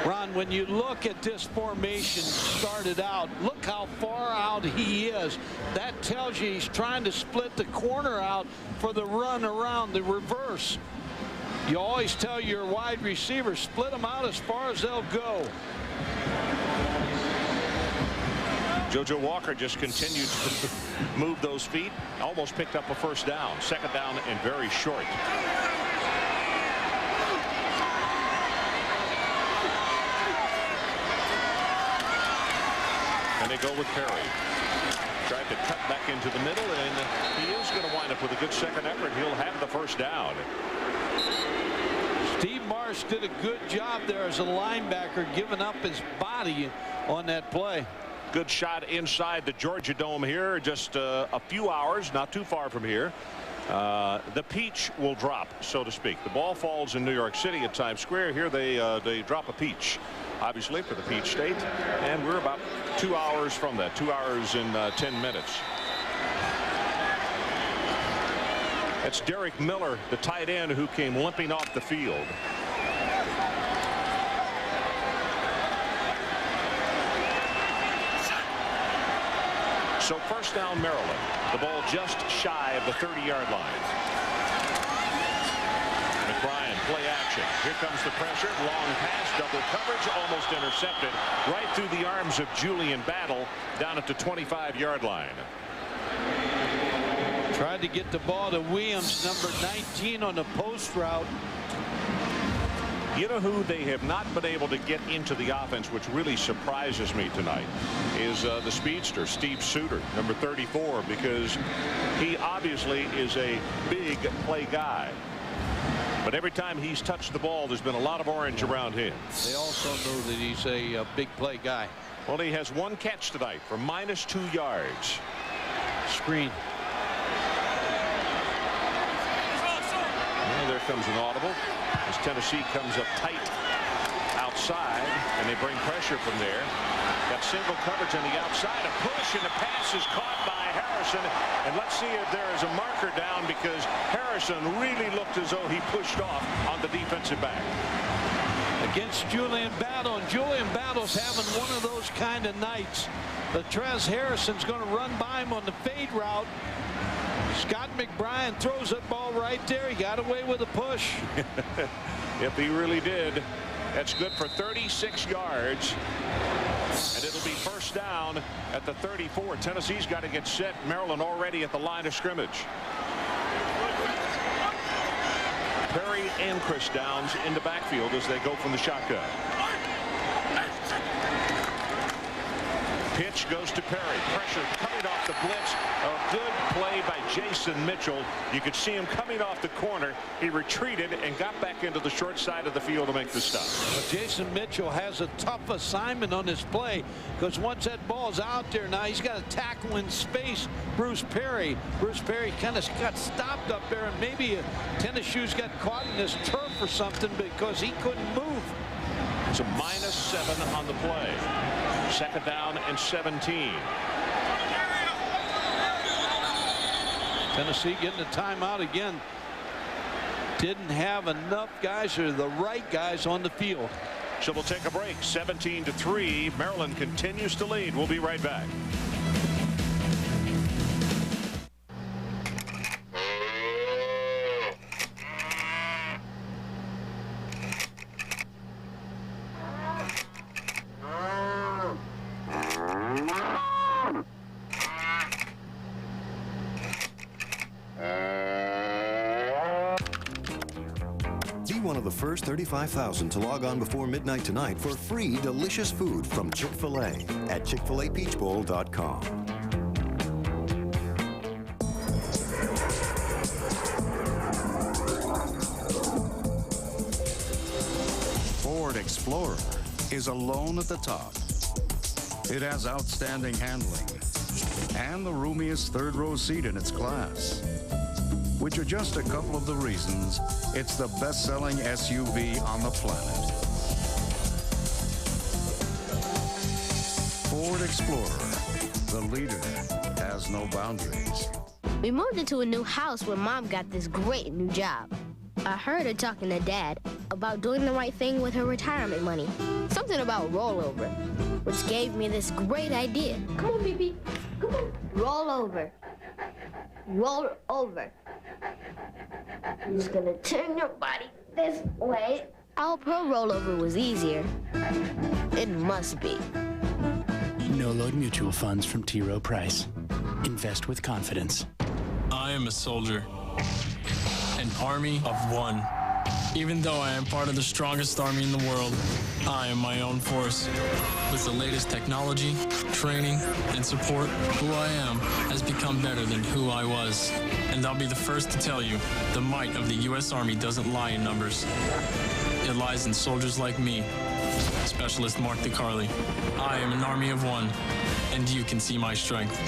Speaker 20: Ron, when you look at this formation started out, look how far out he is. That tells you he's trying to split the corner out for the run around the reverse. You always tell your wide receivers, split them out as far as they'll go.
Speaker 16: JoJo Walker just continued to move those feet. Almost picked up a first down. Second down and very short. And they go with Perry. Tried to cut back into the middle, and he is going to wind up with a good second effort. He'll have the first down.
Speaker 20: Steve Marsh did a good job there as a linebacker, giving up his body on that play.
Speaker 16: Good shot inside the Georgia Dome here, just a few hours, not too far from here. The peach will drop, so to speak. The ball falls in New York City at Times Square. Here they drop a peach, obviously, for the Peach State. And we're about 2 hours from that, 2 hours and 10 minutes. That's Derek Miller, the tight end, who came limping off the field. So first down, Maryland. The ball just shy of the 30-yard line. McBrien, play action. Here comes the pressure. Long pass, double coverage, almost intercepted right through the arms of Julian Battle down at the 25-yard line.
Speaker 20: Tried to get the ball to Williams, number 19 on the post route.
Speaker 16: You know who they have not been able to get into the offense, which really surprises me tonight, is the speedster, Steve Suter, number 34, because he obviously is a big play guy. But every time he's touched the ball, there's been a lot of orange around him.
Speaker 20: They also know that he's a big play guy.
Speaker 16: Well, he has 1 catch tonight for -2 yards.
Speaker 20: Screen.
Speaker 16: And there comes an audible as Tennessee comes up tight outside, and they bring pressure from there. Got single coverage on the outside. A push, and the pass is caught by Harrison. And let's see if there is a marker down, because Harrison really looked as though he pushed off on the defensive back.
Speaker 20: Against Julian Battle, and Julian Battle's having one of those kind of nights. But Trez Harrison's going to run by him on the fade route. Scott McBrien throws that ball right there. He got away with a push.
Speaker 16: If he really did. That's good for 36 yards. And it'll be first down at the 34. Tennessee's got to get set. Maryland already at the line of scrimmage. Perry and Chris Downs in the backfield as they go from the shotgun. Pitch goes to Perry. Pressure coming off the blitz. A good play by Jason Mitchell. You could see him coming off the corner. He retreated and got back into the short side of the field to make the stop.
Speaker 20: But Jason Mitchell has a tough assignment on this play, because once that ball's out there, now he's got to tackle in space Bruce Perry. Bruce Perry kind of got stopped up there, and maybe tennis shoes got caught in this turf or something because he couldn't move.
Speaker 16: It's a -7 on the play. Second down and 17.
Speaker 20: Tennessee getting a timeout again. Didn't have enough guys, or the right guys, on the field.
Speaker 16: So we'll take a break. 17-3. Maryland continues to lead. We'll be right back.
Speaker 11: the first 35,000 to log on before midnight tonight for free delicious food from Chick-fil-A at ChickFilAPeachBowl.com.
Speaker 12: Ford Explorer is alone at the top. It has outstanding handling and the roomiest third-row seat in its class, which are just a couple of the reasons it's the best-selling SUV on the planet. Ford Explorer, the leader, has no boundaries.
Speaker 17: We moved into a new house where Mom got this great new job. I heard her talking to Dad about doing the right thing with her retirement money. Something about rollover, which gave me this great idea. Come on, baby. Come on. Roll over. Roll over. I'm just gonna turn your body this way. Our pro rollover was easier. It must be.
Speaker 18: No-load mutual funds from T. Rowe Price. Invest with confidence.
Speaker 19: I am a soldier, an army of one. Even though I am part of the strongest army in the world, I am my own force. With the latest technology, training, and support, who I am has become better than who I was. And I'll be the first to tell you, the might of the U.S. Army doesn't lie in numbers. It lies in soldiers like me. Specialist Mark DeCarli. I am an army of one, and you can see my strength.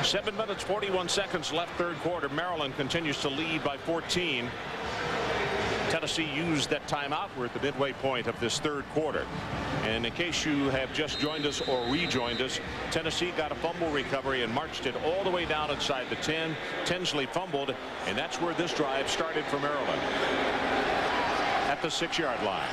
Speaker 16: 7 minutes, 41 seconds left, third quarter. Maryland continues to lead by 14. Tennessee used that timeout. We're at the midway point of this third quarter. And in case you have just joined us or rejoined us, Tennessee got a fumble recovery and marched it all the way down inside the 10. Tinsley fumbled, and that's where this drive started for Maryland. At the 6-yard line.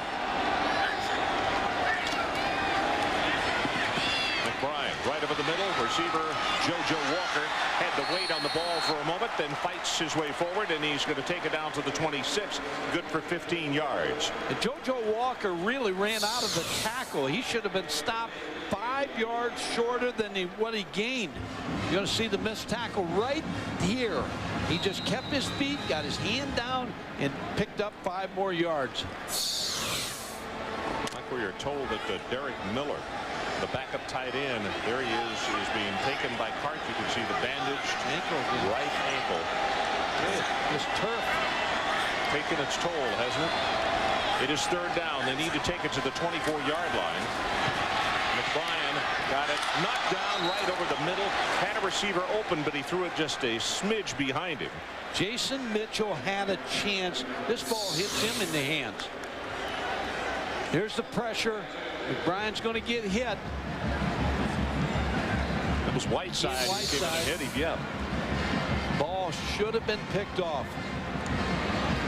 Speaker 16: McBride right over the middle. Receiver JoJo Walker had to wait on the ball for a moment, then fights his way forward, and he's going to take it down to the 26. Good for 15 yards.
Speaker 20: And JoJo Walker really ran out of the tackle. He should have been stopped 5 yards shorter than what he gained. You're going to see the missed tackle right here. He just kept his feet, got his hand down, and picked up 5 more yards.
Speaker 16: Like we are told that Derek Miller, the backup tight end, there he is being taken by Cart. You can see the bandaged right ankle.
Speaker 20: This turf
Speaker 16: taking its toll, hasn't it? It is third down. They need to take it to the 24-yard line. McBrien got it knocked down right over the middle. Had a receiver open, but he threw it just a smidge behind him.
Speaker 20: Jason Mitchell had a chance. This ball hits him in the hands. Here's the pressure. McBrien's going to get hit.
Speaker 16: It was Whiteside who hit him, yeah.
Speaker 20: Ball should have been picked off.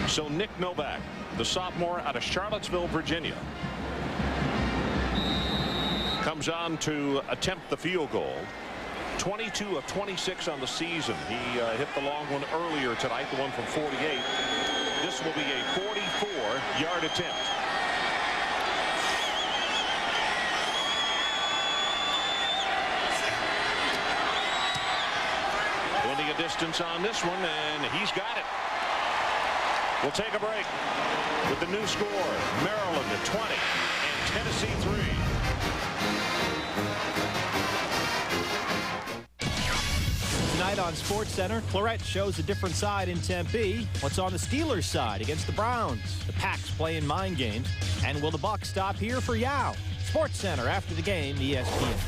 Speaker 16: So Nick Novak, the sophomore out of Charlottesville, Virginia, comes on to attempt the field goal. 22 of 26 on the season. He hit the long one earlier tonight, the one from 48. This will be a 44-yard attempt. A distance on this one, and he's got it. We'll take a break with the new score. Maryland at 20 and Tennessee 3.
Speaker 1: Tonight on SportsCenter, Claret shows a different side in Tempe. What's on the Steelers' side against the Browns? The Packs playing mind games. And will the Bucs stop here for Yao? SportsCenter after the game, ESPN.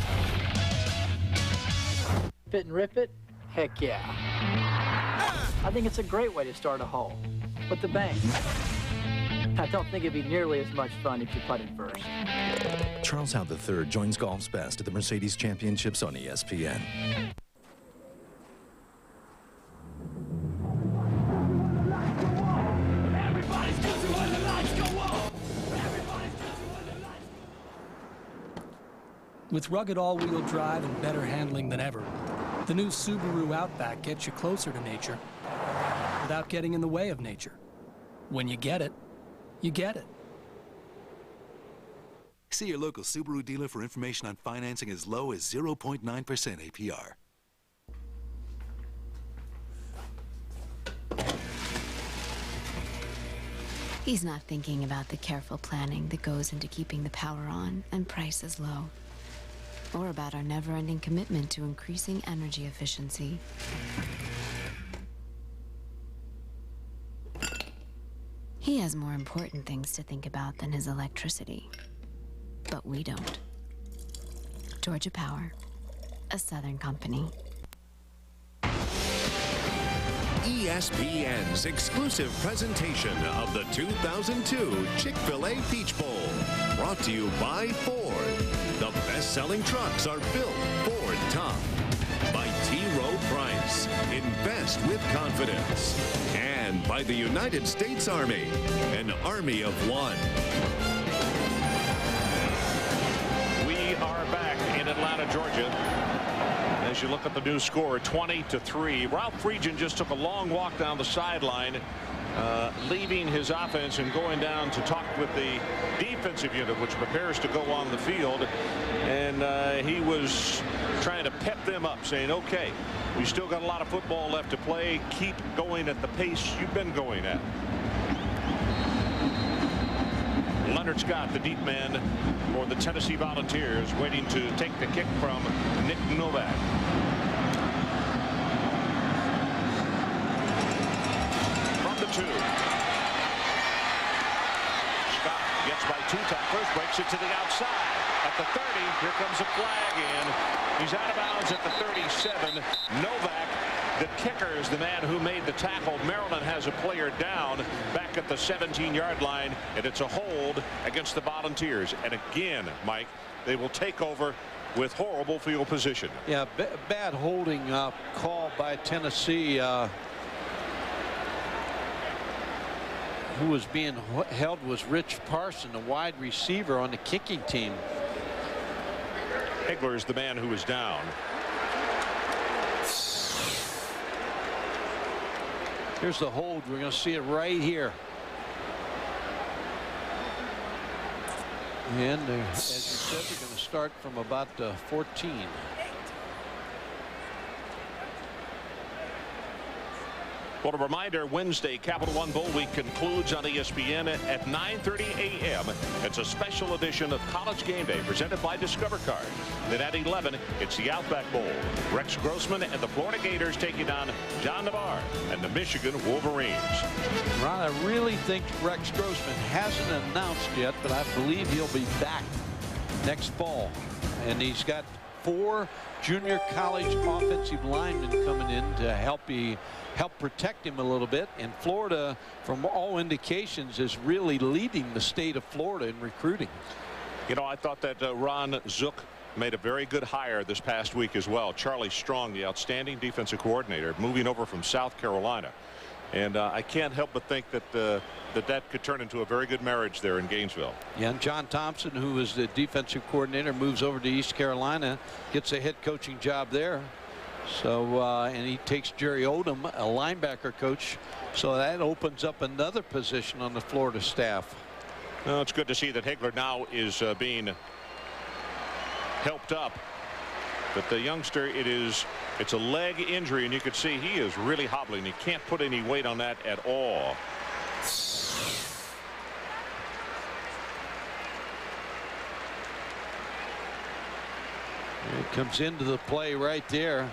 Speaker 21: Fit and rip it? Heck yeah. I think it's a great way to start a hole. But the bang. I don't think it'd be nearly as much fun if you putted first.
Speaker 26: Charles Howard III joins golf's best at the Mercedes Championships on ESPN.
Speaker 27: With rugged all-wheel drive and better handling than ever, the new Subaru Outback gets you closer to nature without getting in the way of nature. When you get it, you get it.
Speaker 29: See your local Subaru dealer for information on financing as low as 0.9% APR.
Speaker 5: He's not thinking about the careful planning that goes into keeping the power on and prices low, or about our never-ending commitment to increasing energy efficiency. He has more important things to think about than his electricity. But we don't. Georgia Power, a Southern company.
Speaker 6: ESPN's exclusive presentation of the 2002 Chick-fil-A Peach Bowl. Brought to you by Ford. The best-selling trucks are built Ford tough. By T. Rowe Price. Invest with confidence. And by the United States Army. An army of one.
Speaker 16: We are back in Atlanta, Georgia. As you look at the new score, 20-3. Ralph Friedgen just took a long walk down the sideline, leaving his offense and going down to talk with the defensive unit, which prepares to go on the field. And he was trying to pep them up, saying, okay, we still got a lot of football left to play. Keep going at the pace you've been going at. Leonard Scott, the deep man for the Tennessee Volunteers, waiting to take the kick from Nick Novak. From the 2. Scott gets by 2 tacklers, breaks it to the outside. At the 30, here comes a flag in. He's out of bounds at the 37. Novak, the kicker, is the man who made the tackle. Maryland has a player down back at the 17-yard line, and it's a hold against the Volunteers. And again, Mike, they will take over with horrible field position.
Speaker 20: Yeah, bad holding call by Tennessee. Who was being held was Rich Parson, the wide receiver on the kicking team.
Speaker 16: Hegler is the man who was down.
Speaker 20: Here's the hold. We're going to see it right here. And as you said, they're going to start from about 14.
Speaker 16: Well, a reminder, Wednesday, Capital One Bowl Week concludes on ESPN at 9:30 a.m. It's a special edition of College Game Day presented by Discover Card. Then at 11, it's the Outback Bowl. Rex Grossman and the Florida Gators taking on John Navarre and the Michigan Wolverines.
Speaker 20: Ron, I really think Rex Grossman hasn't announced yet, but I believe he'll be back next fall. And he's got 4 junior college offensive linemen coming in to help protect him a little bit. And Florida, from all indications, is really leading the state of Florida in recruiting.
Speaker 16: You know, I thought that Ron Zook made a very good hire this past week as well. Charlie Strong, the outstanding defensive coordinator, moving over from South Carolina. And I can't help but think that that could turn into a very good marriage there in Gainesville.
Speaker 20: Yeah, and John Thompson, who is the defensive coordinator, moves over to East Carolina, gets a head coaching job there. So and he takes Jerry Odom, a linebacker coach, so that opens up another position on the Florida staff.
Speaker 16: Well, it's good to see that Hegler now is being helped up. But the youngster, it's a leg injury, and you can see he is really hobbling. He can't put any weight on that at all.
Speaker 20: It comes into the play right there.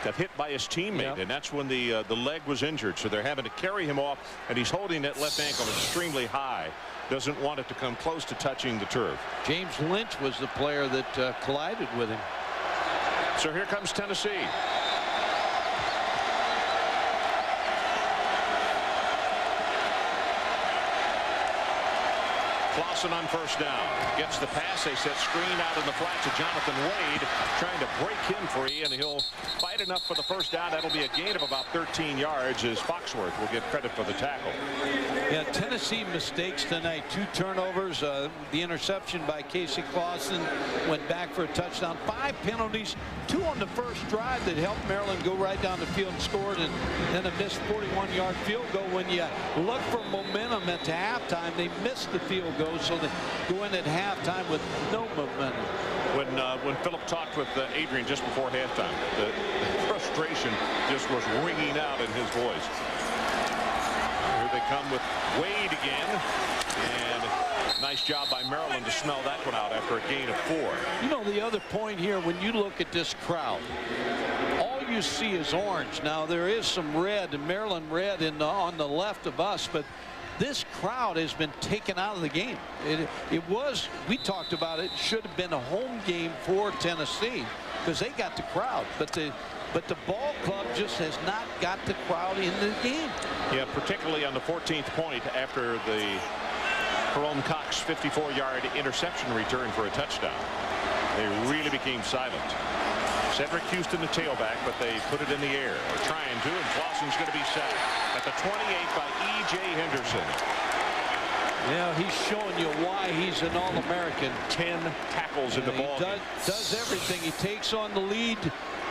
Speaker 16: Got hit by his teammate, and that's when the leg was injured. So they're having to carry him off, and he's holding that left ankle extremely high. Doesn't want it to come close to touching the turf.
Speaker 20: James Lynch was the player that collided with him.
Speaker 16: So here comes Tennessee. Clausen on first down. Gets the pass. They set screen out in the flat to Jonathan Wade, trying to break him free, and he'll fight enough for the first down. That'll be a gain of about 13 yards as Foxworth will get credit for the tackle.
Speaker 20: Yeah, Tennessee mistakes tonight. 2 turnovers. The interception by Casey Clausen went back for a touchdown. 5 penalties. 2 on the first drive that helped Maryland go right down the field and scored, and then a missed 41-yard field goal. When you look for momentum at halftime, they missed the field goal, so they go in at halftime with no momentum.
Speaker 16: When Philip talked with Adrian just before halftime, the frustration just was ringing out in his voice. Here they come with Wade again. And nice job by Maryland to smell that one out after a gain of 4.
Speaker 20: You know, the other point here, when you look at this crowd, all you see is orange. Now, there is some red, Maryland red on the left of us, but this crowd has been taken out of the game. It was, we talked about it, should have been a home game for Tennessee because they got the crowd, but the ball club just has not got the crowd in the game.
Speaker 16: Yeah, particularly on the 14th point after the Jerome Cox 54-yard interception return for a touchdown. They really became silent. Cedric Houston, the tailback, but they put it in the air. They're trying to, and Clausen's going to be sacked at the 28 by E.J. Henderson.
Speaker 20: Yeah, he's showing you why he's an All-American.
Speaker 16: 10 tackles in the ball game.
Speaker 20: Does everything. He takes on the lead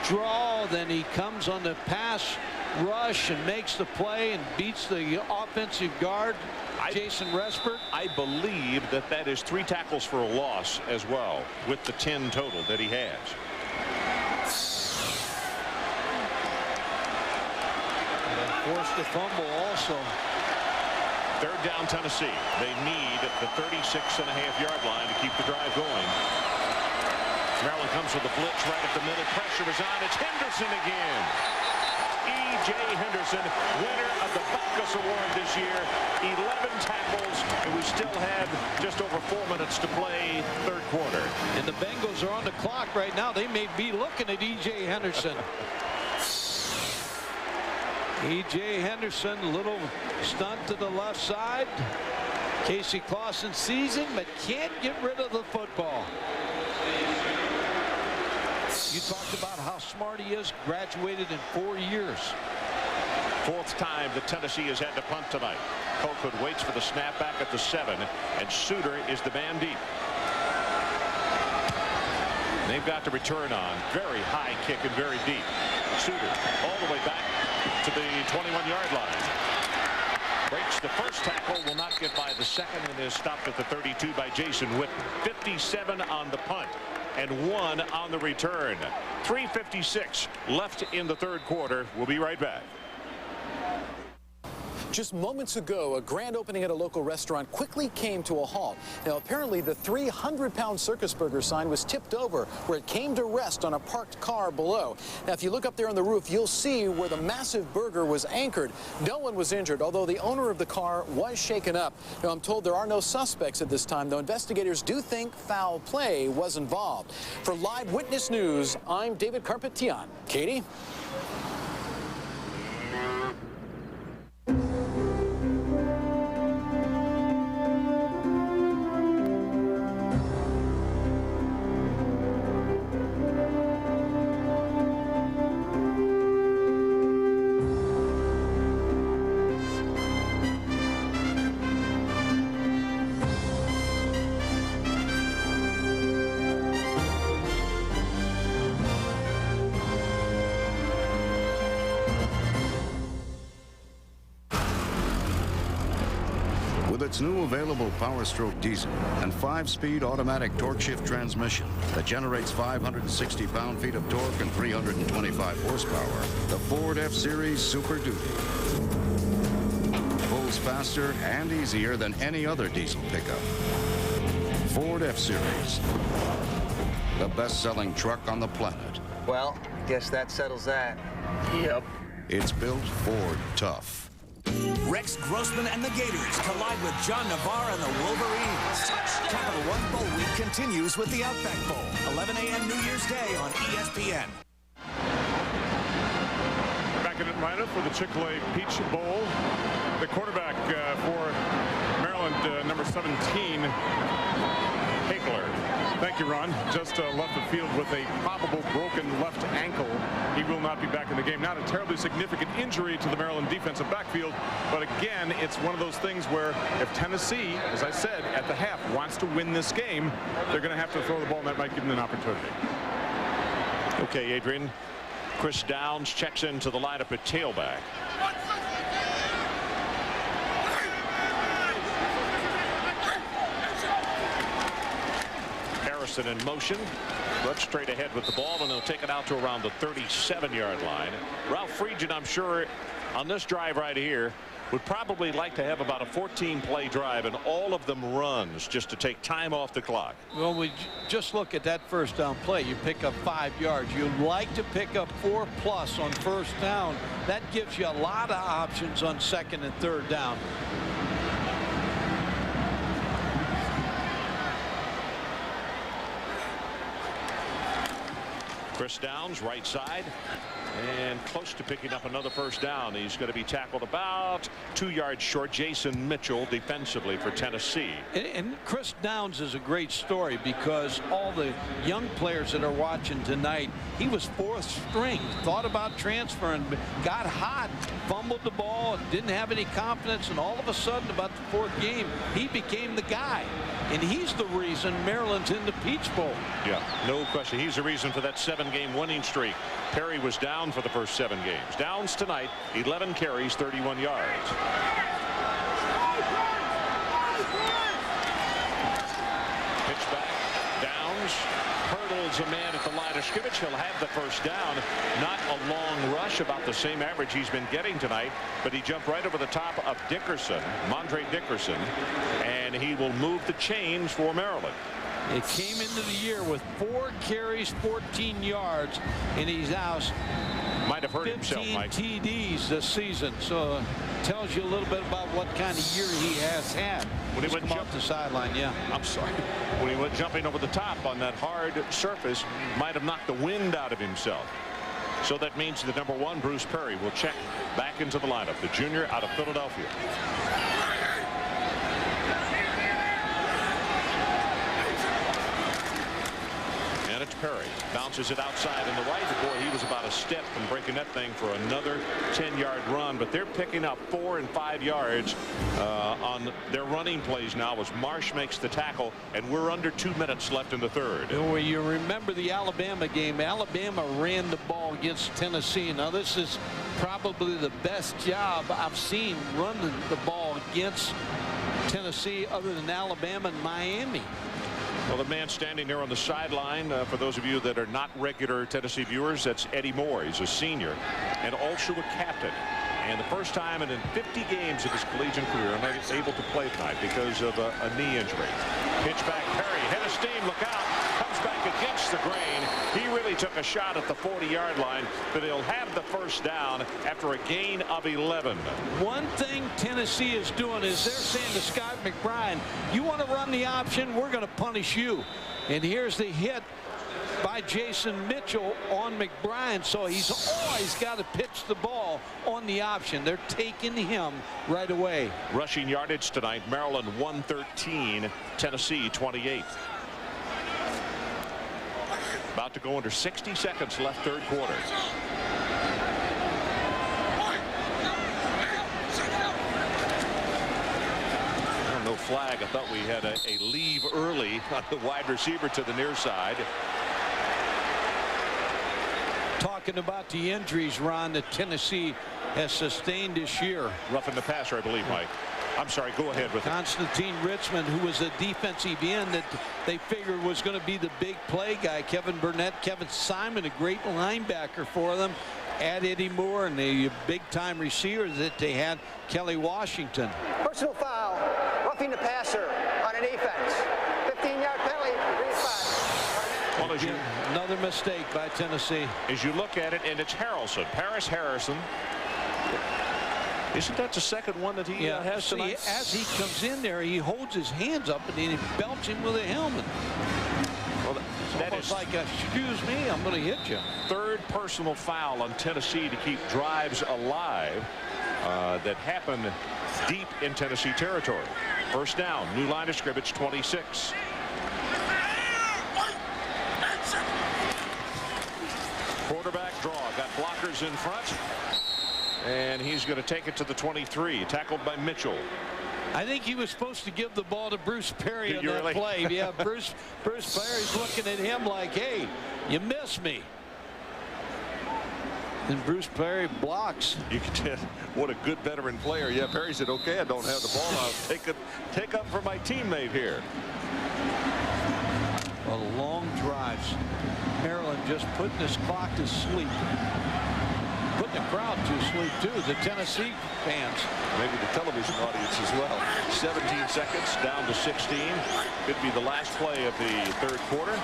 Speaker 20: draw, then he comes on the pass rush and makes the play and beats the offensive guard, Jason Respert.
Speaker 16: I believe that is 3 tackles for a loss as well, with the 10 total that he has.
Speaker 20: Forced a fumble also.
Speaker 16: 3rd down Tennessee. They need the 36.5-yard line to keep the drive going. Maryland comes with a blitz right at the middle. Pressure is on. It's Henderson again. E.J. Henderson, winner of the Backus Award this year. 11 tackles, and we still have just over 4 minutes to play 3rd quarter.
Speaker 20: And the Bengals are on the clock right now. They may be looking at E.J. Henderson. E.J. Henderson, a little stunt to the left side. Casey Clausen sees him, but can't get rid of the football. You talked about how smart he is, graduated in 4 years.
Speaker 16: 4th time that Tennessee has had to punt tonight. Colquitt waits for the snap back at the 7, and Suter is the man deep. They've got to return on. Very high kick and very deep. Suter all the way back to the 21-yard line. Breaks the first tackle, will not get by the second, and is stopped at the 32 by Jason Witten. 57 on the punt and 1 on the return. 3:56 left in the 3rd quarter. We'll be right back.
Speaker 4: Just moments ago, a grand opening at a local restaurant quickly came to a halt. Now, apparently, the 300-pound Circus Burger sign was tipped over where it came to rest on a parked car below. Now, if you look up there on the roof, you'll see where the massive burger was anchored. No one was injured, although the owner of the car was shaken up. Now, I'm told there are no suspects at this time, though investigators do think foul play was involved. For Live Witness News, I'm David Carpetian. Katie?
Speaker 12: Its new available Power Stroke diesel and 5-speed automatic torque shift transmission that generates 560 pound-feet of torque and 325 horsepower, the Ford F-Series Super Duty pulls faster and easier than any other diesel pickup. Ford F-Series, the best-selling truck on the planet.
Speaker 8: Well, guess that settles that.
Speaker 12: Yep. It's built Ford tough.
Speaker 9: Rex Grossman and the Gators collide with John Navarre and the Wolverines. Capital One Bowl Week continues with the Outback Bowl, 11 a.m. New Year's Day on ESPN.
Speaker 25: Back in Atlanta for the Chick-fil-A Peach Bowl. The quarterback for Maryland, number 17, Hakeler. Thank you, Ron. Just left the field with a probable broken left ankle. He will not be back in the game. Not a terribly significant injury to the Maryland defensive backfield, but again, it's one of those things where if Tennessee, as I said, at the half wants to win this game, they're going to have to throw the ball, and that might give them an opportunity.
Speaker 16: Okay, Adrian. Chris Downs checks into the lineup at tailback. Harrison in motion, but straight ahead with the ball, and they'll take it out to around the 37-yard line. Ralph Friedgen, I'm sure, on this drive right here, would probably like to have about a 14-play drive and all of them runs just to take time off the clock.
Speaker 20: Well, we just look at that first down play. You pick up 5 yards. You like to pick up 4+ on first down. That gives you a lot of options on second and third down.
Speaker 16: Chris Downs, right side, and close to picking up another first down. He's going to be tackled about 2 yards short. Jason Mitchell defensively for Tennessee.
Speaker 20: And Chris Downs is a great story because all the young players that are watching tonight, he was 4th string, thought about transferring, got hot, fumbled the ball, didn't have any confidence, and all of a sudden about the 4th game, he became the guy. And he's the reason Maryland's in the Peach Bowl.
Speaker 16: Yeah, no question. He's the reason for that 7-game winning streak. Perry was down for the first 7 games. Downs tonight, 11 carries, 31 yards. Pitch back. Downs hurdles a man at the line of scrimmage. He'll have the first down. Not a long rush, about the same average he's been getting tonight, but he jumped right over the top of Dickerson, Mondre Dickerson, and he will move the chains for Maryland.
Speaker 20: It came into the year with 4 carries, 14 yards, and he's now
Speaker 16: might have hurt
Speaker 20: 15
Speaker 16: himself, Mike.
Speaker 20: TDs this season. So tells you a little bit about what kind of year he has had.
Speaker 16: When he went
Speaker 20: off the sideline, yeah.
Speaker 16: I'm sorry. When he went jumping over the top on that hard surface, might have knocked the wind out of himself. So that means the number 1, Bruce Perry, will check back into the lineup. The junior out of Philadelphia. It's Perry. Bounces it outside in the right. Boy, he was about a step from breaking that thing for another 10-yard run. But they're picking up 4 and 5 yards on their running plays now as Marsh makes the tackle, and we're under 2 minutes left in the third.
Speaker 20: Well, you remember the Alabama game. Alabama ran the ball against Tennessee. Now, this is probably the best job I've seen running the ball against Tennessee other than Alabama and Miami.
Speaker 16: Well, the man standing there on the sideline, for those of you that are not regular Tennessee viewers, that's Eddie Moore. He's a senior and also a captain. And the first time in 50 games of his collegiate career, not able to play tonight because of a knee injury. Pitch back, Perry, head of steam, look out, comes back against the grain. He really took a shot at the 40-yard line, but he'll have the first down after a gain of 11.
Speaker 20: One thing Tennessee is doing is they're saying to Scott McBride, you want to run the option, we're going to punish you. And here's the hit by Jason Mitchell on McBride, so he's always got to pitch the ball on the option. They're taking him right away.
Speaker 16: Rushing yardage tonight, Maryland 113, Tennessee 28. About to go under 60 seconds left, third quarter. No flag. I thought we had a leave early on the wide receiver to the near side.
Speaker 20: Talking about the injuries, Ron, that Tennessee has sustained this year.
Speaker 16: Roughing the passer, I believe, Mike. I'm sorry, go ahead with
Speaker 20: Constantine Richmond, who was a defensive end that they figured was going to be the big play guy. Kevin Burnett, Kevin Simon, a great linebacker for them. Add Eddie Moore and the big-time receiver that they had, Kelly Washington.
Speaker 2: Personal foul, roughing the passer on an defense. 15-yard penalty, 3-5.
Speaker 16: Well,
Speaker 20: another mistake by Tennessee.
Speaker 16: As you look at it, and it's Harrelson, Paris Harrison. Isn't that the second one that he has tonight?
Speaker 20: See, as he comes in there, he holds his hands up and then he belts him with a helmet.
Speaker 16: Well, that
Speaker 20: is like, excuse me, I'm going to hit you.
Speaker 16: Third personal foul on Tennessee to keep drives alive that happened deep in Tennessee territory. First down, new line of scrimmage, 26. Quarterback draw, got blockers in front. And he's going to take it to the 23, tackled by Mitchell.
Speaker 20: I think he was supposed to give the ball to Bruce Perry on that
Speaker 16: really?
Speaker 20: play. Yeah, Bruce Perry's looking at him like, hey, you missed me. And Bruce Perry blocks.
Speaker 16: You can tell what a good veteran player. Yeah, Perry said, okay, I don't have the ball. I'll take up for my teammate here.
Speaker 20: Well, long drives. Maryland just putting this clock to sleep. Put putting the crowd to sleep, too, the Tennessee fans.
Speaker 16: Maybe the television audience as well. 17 seconds, down to 16. Could be the last play of the third quarter.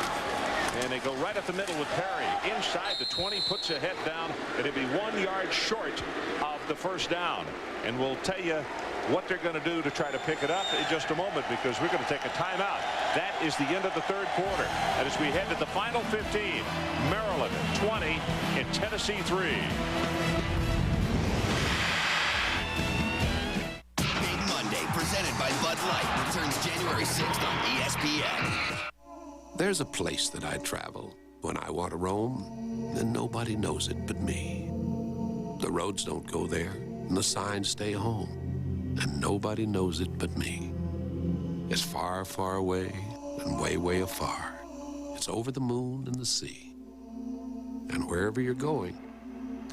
Speaker 16: And they go right up the middle with Perry. Inside the 20, puts a head down. It'll be 1 yard short of the first down. And we'll tell you what they're going to do to try to pick it up in just a moment, because we're going to take a timeout. That is the end of the third quarter. And as we head to the final 15, Maryland 20 and Tennessee 3.
Speaker 3: Big Monday, presented by Bud Light, returns January 6th on ESPN.
Speaker 7: There's a place that I travel when I want to roam, and nobody knows it but me. The roads don't go there, and the signs stay home, and nobody knows it but me. It's far, far away, and way, way afar. It's over the moon and the sea. And wherever you're going,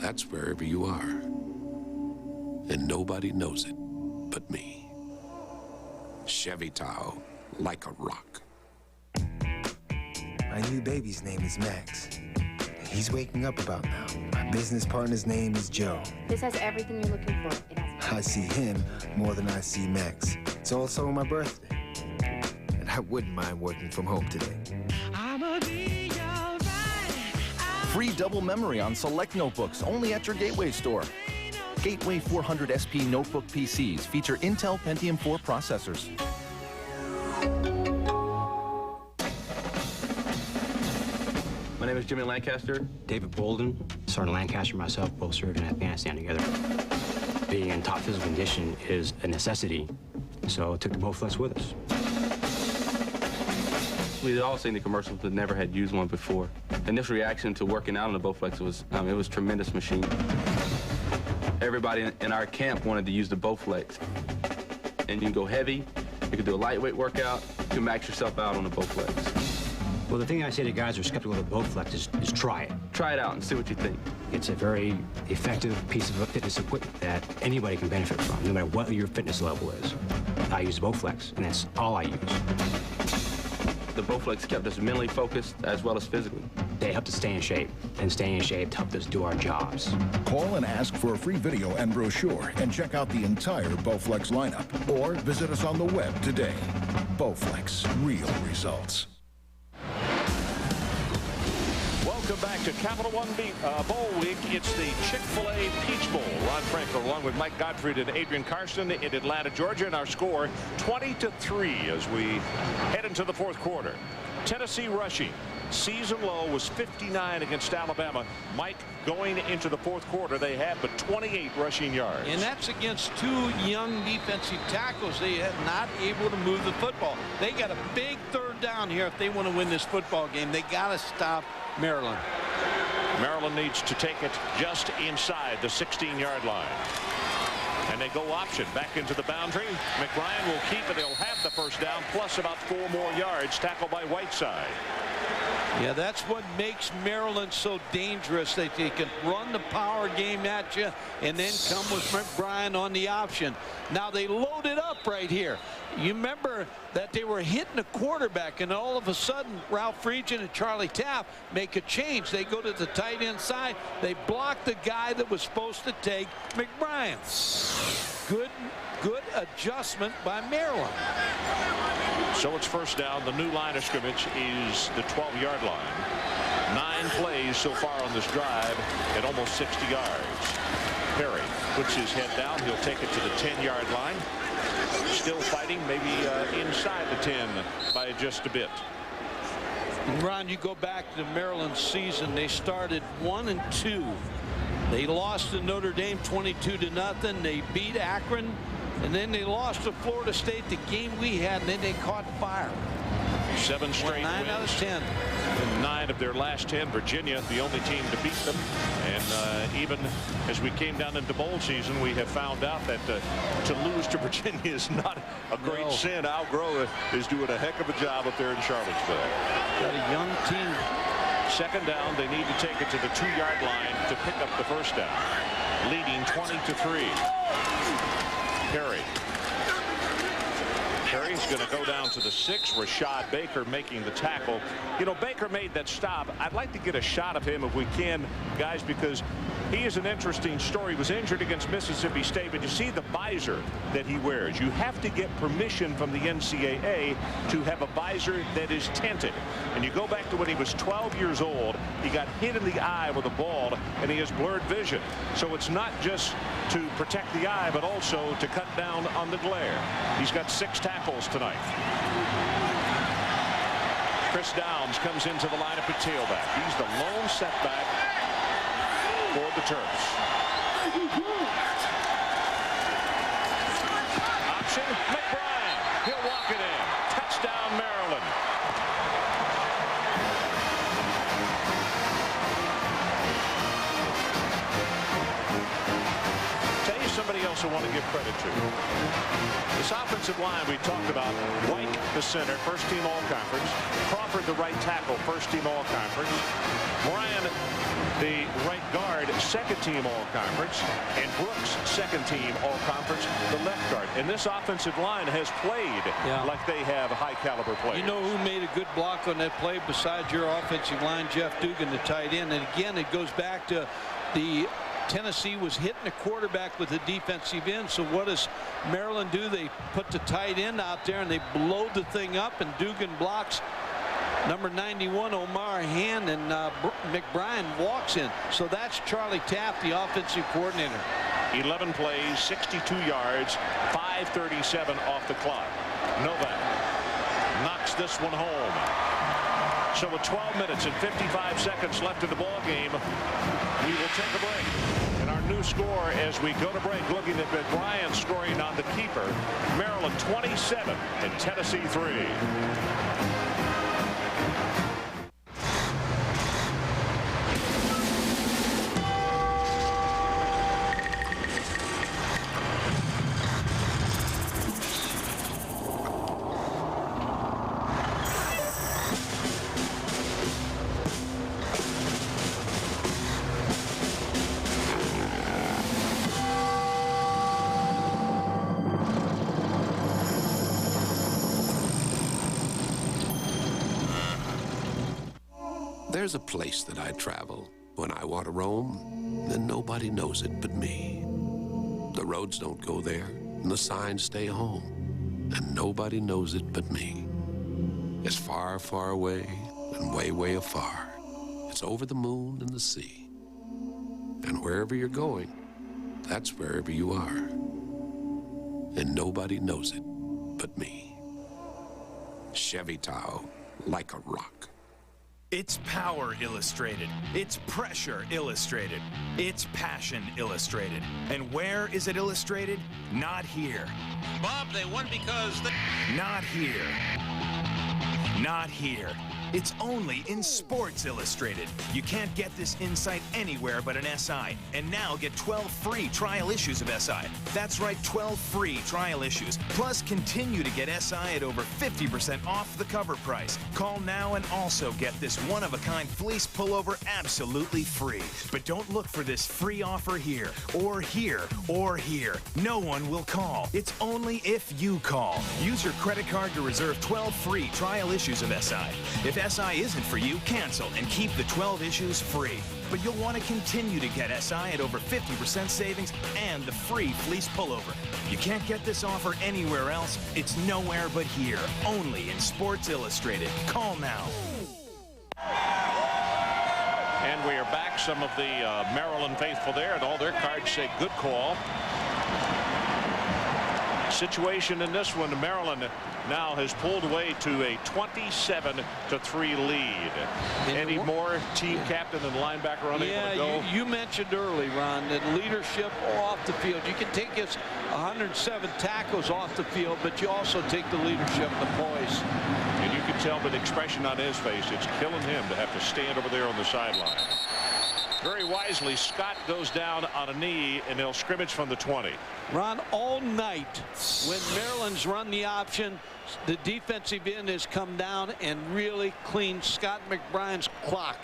Speaker 7: that's wherever you are. And nobody knows it but me. Chevy Tahoe, like a rock.
Speaker 10: My new baby's name is Max. He's waking up about now. My business partner's name is Joe.
Speaker 13: This has everything you're looking for. It has
Speaker 10: I see him more than I see Max. It's also my birthday. And I wouldn't mind working from home today.
Speaker 14: Free double memory on select notebooks only at your Gateway store. Gateway 400 SP notebook PCs feature Intel Pentium 4 processors.
Speaker 15: My name is Jimmy Lancaster.
Speaker 23: David Bolden, Sergeant Lancaster and myself both served in Afghanistan together. Being in top physical condition is a necessity, so took the Bowflex with us.
Speaker 15: We'd all seen the commercials but never had used one before. Initial reaction to working out on the Bowflex was, it was a tremendous machine. Everybody in our camp wanted to use the Bowflex. And you can go heavy, you can do a lightweight workout, you can max yourself out on the Bowflex.
Speaker 23: Well, the thing I say to guys who are skeptical of the Bowflex is try it.
Speaker 15: Try it out and see what you think.
Speaker 23: It's a very effective piece of fitness equipment that anybody can benefit from, no matter what your fitness level is. I use Bowflex, and that's all I use.
Speaker 15: The Bowflex kept us mentally focused as well as physically.
Speaker 23: They helped us stay in shape, and staying in shape helped us do our jobs.
Speaker 24: Call and ask for a free video and brochure and check out the entire Bowflex lineup, or visit us on the web today. Bowflex, real results.
Speaker 16: Welcome back to Capital One Bowl Week. It's the Chick-fil-A Peach Bowl. Ron Franklin along with Mike Gottfried and Adrian Karsten in Atlanta, Georgia. And our score 20-3 as we head into the fourth quarter. Tennessee rushing. Season low was 59 against Alabama. Mike, going into the fourth quarter, they had but 28 rushing yards.
Speaker 20: And that's against two young defensive tackles. They are not able to move the football. They got a big third down here if they want to win this football game. They got to stop Maryland.
Speaker 16: Maryland needs to take it just inside the 16-yard line. And they go option back into the boundary. McBrien will keep it. He'll have the first down, plus about 4 more yards, tackled by Whiteside.
Speaker 20: Yeah, that's what makes Maryland so dangerous. They can run the power game at you and then come with McBrien on the option. Now they loaded up right here. You remember that they were hitting the quarterback, and all of a sudden Ralph Friedgen and Charlie Taft make a change. They go to the tight end side. They block the guy that was supposed to take McBrien. Good adjustment by Maryland.
Speaker 16: So it's first down. The new line of scrimmage is the 12-yard line. 9 plays so far on this drive at almost 60 yards. Perry puts his head down. He'll take it to the 10-yard line. Still fighting, maybe inside the 10 by just a bit.
Speaker 20: Ron, you go back to the Maryland season. They started 1-2. They lost to Notre Dame 22-0. They beat Akron, and then they lost to Florida State, the game we had, and then they caught fire.
Speaker 16: 7 straight
Speaker 20: 9
Speaker 16: wins.
Speaker 20: out of 10.
Speaker 16: And 9 of their last 10. Virginia, the only team to beat them. And even as we came down into bowl season, we have found out that to lose to Virginia is not a great sin. Al Groh is doing a heck of a job up there in Charlottesville.
Speaker 20: Got a young team.
Speaker 16: Second down, they need to take it to the 2-yard line to pick up the first down. Leading 20-3. Perry. Terry's going to go down to the 6. Rashad Baker making the tackle. You know, Baker made that stop. I'd like to get a shot of him if we can, guys, because he is an interesting story. He was injured against Mississippi State, but you see the visor that he wears. You have to get permission from the NCAA to have a visor that is tinted. And you go back to when he was 12 years old, he got hit in the eye with a ball, and he has blurred vision. So it's not just to protect the eye, but also to cut down on the glare. He's got 6 tackles tonight. Chris Downs comes into the lineup at tailback. He's the lone setback for the Terps. Option, McBride. He'll walk it in. Touchdown, Maryland. Tell you somebody else I want to give credit to. This offensive line we talked about. White, the center, first team all-conference. Crawford, the right tackle, first team all-conference. Bryan, the right guard, second team all-conference. And Brooks, second team all-conference, the left guard. And this offensive line has played like they have high-caliber players.
Speaker 20: You know who made a good block on that play besides your offensive line? Jeff Dugan, the tight end. And again, it goes back to the Tennessee was hitting the quarterback with the defensive end. So what does Maryland do? They put the tight end out there and they blow the thing up, and Dugan blocks number 91 Omar Hand, and McBride walks in. So that's Charlie Taft, the offensive coordinator.
Speaker 16: 11 plays, 62 yards, 5:37 off the clock. Novak knocks this one home. So with 12 minutes and 55 seconds left in the ball game, we will take a break. And our new score as we go to break, looking at McBride scoring on the keeper. Maryland 27 and Tennessee 3.
Speaker 7: There's a place that I travel when I want to roam, and nobody knows it but me. The roads don't go there, and the signs stay home, and nobody knows it but me. It's far, far away, and way, way afar. It's over the moon and the sea. And wherever you're going, that's wherever you are. And nobody knows it but me. Chevy Tahoe, like a rock.
Speaker 1: It's Power Illustrated. It's Pressure Illustrated. It's Passion Illustrated. And where is it illustrated? Not here.
Speaker 11: Bob, they won because they...
Speaker 1: Not here. Not here. It's only in Sports Illustrated. You can't get this insight anywhere but an SI. And now get 12 free trial issues of SI. That's right, 12 free trial issues. Plus, continue to get SI at over 50% off the cover price. Call now and also get this one-of-a-kind fleece pullover absolutely free. But don't look for this free offer here, or here, or here. No one will call. It's only if you call. Use your credit card to reserve 12 free trial issues of SI. If SI isn't for you, cancel and keep the 12 issues free. But you'll want to continue to get SI at over 50% savings and the free fleece pullover. You can't get this offer anywhere else. It's nowhere but here, only in Sports Illustrated. Call now.
Speaker 16: And we are back. Some of the Maryland faithful there, and all their cards say good call. Situation in this one, Maryland now has pulled away to a 27-3 lead. Any more team captain and linebacker unable to go?
Speaker 20: You mentioned early, Ron, that leadership off the field. You can take his 107 tackles off the field, but you also take the leadership, the poise.
Speaker 16: And you can tell by the expression on his face, it's killing him to have to stand over there on the sideline. Very wisely, Scott goes down on a knee, and they'll scrimmage from the 20.
Speaker 20: Ron, all night when Maryland's run the option, the defensive end has come down and really cleaned Scott McBride's clock.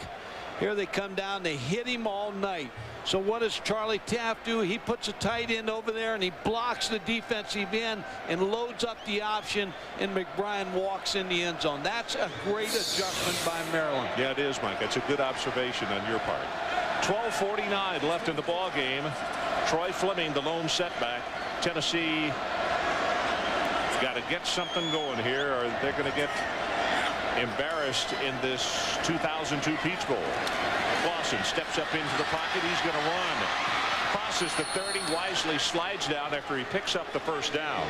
Speaker 20: Here they come down. They hit him all night. So what does Charlie Taft do? He puts a tight end over there and he blocks the defensive end and loads up the option, and McBrien walks in the end zone. That's a great adjustment by Maryland.
Speaker 16: Yeah, it is, Mike. That's a good observation on your part. 12:49 left in the ball game. Troy Fleming, the lone setback. Tennessee got to get something going here, or they're going to get embarrassed in this 2002 Peach Bowl. Clausen steps up into the pocket. He's going to run. Crosses the 30. Wisely slides down after he picks up the first down.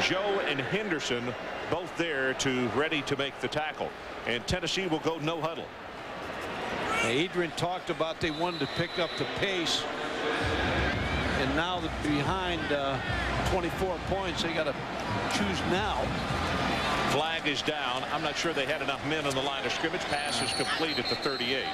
Speaker 16: Joe and Henderson both there ready to make the tackle. And Tennessee will go no huddle.
Speaker 20: Adrian talked about they wanted to pick up the pace. And now they're behind 24 points. They got to choose now.
Speaker 16: Flag is down. I'm not sure they had enough men on the line of scrimmage. Pass is complete at the 38.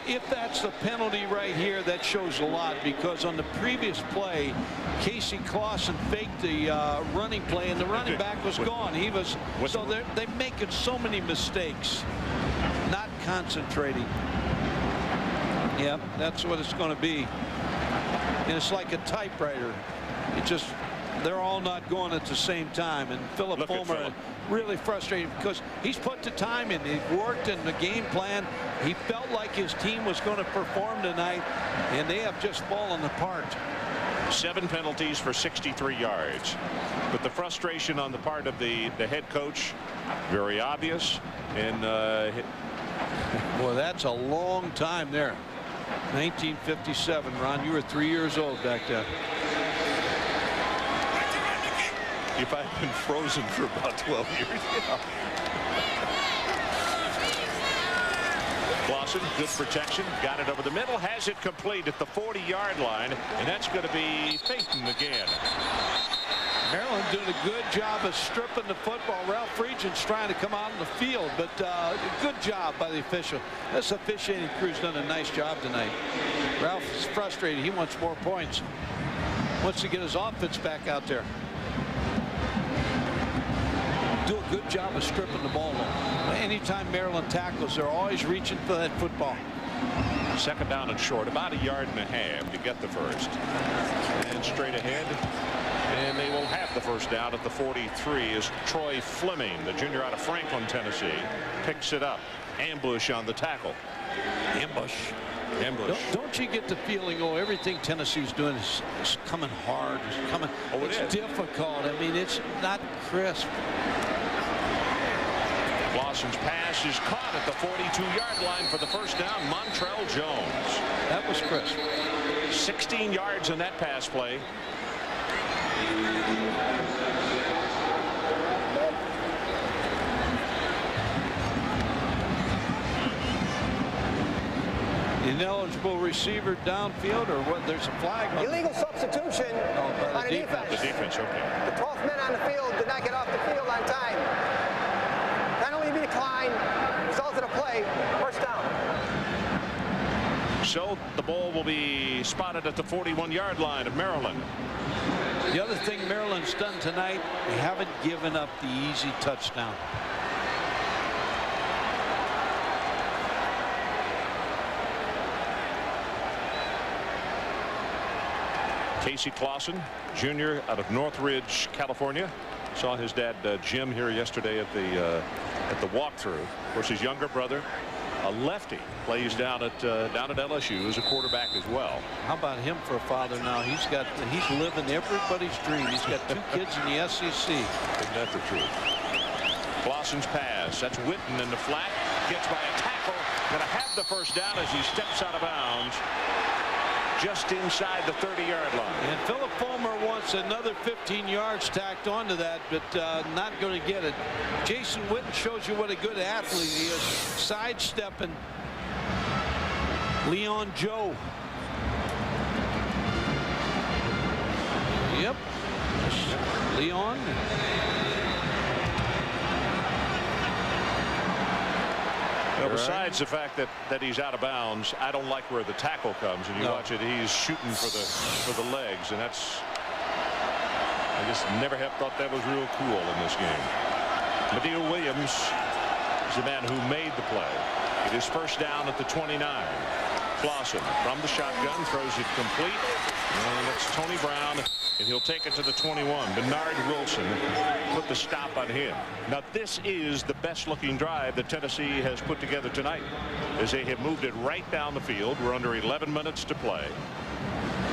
Speaker 20: If that's the penalty right here, that shows a lot, because on the previous play, Casey Clausen faked the running play, and the running back was gone. He was so they're making so many mistakes, not concentrating. Yep, that's what it's going to be. And it's like a typewriter. It just, they're all not going at the same time. And Philip Fulmer really frustrated because he's put the time in. He worked in the game plan. He felt like his team was going to perform tonight, and they have just fallen apart.
Speaker 16: 7 penalties for 63 yards. But the frustration on the part of the head coach, very obvious. And
Speaker 20: boy, that's a long time there. 1957, Ron, you were 3 years old back then.
Speaker 16: If I've been frozen for about 12 years. Yeah. Clausen, good protection, got it over the middle, has it complete at the 40-yard line, and that's going to be Payton again.
Speaker 20: Maryland doing a good job of stripping the football. Ralph Regent's trying to come out on the field, but good job by the official. This officiating crew's done a nice job tonight. Ralph is frustrated. He wants more points. Wants to get his offense back out there. Do a good job of stripping the ball low. Anytime Maryland tackles, they're always reaching for that football.
Speaker 16: Second down and short, about 1.5 yards to get the first. And straight ahead. And they will have the first down at the 43 as Troy Fleming, the junior out of Franklin, Tennessee, picks it up. Ambush on the tackle. Ambush.
Speaker 20: Don't you get the feeling, oh, everything Tennessee's doing is coming hard, it's coming, it's difficult. I mean, it's not crisp.
Speaker 16: Clausen's pass is caught at the 42-yard line for the first down. Montrell Jones.
Speaker 20: That was crisp.
Speaker 16: 16 yards in that pass play.
Speaker 20: Ineligible receiver downfield, or what? There's a flag on
Speaker 2: illegal substitution on a defense.
Speaker 16: The defense, okay.
Speaker 2: The 12th man on the field did not get off the field on time. Penalty be declined. Result of the play, first down.
Speaker 16: So the ball will be spotted at the 41-yard line of Maryland.
Speaker 20: The other thing Maryland's done tonight, they haven't given up the easy touchdown.
Speaker 16: Casey Clausen, junior out of Northridge, California. Saw his dad Jim here yesterday at the walkthrough. Of course, his younger brother, a lefty, plays down at LSU as a quarterback as well.
Speaker 20: How about him for a father now? He's living everybody's dream. He's got 2 kids in the SEC.
Speaker 16: Isn't that the truth? Clausen's pass. That's Witten in the flat. Gets by a tackle. Going to have the first down as he steps out of bounds. Just inside the 30-yard line.
Speaker 20: And Philip Fulmer wants another 15 yards tacked onto that, but not going to get it. Jason Witten shows you what a good athlete he is. Sidestepping Leon Joe. Yep. Leon.
Speaker 16: Well, besides the fact that he's out of bounds, I don't like where the tackle comes, and you watch it. He's shooting for the legs, and that's. I just never have thought that was real cool in this game. Madill Williams is the man who made the play. It is first down at the 29. Clausen from the shotgun throws it complete. And it's Tony Brown, and he'll take it to the 21. Bernard Wilson put the stop on him. Now, this is the best-looking drive that Tennessee has put together tonight, as they have moved it right down the field. We're under 11 minutes to play.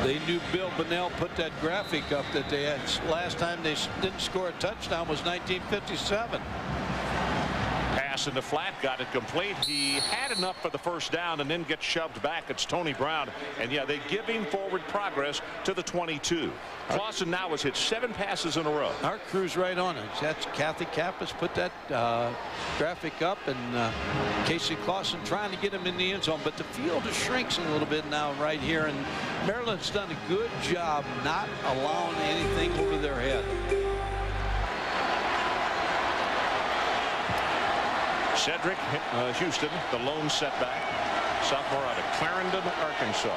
Speaker 20: They knew Bill Bunnell put that graphic up that they had last time they didn't score a touchdown was 1957.
Speaker 16: Pass in the flat, got it complete. He had enough for the first down and then gets shoved back. It's Tony Brown, and yeah, they give him forward progress to the 22. Clausen now has hit 7 passes in a row.
Speaker 20: Our crew's right on it. That's Kathy Kappas put that graphic up, and Casey Clausen trying to get him in the end zone, but the field shrinks a little bit now right here, and Maryland's done a good job not allowing anything over their head.
Speaker 16: Cedric Houston, the lone setback, sophomore out of Clarendon, Arkansas.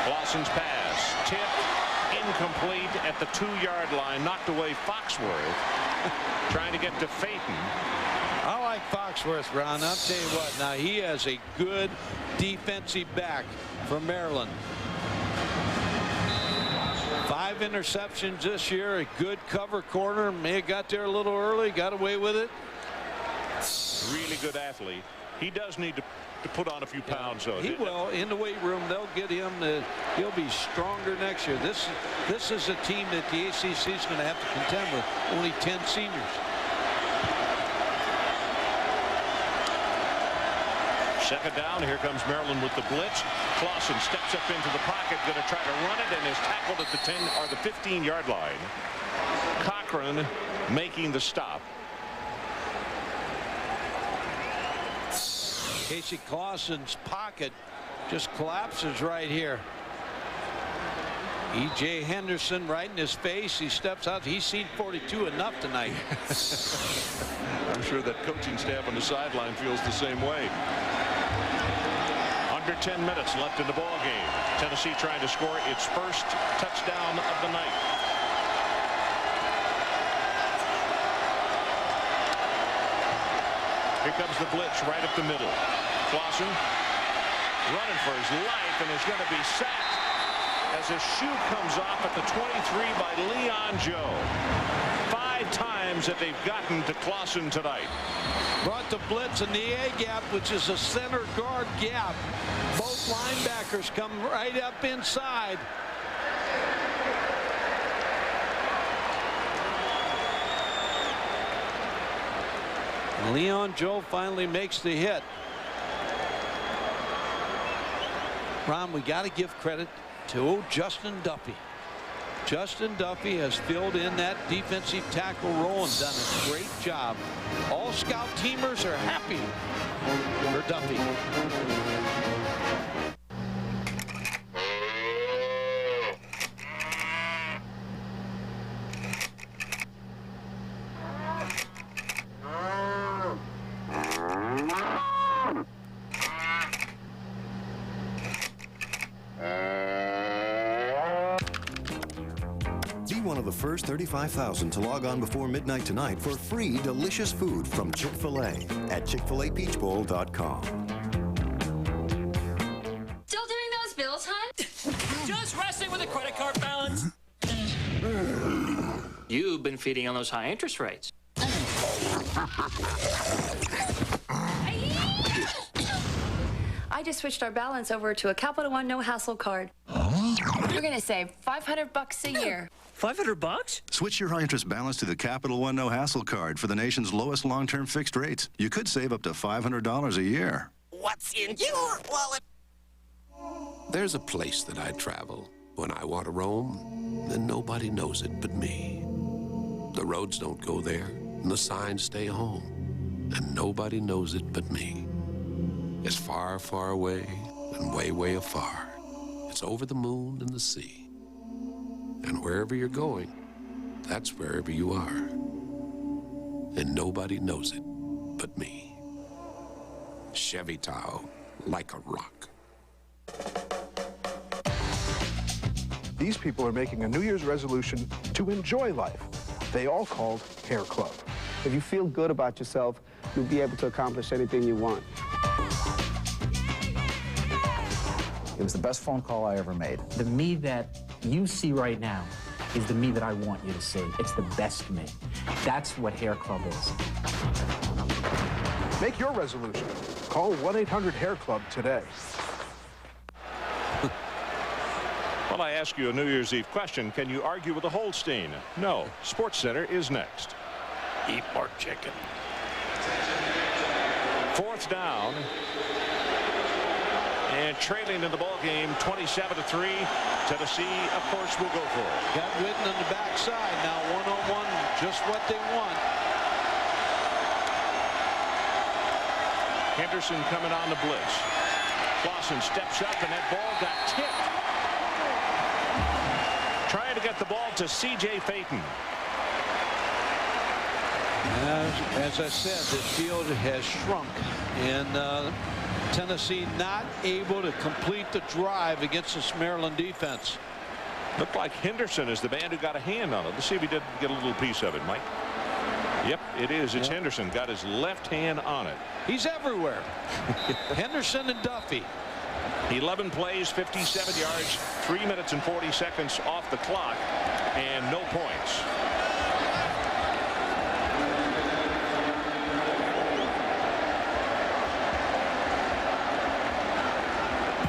Speaker 16: Clausen's pass, tipped, incomplete at the 2-yard line, knocked away Foxworth, trying to get to Phaeton.
Speaker 20: I like Foxworth, Ron. I'll tell you what, now he has a good defensive back for Maryland. 5 interceptions this year, a good cover corner. May have got there a little early, got away with it.
Speaker 16: Really good athlete. He does need to put on a few pounds, though.
Speaker 20: He will. In the weight room, they'll get him. He'll be stronger next year. This is a team that the ACC is going to have to contend with. Only 10 seniors.
Speaker 16: Second down. Here comes Maryland with the blitz. Clausen steps up into the pocket, going to try to run it, and is tackled at the 10 or the 15-yard line. Cochran making the stop.
Speaker 20: Casey Clausen's pocket just collapses right here. E.J. Henderson right in his face. He steps out. He's seen 42 enough tonight.
Speaker 16: I'm sure that coaching staff on the sideline feels the same way. Under 10 minutes left in the ball game. Tennessee trying to score its first touchdown of the night. Here comes the blitz right up the middle. Clausen running for his life and is going to be sacked as his shoe comes off at the 23 by Leon Joe. 5 times that they've gotten to Clausen tonight.
Speaker 20: Brought the blitz in the A gap, which is a center guard gap. Both linebackers come right up inside. Leon Joe finally makes the hit. Ron, we got to give credit to Justin Duffy. Justin Duffy has filled in that defensive tackle role and done a great job. All scout teamers are happy for Duffy.
Speaker 6: First 35,000 to log on before midnight tonight for free delicious food from Chick-fil-A at chickfilapeachbowl.com.
Speaker 17: Still doing those bills, hon?
Speaker 18: Just resting with a credit card balance. You've been feeding on those high interest rates.
Speaker 17: I just switched our balance over to a Capital One no-hassle card. We're gonna save $500 a year.
Speaker 18: $500?
Speaker 12: Switch your high-interest balance to the Capital One no-hassle card for the nation's lowest long-term fixed rates. You could save up to $500 a year.
Speaker 7: What's in your wallet? There's a place that I travel when I want to roam, and nobody knows it but me. The roads don't go there, and the signs stay home, and nobody knows it but me. It's far, far away, and way, way afar. It's over the moon and the sea. And wherever you're going, that's wherever you are. And nobody knows it but me. Chevy Tahoe, like a rock.
Speaker 19: These people are making a New Year's resolution to enjoy life.
Speaker 4: they all called Hair Club. If you feel good about yourself, you'll be able to accomplish anything you want.
Speaker 5: It was the best phone call I ever made. The me that you see right now is the me that I want you to see. It's the best me. That's what Hair Club is.
Speaker 25: Make your resolution. Call 1-800-HAIR-CLUB today. Well, I ask you a New Year's Eve question. Can you argue with a Holstein? No. SportsCenter is next. Eat more chicken. 4th down. And trailing in the ball game 27-3. Tennessee, of course, will go for it.
Speaker 20: Got Witten on the backside. Now one-on-one, just what they want.
Speaker 16: Henderson coming on the blitz. Clausen steps up, and that ball got tipped. Trying to get the ball to C.J. Phaeton.
Speaker 20: As I said, this field has shrunk, and Tennessee not able to complete the drive against this Maryland defense.
Speaker 16: Looked like Henderson is the man who got a hand on it. Let's see if he did get a little piece of it, Mike. Yep, it is. It's Henderson. Got his left hand on it.
Speaker 20: He's everywhere. Henderson and Duffy.
Speaker 16: 11 plays, 57 yards, 3 minutes and 40 seconds off the clock, and no points.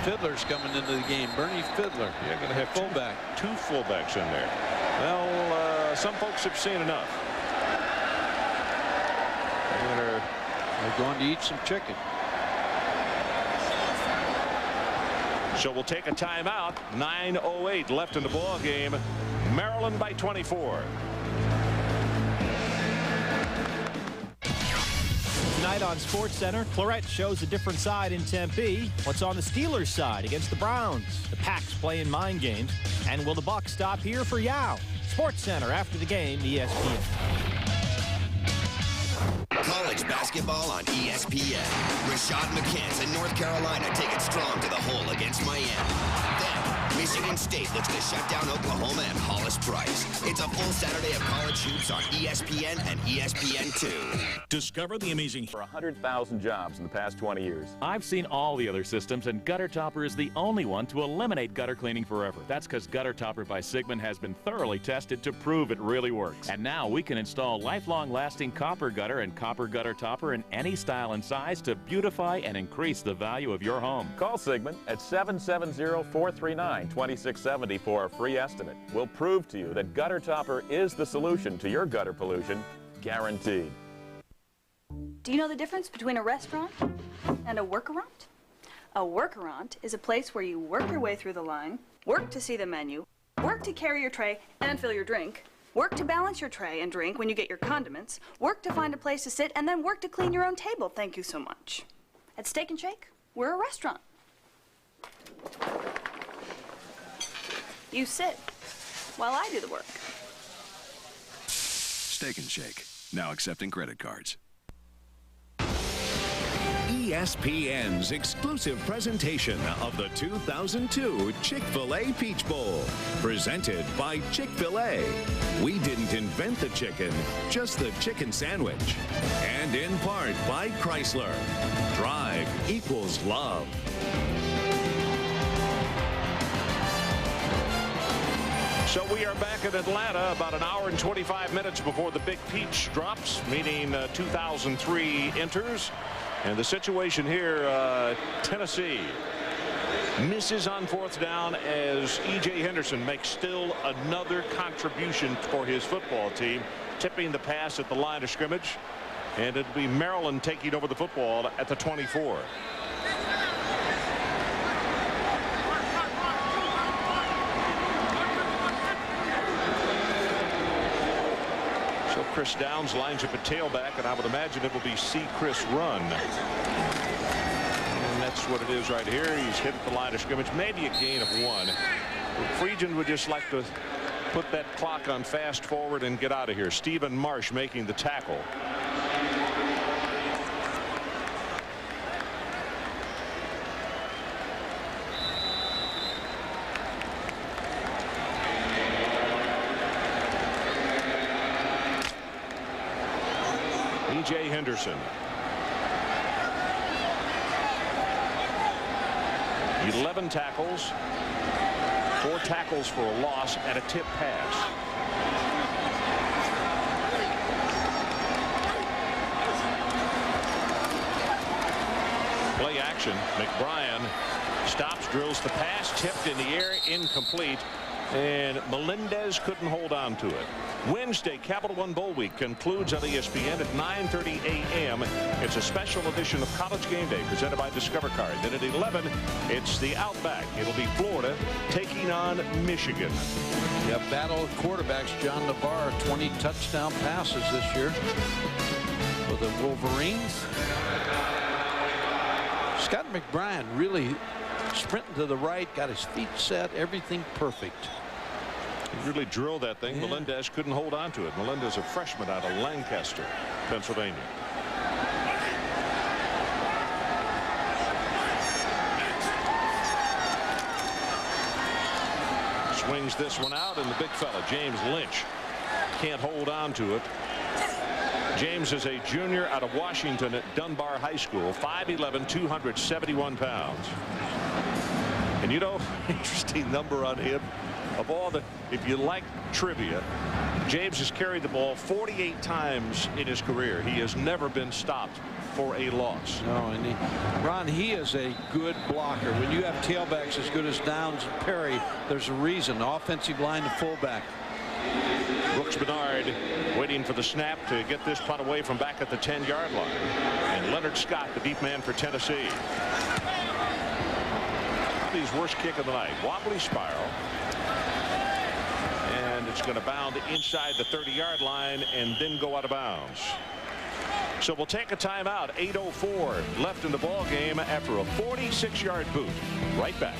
Speaker 20: Fiddler's coming into the game. Bernie Fiddler.
Speaker 16: You're going to have
Speaker 20: fullback.
Speaker 16: Two fullbacks in there. Well, some folks have seen enough.
Speaker 20: They're going to eat some chicken.
Speaker 16: So we'll take a timeout. 9:08 left in the ball game. Maryland by 24.
Speaker 19: Tonight on SportsCenter, Claret shows a different side in Tempe. What's on the Steelers' side against the Browns? The Packs playing mind games. And will the Bucs stop here for Yao? SportsCenter after the game, ESPN.
Speaker 3: College basketball on ESPN. Rashad McCants and North Carolina take it strong to the hole against Miami. Then, Michigan State looks to shut down Oklahoma and Hollis Price. It's a full Saturday of college hoops on ESPN and ESPN2.
Speaker 21: Discover the amazing...
Speaker 22: For 100,000 jobs in the past 20 years.
Speaker 26: I've seen all the other systems, and Gutter Topper is the only one to eliminate gutter cleaning forever. That's because Gutter Topper by Sigmund has been thoroughly tested to prove it really works. And now we can install lifelong lasting copper gutter and copper gutter topper in any style and size to beautify and increase the value of your home.
Speaker 22: Call Sigmund at 770-439-2670 for a free estimate. We'll prove to you that Gutter Topper is the solution to your gutter pollution, guaranteed.
Speaker 27: Do you know the difference between a restaurant and a workaround? A workaround is a place where you work your way through the line, work to see the menu, work to carry your tray and fill your drink, work to balance your tray and drink when you get your condiments, work to find a place to sit, and then work to clean your own table. Thank you so much. At Steak and Shake, we're a restaurant. You sit while I do the work.
Speaker 28: Steak and Shake, now accepting credit cards.
Speaker 6: ESPN's exclusive presentation of the 2002 Chick-fil-A Peach Bowl, presented by Chick-fil-A. We didn't invent the chicken, just the chicken sandwich. And in part by Chrysler. Drive equals love.
Speaker 16: So we are back in Atlanta about an hour and 25 minutes before the Big Peach drops, meaning 2003 enters. And the situation here, Tennessee misses on 4th down as E.J. Henderson makes still another contribution for his football team, tipping the pass at the line of scrimmage. And it'll be Maryland taking over the football at the 24. Chris Downs lines up a tailback, and I would imagine it will be see Chris run. And that's what it is right here. He's hit the line of scrimmage, maybe a gain of 1. Friedgen would just like to put that clock on fast forward and get out of here. Stephen Marsh making the tackle. E.J. Henderson. 11 tackles, 4 tackles for a loss, and a tip pass. Play action. McBrien stops, drills the pass, tipped in the air, incomplete, and Melendez couldn't hold on to it. Wednesday, Capital One Bowl Week concludes on ESPN at 9:30 a.m. It's a special edition of College Game Day presented by Discover Card. Then at 11, it's the Outback. It'll be Florida taking on Michigan.
Speaker 20: Yeah, battle of quarterbacks. John Navarre, 20 touchdown passes this year for the Wolverines. Scott McBrien really sprinting to the right, got his feet set, everything perfect.
Speaker 16: He really drilled that thing. Yeah. Melendez couldn't hold on to it. Melendez, a freshman out of Lancaster, Pennsylvania. Swings this one out, and the big fella, James Lynch, can't hold on to it. James is a junior out of Washington at Dunbar High School, 5'11", 271 pounds. And you know, interesting number on him. Of all the, if you like trivia, James has carried the ball 48 times in his career. He has never been stopped for a loss.
Speaker 20: No, and Ron, he is a good blocker. When you have tailbacks as good as Downs and Perry, there's a reason. Offensive line to fullback.
Speaker 16: Brooks Bernard waiting for the snap to get this punt away from back at the 10-yard line. And Leonard Scott, the deep man for Tennessee. His worst kick of the night. Wobbly spiral. And it's going to bound inside the 30-yard line and then go out of bounds. So we'll take a timeout. 8:04 left in the ball game after a 46-yard boot. Right back.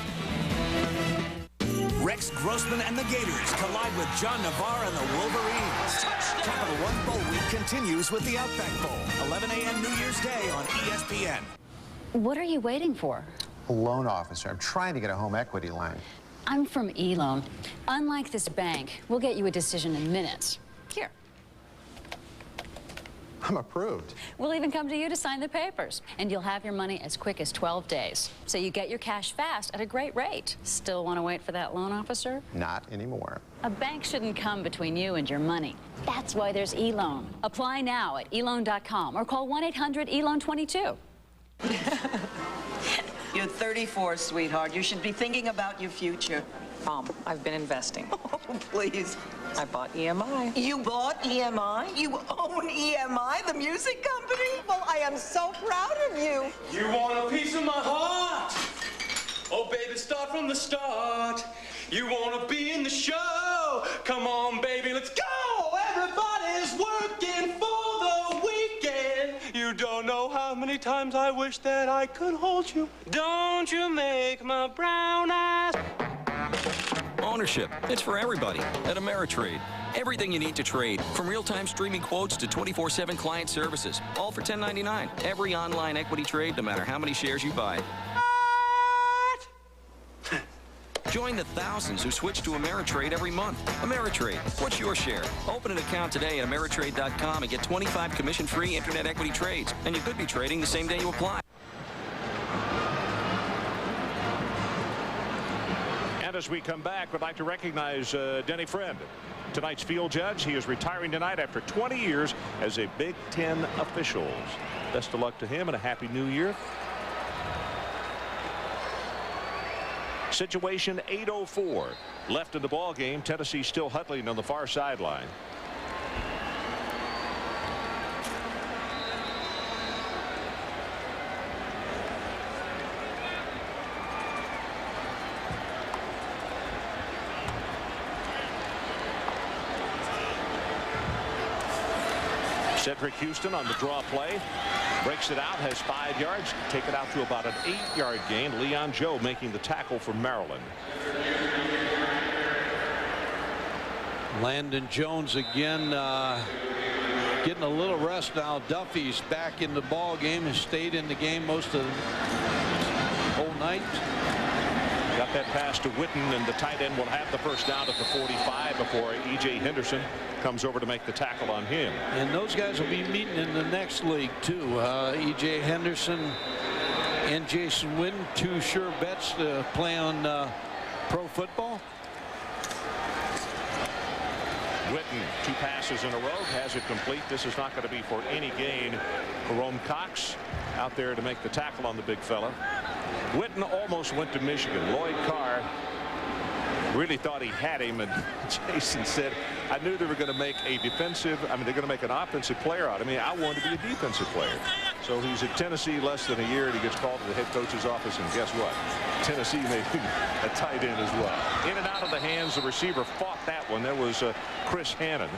Speaker 8: Rex Grossman and the Gators collide with John Navarre and the Wolverines. Capital One Bowl Week continues with the Outback Bowl. 11 a.m. New Year's Day on ESPN.
Speaker 9: What are you waiting for?
Speaker 10: A loan officer. I'm trying to get a home equity line.
Speaker 9: I'm from eLoan. Unlike this bank, we'll get you a decision in minutes. Here.
Speaker 10: I'm approved.
Speaker 9: We'll even come to you to sign the papers. And you'll have your money as quick as 12 days. So you get your cash fast at a great rate. Still want to wait for that loan officer?
Speaker 10: Not anymore.
Speaker 9: A bank shouldn't come between you and your money. That's why there's eLoan. Apply now at eLoan.com or call 1-800-ELOAN22.
Speaker 13: You're 34, sweetheart. You should be thinking about your future.
Speaker 14: I've been investing.
Speaker 13: Oh, please.
Speaker 14: I bought EMI.
Speaker 13: You bought EMI? You own EMI, the music company? Well, I am so proud of you.
Speaker 15: You want a piece of my heart? Oh, baby, start from the start. You want to be in the show? Come on, baby, let's go. Everybody's working for the weekend. You don't know how many times I wish that I could hold you. Don't you make my brown eyes.
Speaker 21: Ownership. It's for everybody at Ameritrade. Everything you need to trade, from real-time streaming quotes to 24/7 client services, all for $10.99. Every online equity trade, no matter how many shares you buy. Join the thousands who switch to Ameritrade every month. Ameritrade. What's your share? Open an account today at Ameritrade.com and get 25 commission-free internet equity trades. And you could be trading the same day you apply.
Speaker 16: And as we come back, we'd like to recognize Denny Friend, tonight's field judge. He is retiring tonight after 20 years as a Big Ten official. Best of luck to him and a Happy New Year. Situation 8:04 left in the ball game. Tennessee still huddling on the far sideline. Cedric Houston on the draw play. Breaks it out, has 5 yards. Take it out to about an 8-yard gain. Leon Joe making the tackle for Maryland.
Speaker 20: Landon Jones again getting a little rest now. Duffy's back in the ball game. Has stayed in the game most of the whole night.
Speaker 16: Got that pass to Witten, and the tight end will have the first down at the 45 before E.J. Henderson comes over to make the tackle on him.
Speaker 20: And those guys will be meeting in the next league, too. E.J. Henderson and Jason Witten, two sure bets to play on pro football.
Speaker 16: Witten, 2 passes in a row, has it complete. This is not going to be for any gain. Jerome Cox out there to make the tackle on the big fella. Witten almost went to Michigan. Lloyd Carr really thought he had him, and Jason said, I knew they were going to make a defensive, they're going to make an offensive player out of me. I wanted to be a defensive player. So he's at Tennessee less than a year, and he gets called to the head coach's office, and guess what? Tennessee made him a tight end as well. In and out of the hands, the receiver fought that one. That was Chris Hannon.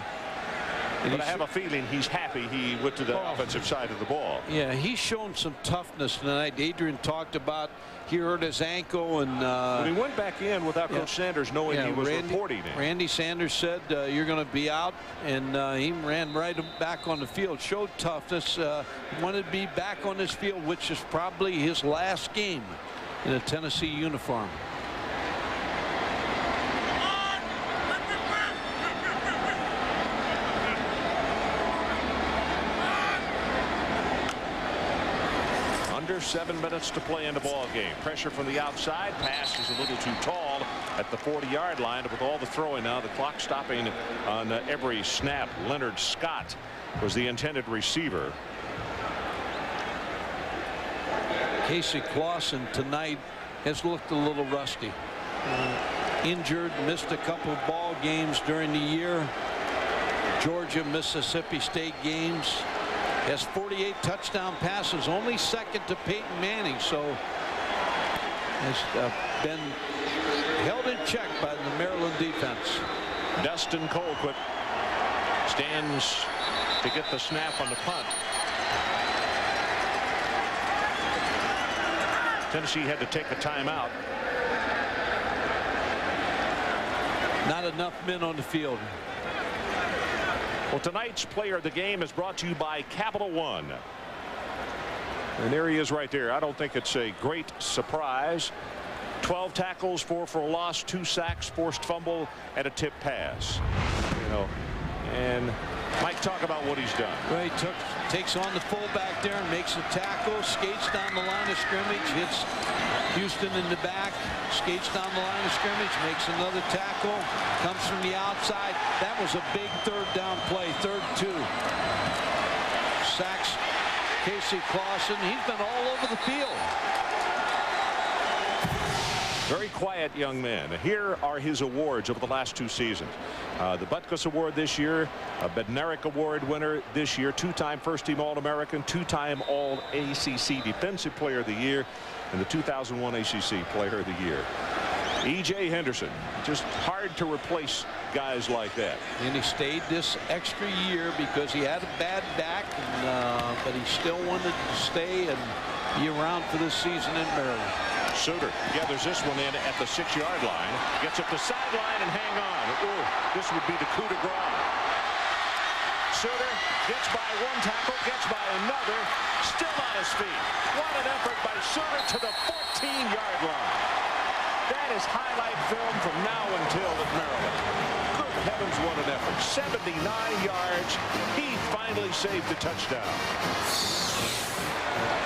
Speaker 16: But I have a feeling he's happy he went to the offensive side of the ball.
Speaker 20: Yeah, he's shown some toughness tonight. Adrian talked about he hurt his ankle, and
Speaker 16: but he went back in without Coach Sanders knowing he was reporting it.
Speaker 20: Randy Sanders said you're going to be out, and he ran right back on the field, showed toughness, wanted to be back on this field, which is probably his last game in a Tennessee uniform.
Speaker 16: Under 7 minutes to play in the ball game. Pressure from the outside. Pass is a little too tall at the 40-yard line. With all the throwing now, the clock stopping on every snap. Leonard Scott was the intended receiver.
Speaker 20: Casey Clausen tonight has looked a little rusty. Injured, missed a couple of ball games during the year. Georgia, Mississippi State games. Has 48 touchdown passes, only second to Peyton Manning, so has been held in check by the Maryland defense.
Speaker 16: Dustin Colquitt stands to get the snap on the punt. Tennessee had to take a timeout.
Speaker 20: Not enough men on the field.
Speaker 16: Well, tonight's player of the game is brought to you by Capital One. And there he is right there. I don't think it's a great surprise. 12 tackles, 4 for a loss, 2 sacks, forced fumble, and a tip pass. You know, and Mike, talk about what he's done.
Speaker 20: Well, he takes on the fullback there and makes a tackle, skates down the line of scrimmage, hits Houston in the back, skates down the line of scrimmage, makes another tackle, comes from the outside. That was a big third down play, 3rd and 2. Sacks Casey Clausen. He's been all over the field.
Speaker 16: Very quiet young man. Here are his awards over the last 2 seasons. The Butkus Award this year, a Bednarik Award winner this year, 2-time first-team All-American, 2-time All-ACC Defensive Player of the Year, and the 2001 ACC Player of the Year. E.J. Henderson, just hard to replace guys like that.
Speaker 20: And he stayed this extra year because he had a bad back, and, but he still wanted to stay and be around for this season in Maryland.
Speaker 16: Suter gathers this one in at the 6-yard line, gets up the sideline and hang on. Ooh, this would be the coup de grace. Suter gets by one tackle, gets by another, still on his feet. What an effort by Suter to the 14-yard line. That is highlight film from now until at Maryland. Good heavens, what an effort. 79 yards. He finally saved the touchdown.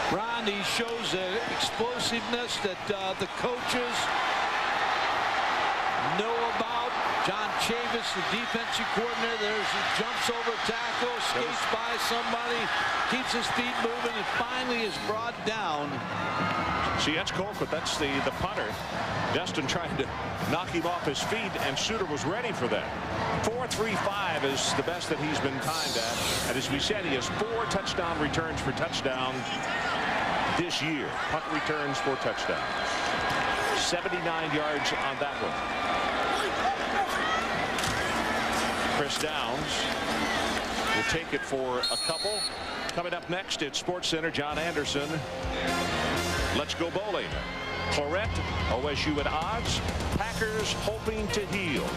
Speaker 20: Ron, he shows explosiveness that the coaches know about. John Chavis, the defensive coordinator, jumps over tackle, skates by somebody, keeps his feet moving, and finally is brought down.
Speaker 16: See, that's Colquitt. That's the punter. Dustin trying to knock him off his feet, and Suter was ready for that. 4.35 is the best that he's been timed at. And as we said, he has 4 touchdown returns for touchdown this year. Punt returns for touchdown. 79 yards on that one. Chris Downs will take it for a couple. Coming up next at SportsCenter, John Anderson. Let's go bowling. Claret, OSU at odds. Packers hoping to heal.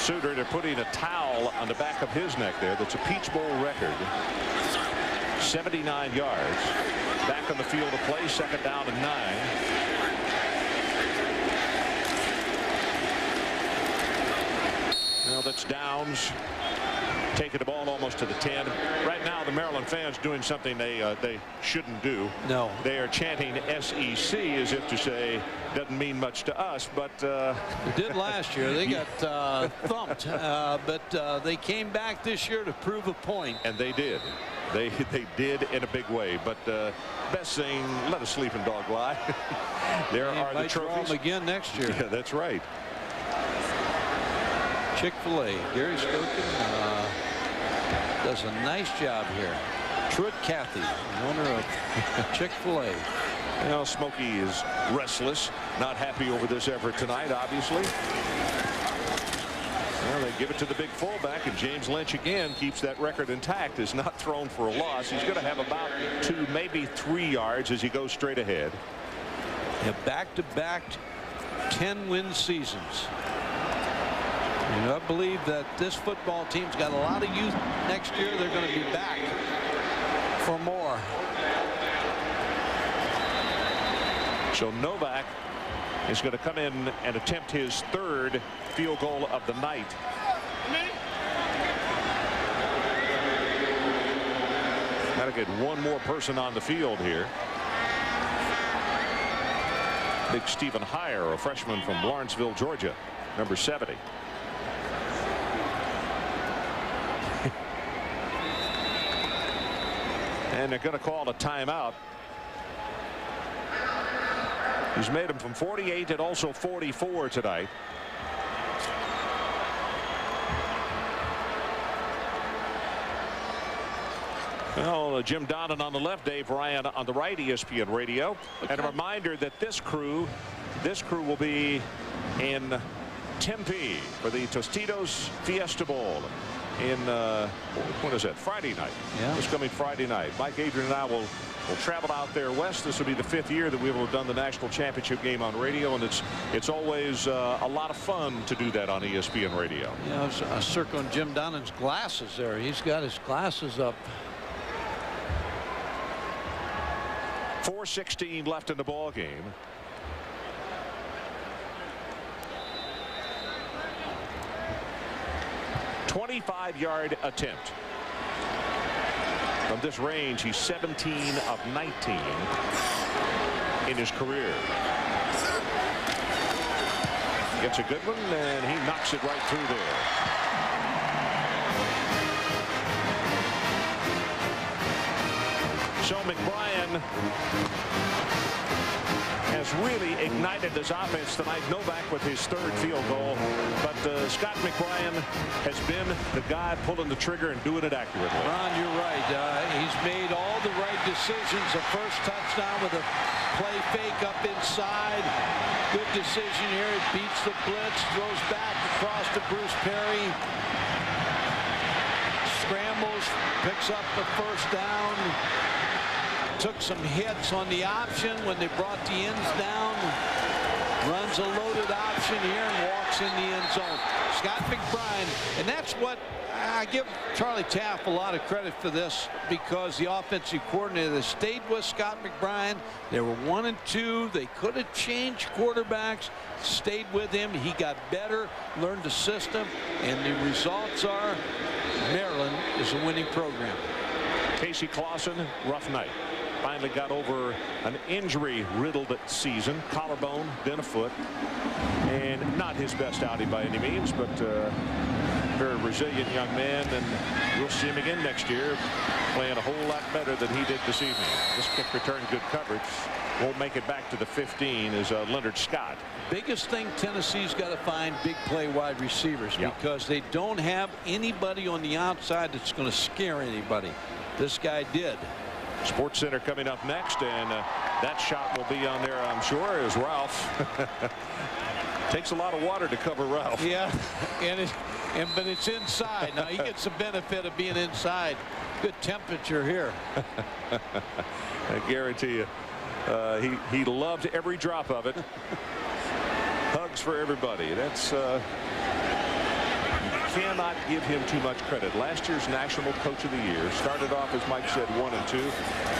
Speaker 16: Suter, they're putting a towel on the back of his neck there. That's a Peach Bowl record. 79 yards. Back on the field of play, 2nd down and 9. Well, that's Downs taking the ball almost to the 10. Right now, the Maryland fans doing something they shouldn't do.
Speaker 20: No.
Speaker 16: They are chanting SEC as if to say, doesn't mean much to us, but
Speaker 20: it did last year. They got thumped, but they came back this year to prove a point.
Speaker 16: And they did. They did in a big way. But best thing, let a sleeping dog lie. There are the trophies.
Speaker 20: Them again next year.
Speaker 16: Yeah, that's right.
Speaker 20: Chick-fil-A. Gary Stokin does a nice job here. Truett Cathy, owner of Chick-fil-A.
Speaker 16: Well, Smokey is restless, not happy over this effort tonight, obviously. Well, they give it to the big fullback, and James Lynch again keeps that record intact. Is not thrown for a loss. He's going to have about 2, maybe 3 yards as he goes straight ahead.
Speaker 20: Back-to-back 10-win seasons. You know, I believe that this football team's got a lot of youth. Next year they're going to be back for more.
Speaker 16: So Novak is going to come in and attempt his 3rd field goal of the night. Got to get one more person on the field here. Big Stephen Heyer, a freshman from Lawrenceville, Georgia, number 70. And they're going to call a timeout. He's made them from 48 and also 44 tonight. Well, Jim Donnan on the left, Dave Ryan on the right, ESPN Radio. Okay. And a reminder that this crew will be in Tempe for the Tostitos Fiesta Bowl in when is that? Friday night.
Speaker 20: Yeah.
Speaker 16: This coming Friday night. Mike Adrian and I will travel out there west. This will be the 5th year that we will have done the national championship game on radio, and it's always a lot of fun to do that on ESPN Radio.
Speaker 20: Yeah, I was circling Jim Donnan's glasses there. He's got his glasses up.
Speaker 16: 4:16 left in the ball game. $25-yard attempt. From this range, he's 17 of 19 in his career. Gets a good one, and he knocks it right through there. So McBrien has really ignited his offense tonight. Novak with his 3rd field goal, but Scott McBrien has been the guy pulling the trigger and doing it accurately.
Speaker 20: Ron, you're right. He's made all the right decisions. The first touchdown with a play fake up inside. Good decision here. It beats the blitz, throws back across to Bruce Perry. Scrambles, picks up the 1st down. Took some hits on the option when they brought the ends down. Runs a loaded option here and walks in the end zone. Scott McBrien, and that's what I give Charlie Taft a lot of credit for this, because the offensive coordinator stayed with Scott McBrien. They were 1 and 2. They could have changed quarterbacks, stayed with him. He got better, learned the system, and the results are Maryland is a winning program.
Speaker 16: Casey Clausen, rough night. Finally got over an injury-riddled season. Collarbone, then a foot. And not his best outing by any means, but very resilient young man. And we'll see him again next year, playing a whole lot better than he did this evening. This kick return, good coverage. Won't make it back to the 15 is Leonard Scott.
Speaker 20: Biggest thing Tennessee's got to find big play wide receivers, because they don't have anybody on the outside that's going to scare anybody. This guy did.
Speaker 16: Sports Center coming up next, and that shot will be on there, I'm sure, is Ralph. Takes a lot of water to cover Ralph.
Speaker 20: Yeah, but it's inside. Now he gets the benefit of being inside. Good temperature here.
Speaker 16: I guarantee you, he loved every drop of it. Hugs for everybody. That's cannot give him too much credit. Last year's National Coach of the Year started off, as Mike said, 1-2,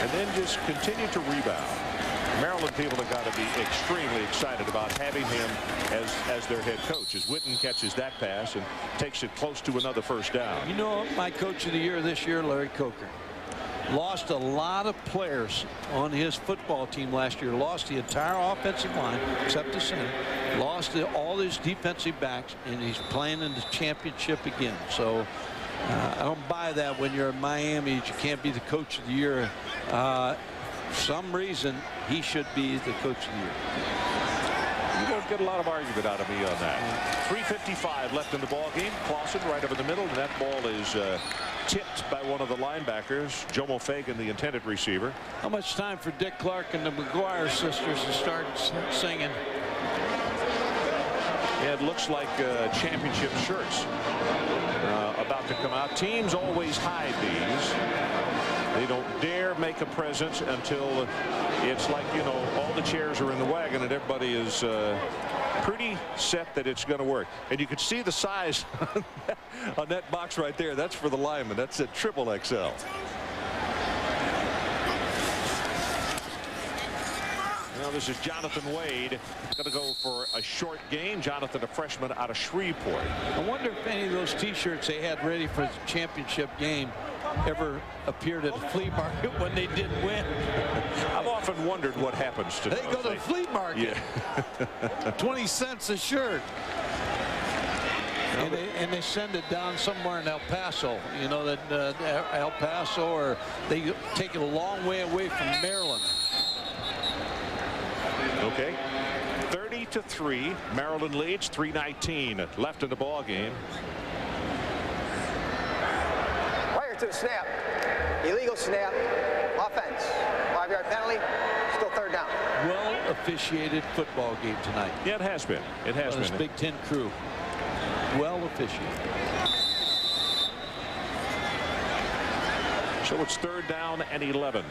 Speaker 16: and then just continued to rebound. Maryland people have got to be extremely excited about having him as their head coach, as Witten catches that pass and takes it close to another first down.
Speaker 20: You know, my Coach of the Year this year, Larry Coker, lost a lot of players on his football team last year. Lost the entire offensive line except the center. Lost all his defensive backs, and he's playing in the championship again. So I don't buy that when you're in Miami. You can't be the Coach of the Year. For some reason, he should be the Coach of the Year.
Speaker 16: You won't get a lot of argument out of me on that. 3:55 left in the ball game. Clausen right over the middle, and that ball is tipped by one of the linebackers, Jomo Fagan, the intended receiver.
Speaker 20: How much time for Dick Clark and the McGuire sisters to start singing?
Speaker 16: Yeah, it looks like championship shirts about to come out. Teams always hide these. They don't dare make a presence until it's like, you know, all the chairs are in the wagon and everybody is pretty set that it's going to work. And you can see the size on that box right there. That's for the lineman. That's at XXL. Now this is Jonathan Wade, going to go for a short gain. Jonathan, a freshman out of Shreveport.
Speaker 20: I wonder if any of those T-shirts they had ready for the championship game ever appeared at the flea market when they didn't win.
Speaker 16: I've often wondered what happens to
Speaker 20: they go to the flea market. Yeah. 20 cents a shirt. And they send it down somewhere in El Paso, you know, that El Paso, or they take it a long way away from Maryland.
Speaker 16: Okay, 30-3. Maryland leads. 3:19 left in the ball game.
Speaker 1: Prior to the snap, illegal snap, offense, 5-yard penalty, still third down.
Speaker 20: Well officiated football game tonight.
Speaker 16: Yeah, it has been. It has been.
Speaker 20: This Big Ten crew. Well officiated.
Speaker 16: So it's 3rd down and 11.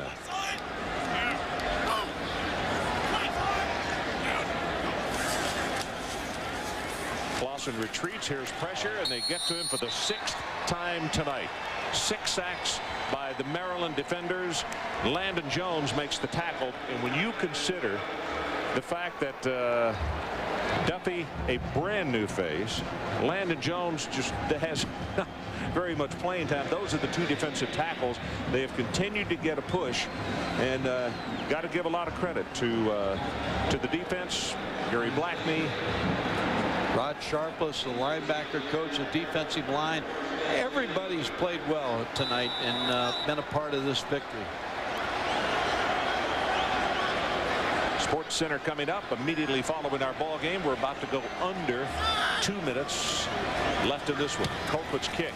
Speaker 16: Clausen retreats. Here's pressure, and they get to him for the 6th time tonight. 6 sacks by the Maryland defenders. Landon Jones makes the tackle, and when you consider the fact that Duffy, a brand new face, Landon Jones just has not very much playing time. Those are the 2 defensive tackles. They have continued to get a push, and got to give a lot of credit to the defense. Gary Blackney,
Speaker 20: Rod Sharpless, the linebacker coach, the defensive line. Everybody's played well tonight and been a part of this victory.
Speaker 16: Sports Center coming up immediately following our ball game. We're about to go under 2 minutes left in this one. Colquitt's kick,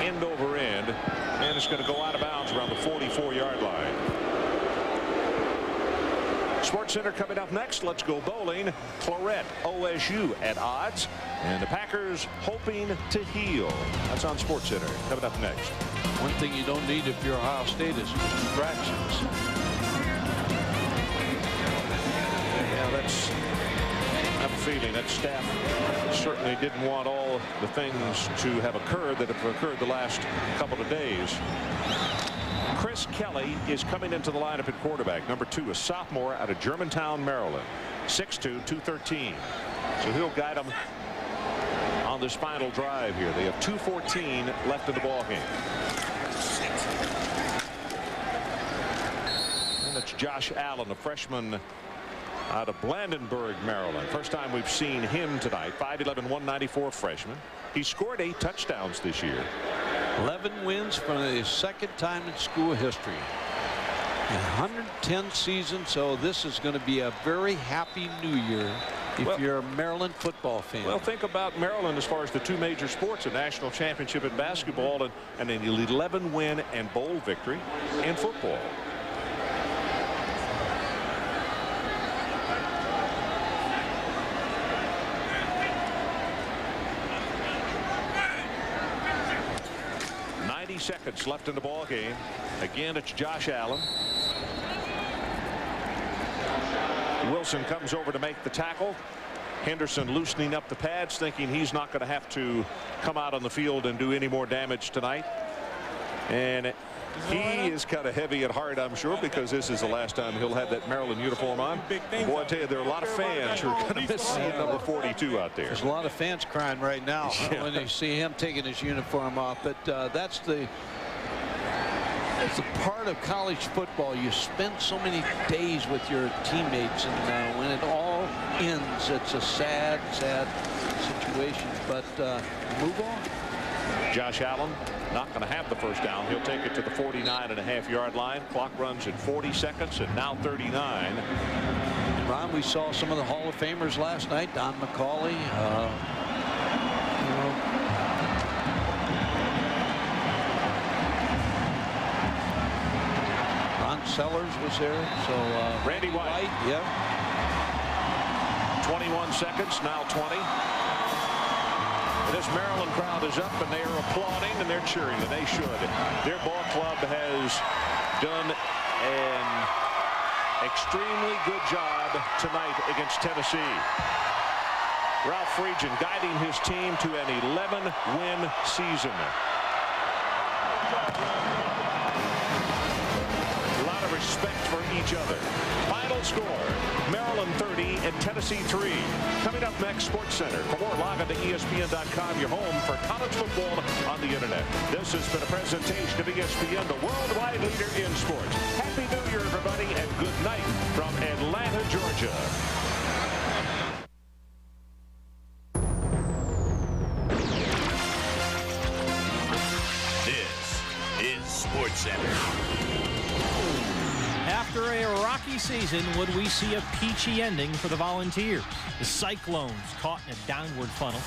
Speaker 16: end over end, and it's going to go out of bounds around the 44-yard line. Sports Center coming up next. Let's go bowling. Claret, OSU at odds, and the Packers hoping to heal. That's on Sports Center coming up next.
Speaker 20: One thing you don't need if you're Ohio State is distractions.
Speaker 16: Yeah, that's, I have a feeling that staff certainly didn't want all the things to have occurred that have occurred the last couple of days. Chris Kelly is coming into the lineup at quarterback. Number 2, a sophomore out of Germantown, Maryland. 6'2", 213. So he'll guide them on this final drive here. They have 2:14 left in the ball game. And it's Josh Allen, a freshman out of Blandenburg, Maryland. First time we've seen him tonight. 5'11", 194 freshman. He scored 8 touchdowns this year.
Speaker 20: 11 wins for the 2nd time in school history. 110 seasons, so this is going to be a very happy new year if you're a Maryland football fan.
Speaker 16: Well, think about Maryland as far as the 2 major sports, a national championship in basketball and an 11-win and bowl victory in football. Seconds left in the ball game. Again, it's Josh Allen. Wilson comes over to make the tackle, Henderson loosening up the pads, thinking he's not going to have to come out on the field and do any more damage tonight. And he is kind of heavy at heart, I'm sure, because this is the last time he'll have that Maryland uniform on. Boy, I tell you, there are a lot of fans who are going to miss seeing number 42 out there.
Speaker 20: There's a lot of fans crying right now when they see him taking his uniform off. But that's the part of college football. You spend so many days with your teammates, and when it all ends, it's a sad, sad situation. But move on.
Speaker 16: Josh Allen not going to have the first down. He'll take it to the 49.5-yard line. Clock runs at 40 seconds and now 39.
Speaker 20: And Ron, we saw some of the Hall of Famers last night. Don McCauley. Ron Sellers was there. So
Speaker 16: Randy White.
Speaker 20: Yeah.
Speaker 16: 21 seconds, now 20. This Maryland crowd is up, and they are applauding, and they're cheering, and they should. Their ball club has done an extremely good job tonight against Tennessee. Ralph Friedgen guiding his team to an 11-win season. A lot of respect for each other. Final score, Maryland 30 and Tennessee 3. Coming up next, SportsCenter. For more, log on to ESPN.com, your home for college football on the internet. This has been a presentation of ESPN, the worldwide leader in sports. Happy New Year, everybody, and good night from Atlanta, Georgia.
Speaker 6: This is SportsCenter.
Speaker 19: After a rocky season, would we see a peachy ending for the Volunteers? The Cyclones caught in a downward funnel,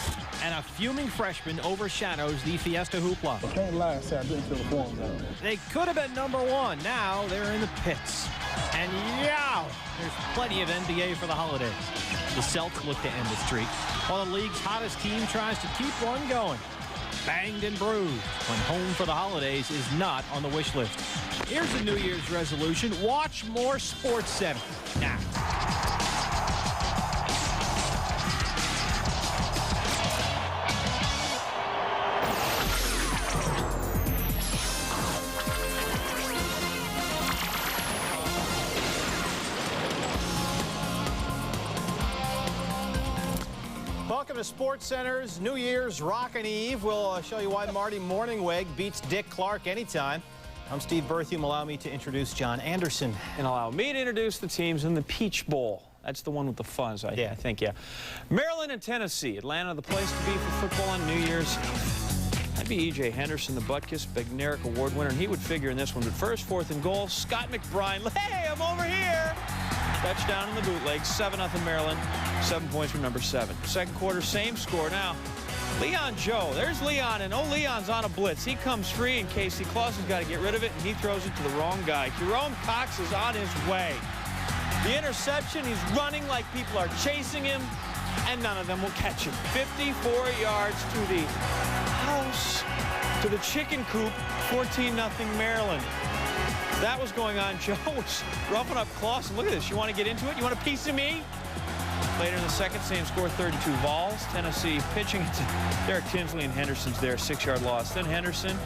Speaker 19: and a fuming freshman overshadows the Fiesta hoopla.
Speaker 2: I can't lie and say I didn't feel the form though.
Speaker 19: They could have been #1. Now they're in the pits. And yow! There's plenty of NBA for the holidays. The Celtics look to end the streak, while the league's hottest team tries to keep one going. Banged and bruised when home for the holidays is not on the wish list. Here's a New Year's resolution. Watch more SportsCenter now. Welcome to SportsCenter's New Year's Rockin' Eve. We'll show you why Marty Morningweg beats Dick Clark anytime. I'm Steve Berthium. Allow me to introduce John Anderson.
Speaker 7: And allow me to introduce the teams in the Peach Bowl. That's the one with the fuzz, I think, yeah. Maryland and Tennessee. Atlanta, the place to be for football on New Year's. That'd be E.J. Henderson, the Butkus Bednarik Award winner, and he would figure in this one. But first, 4th and goal, Scott McBride. Hey, I'm over here. Touchdown in the bootleg, 7-0 Maryland. 7 points from number 7. Second quarter, same score. Now, Leon Joe, there's Leon, and Leon's on a blitz. He comes free, and Casey Clausen's got to get rid of it, and he throws it to the wrong guy. Jerome Cox is on his way. The interception, he's running like people are chasing him, and none of them will catch him. 54 yards to the house, to the chicken coop, 14-0 Maryland. That was going on. Joe was roughing up Clausen. Look at this. You want to get into it? You want a piece of me? Later in the second, same score, 32 Vols. Tennessee pitching to Derek Tinsley, and Henderson's there, 6-yard loss. Then Henderson,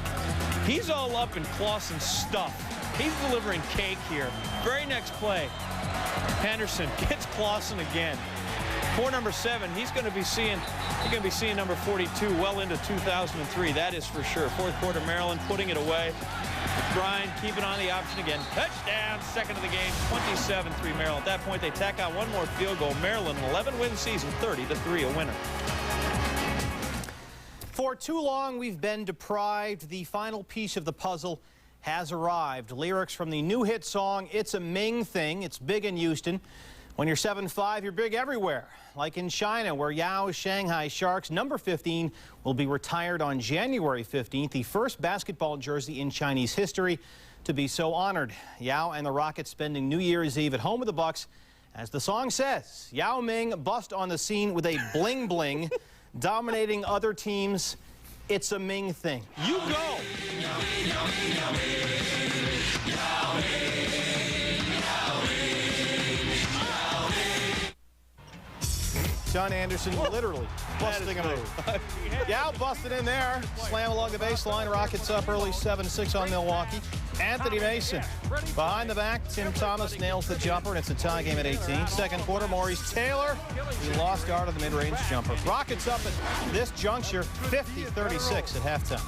Speaker 7: he's all up in Clausen's stuff. He's delivering cake here. Very next play, Henderson gets Clausen again. For number 7, he's going to be seeing number 42 well into 2003. That is for sure. Fourth quarter, Maryland putting it away. Bryan keeping on the option again. Touchdown, second of the game, 27-3 Maryland. At that point, they tack on one more field goal. Maryland, 11-win season, 30-3, a winner.
Speaker 19: For too long, we've been deprived. The final piece of the puzzle has arrived. Lyrics from the new hit song, It's a Ming Thing. It's big in Houston. When you're 7'5", you're big everywhere. Like in China, where Yao's Shanghai Sharks number 15 will be retired on January 15th, the first basketball jersey in Chinese history to be so honored. Yao and the Rockets spending New Year's Eve at home with the Bucks. As the song says, Yao Ming bust on the scene with a bling bling, dominating other teams. It's a Ming thing.
Speaker 7: You go.
Speaker 19: John Anderson literally busting a move. Yao busted in there. Slam along the baseline. Rockets up early 7-6 on Milwaukee. Anthony Mason behind the back. Tim Thomas nails the jumper, and it's a tie game at 18. Second quarter, Maurice Taylor. He lost guard of the mid-range jumper. Rockets up at this juncture, 50-36 at halftime.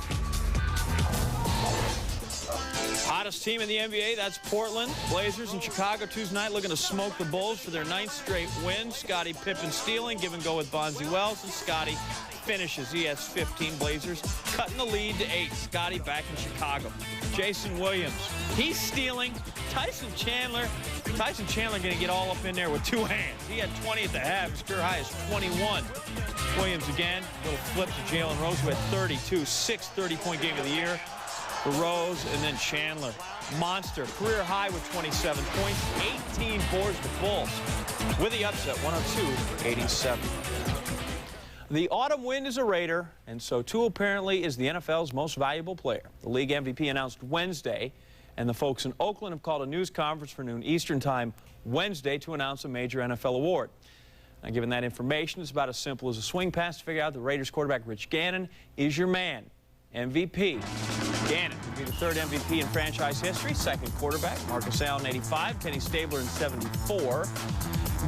Speaker 7: Hottest team in the NBA, that's Portland. Blazers in Chicago Tuesday night looking to smoke the Bulls for their 9th straight win. Scottie Pippen stealing, give and go with Bonzi Wells, and Scottie finishes. He has 15. Blazers cutting the lead to 8. Scottie back in Chicago. Jason Williams, he's stealing. Tyson Chandler going to get all up in there with 2 hands. He had 20 at the half. His career high is 21. Williams again, little flip to Jalen Rose, who had 32. 6th 30-point game of the year for Rose, and then Chandler. Monster, career high with 27 points, 18 boards to Bulls with the upset, 102-87. The autumn wind is a Raider, and so too apparently is the NFL's most valuable player. The league MVP announced Wednesday, and the folks in Oakland have called a news conference for noon Eastern time Wednesday to announce a major NFL award. Now, given that information, it's about as simple as a swing pass to figure out the Raiders quarterback Rich Gannon is your man. MVP. Gannon would be the 3rd MVP in franchise history. 2nd quarterback, Marcus Allen, 85. Kenny Stabler in 74.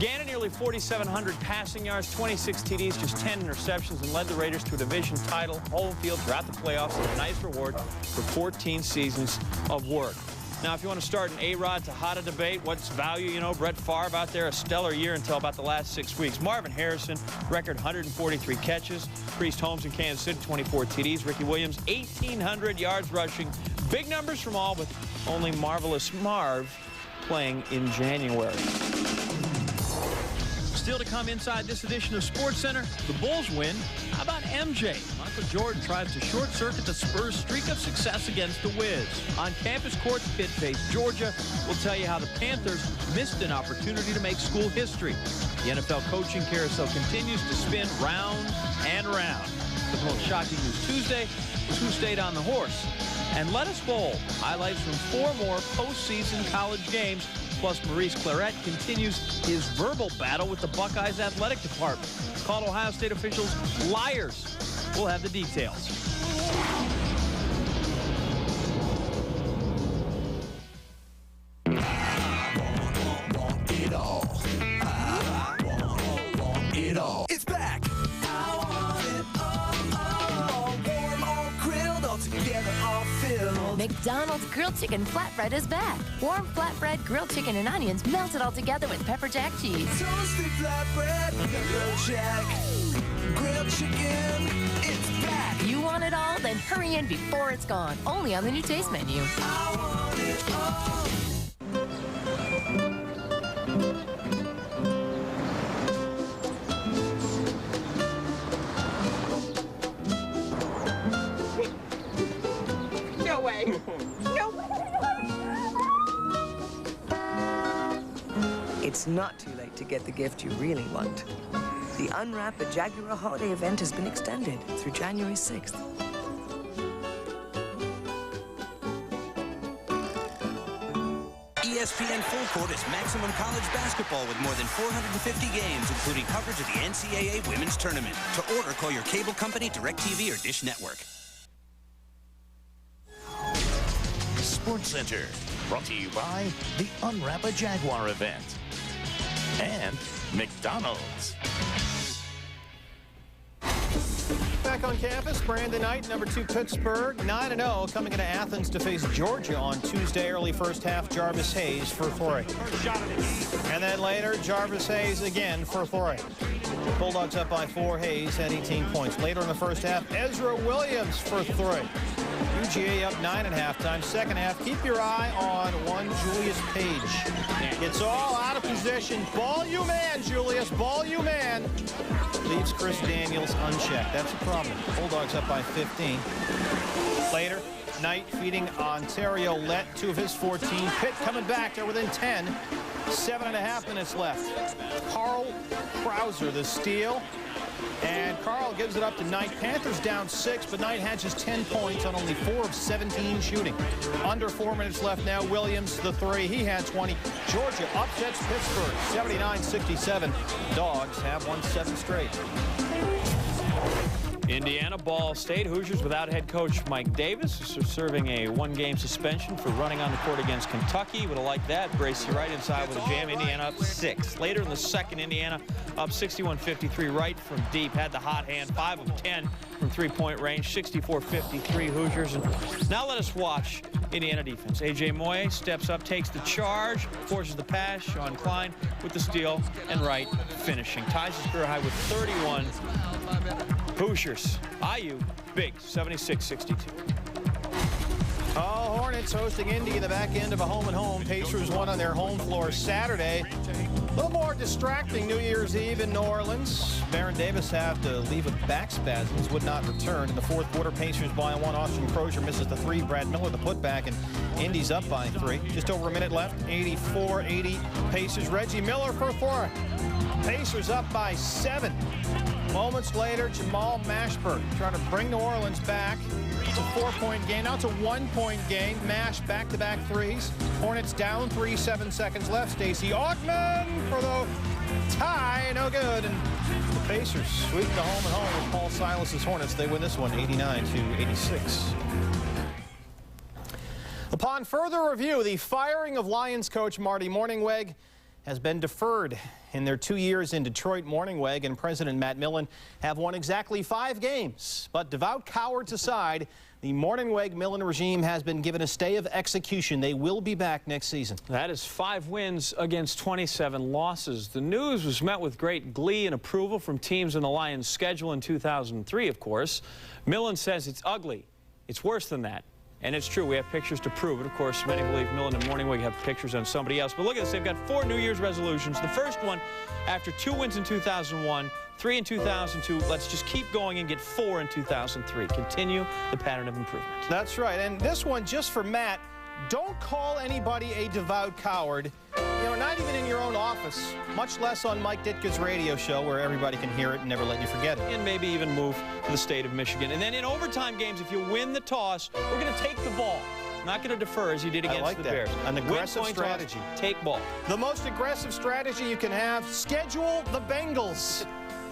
Speaker 7: Gannon, nearly 4,700 passing yards, 26 TDs, just 10 interceptions, and led the Raiders to a division title, home field throughout the playoffs, and a nice reward for 14 seasons of work. Now, if you want to start an A-Rod to how to debate what's value, you know, Brett Favre out there, a stellar year until about the last 6 weeks. Marvin Harrison, record 143 catches. Priest Holmes in Kansas City, 24 TDs. Ricky Williams, 1,800 yards rushing. Big numbers from all, with only Marvelous Marv playing in January. Still to come inside this edition of SportsCenter, the Bulls win. How about MJ? Michael Jordan tries to short-circuit the Spurs' streak of success against the Wiz. On campus courts, Pitt faced Georgia. We'll tell you how the Panthers missed an opportunity to make school history. The NFL coaching carousel continues to spin round and round. The most shocking news Tuesday was who stayed on the horse. And Let Us Bowl, highlights from 4 more postseason college games. Plus, Maurice Claret continues his verbal battle with the Buckeyes athletic department. Called Ohio State officials liars. We'll have the details.
Speaker 8: It's back. I want it all, warm or grilled, all together, all filled.
Speaker 4: McDonald's grilled chicken flatbread is back. Warm flatbread, grilled chicken, and onions melted all together with pepper jack cheese.
Speaker 8: Toasted flatbread, grilled jack, grilled chicken, it's back.
Speaker 4: You want it all? Then hurry in before it's gone. Only on the new taste menu.
Speaker 8: I want it all.
Speaker 13: No way. No way.
Speaker 5: It's not too late to get the gift you really want. The Unwrap a Jaguar holiday event has been extended through January 6th.
Speaker 11: ESPN Full Court is maximum college basketball with more than 450 games, including coverage of the NCAA Women's Tournament. To order, call your cable company, DirecTV, or Dish Network.
Speaker 12: SportsCenter, brought to you by the Unwrap a Jaguar event and McDonald's.
Speaker 19: Back on campus, Brandon Knight, number 2 Pittsburgh, 9-0, coming into Athens to face Georgia on Tuesday. Early first half, Jarvis Hayes for 3. And then later, Jarvis Hayes again for 3. Bulldogs up by 4. Hayes had 18 points. Later in the first half, Ezra Williams for 3. UGA up 9 at halftime. Second half, keep your eye on one Julius Page. It's all out of position. Ball you man, Julius. Ball you man. Leaves Chris Daniels unchecked. That's a problem. Bulldogs up by 15. Later, Knight feeding Ontario Lett, 2 of his 14. Pitt coming back. They're within 10. 7.5 minutes left. Carl Krauser, the steal. And Carl gives it up to Knight. Panthers down 6, but Knight had just 10 points on only 4 of 17 shooting. Under 4 minutes left now. Williams, the 3. He had 20. Georgia upsets Pittsburgh, 79-67. Dogs have won 7 straight.
Speaker 7: Indiana, Ball State. Hoosiers without head coach Mike Davis, serving a 1-game suspension for running on the court against Kentucky. Would have liked that. Bracy Wright inside with a jam. Indiana up 6. Later in the second, Indiana up 61-53. Wright from deep had the hot hand. 5 of 10 from three-point range. 64-53 Hoosiers. And now let us watch Indiana defense. A.J. Moye steps up, takes the charge, forces the pass. Sean Klein with the steal, and Wright finishing. Ties his career high with 31. Hoosiers, IU, big, 76-62.
Speaker 19: Oh, Hornets hosting Indy in the back end of a home-and-home. Pacers won on their home floor Saturday. A little more distracting New Year's Eve in New Orleans. Baron Davis had to leave with back spasms, would not return. In the fourth quarter, Pacers by 1. Austin Crozier misses the 3. Brad Miller the putback, and Indy's up by 3. Just over a minute left, 84-80 Pacers. Reggie Miller for 4. Pacers up by 7. Moments later, Jamal Mashburn trying to bring New Orleans back. It's a 4-point game. Now it's a 1-point game. Mash back-to-back threes. Hornets down 3, 7 seconds left. Stacey Augmon for the tie. No good. And the Pacers sweep the home-and-home with Paul Silas's Hornets. They win this one 89-86. Upon further review, the firing of Lions coach Marty Mornhinweg has been deferred. In their 2 years in Detroit, Mornhinweg and President Matt Millen have won exactly 5 games. But devout cowards aside, the Mornhinweg-Millen regime has been given a stay of execution. They will be back next season.
Speaker 7: That is 5 wins against 27 losses. The news was met with great glee and approval from teams in the Lions' schedule in 2003, of course. Millen says it's ugly. It's worse than that. And it's true, we have pictures to prove it. Of course, many believe Millen and Mornhinweg have pictures on somebody else. But look at this, they've got 4 New Year's resolutions. The first one, after 2 wins in 2001, 3 in 2002, let's just keep going and get 4 in 2003. Continue the pattern of improvement.
Speaker 19: That's right, and this one just for Matt, don't call anybody a devout coward. You know, not even in your own office, much less on Mike Ditka's radio show where everybody can hear it and never let you forget it.
Speaker 7: And maybe even move to the state of Michigan. And then in overtime games, if you win the toss, we're going to take the ball. Not going to defer as you did against the Bears.
Speaker 19: An aggressive strategy.
Speaker 7: Toss, take ball.
Speaker 19: The most aggressive strategy you can have, schedule the Bengals.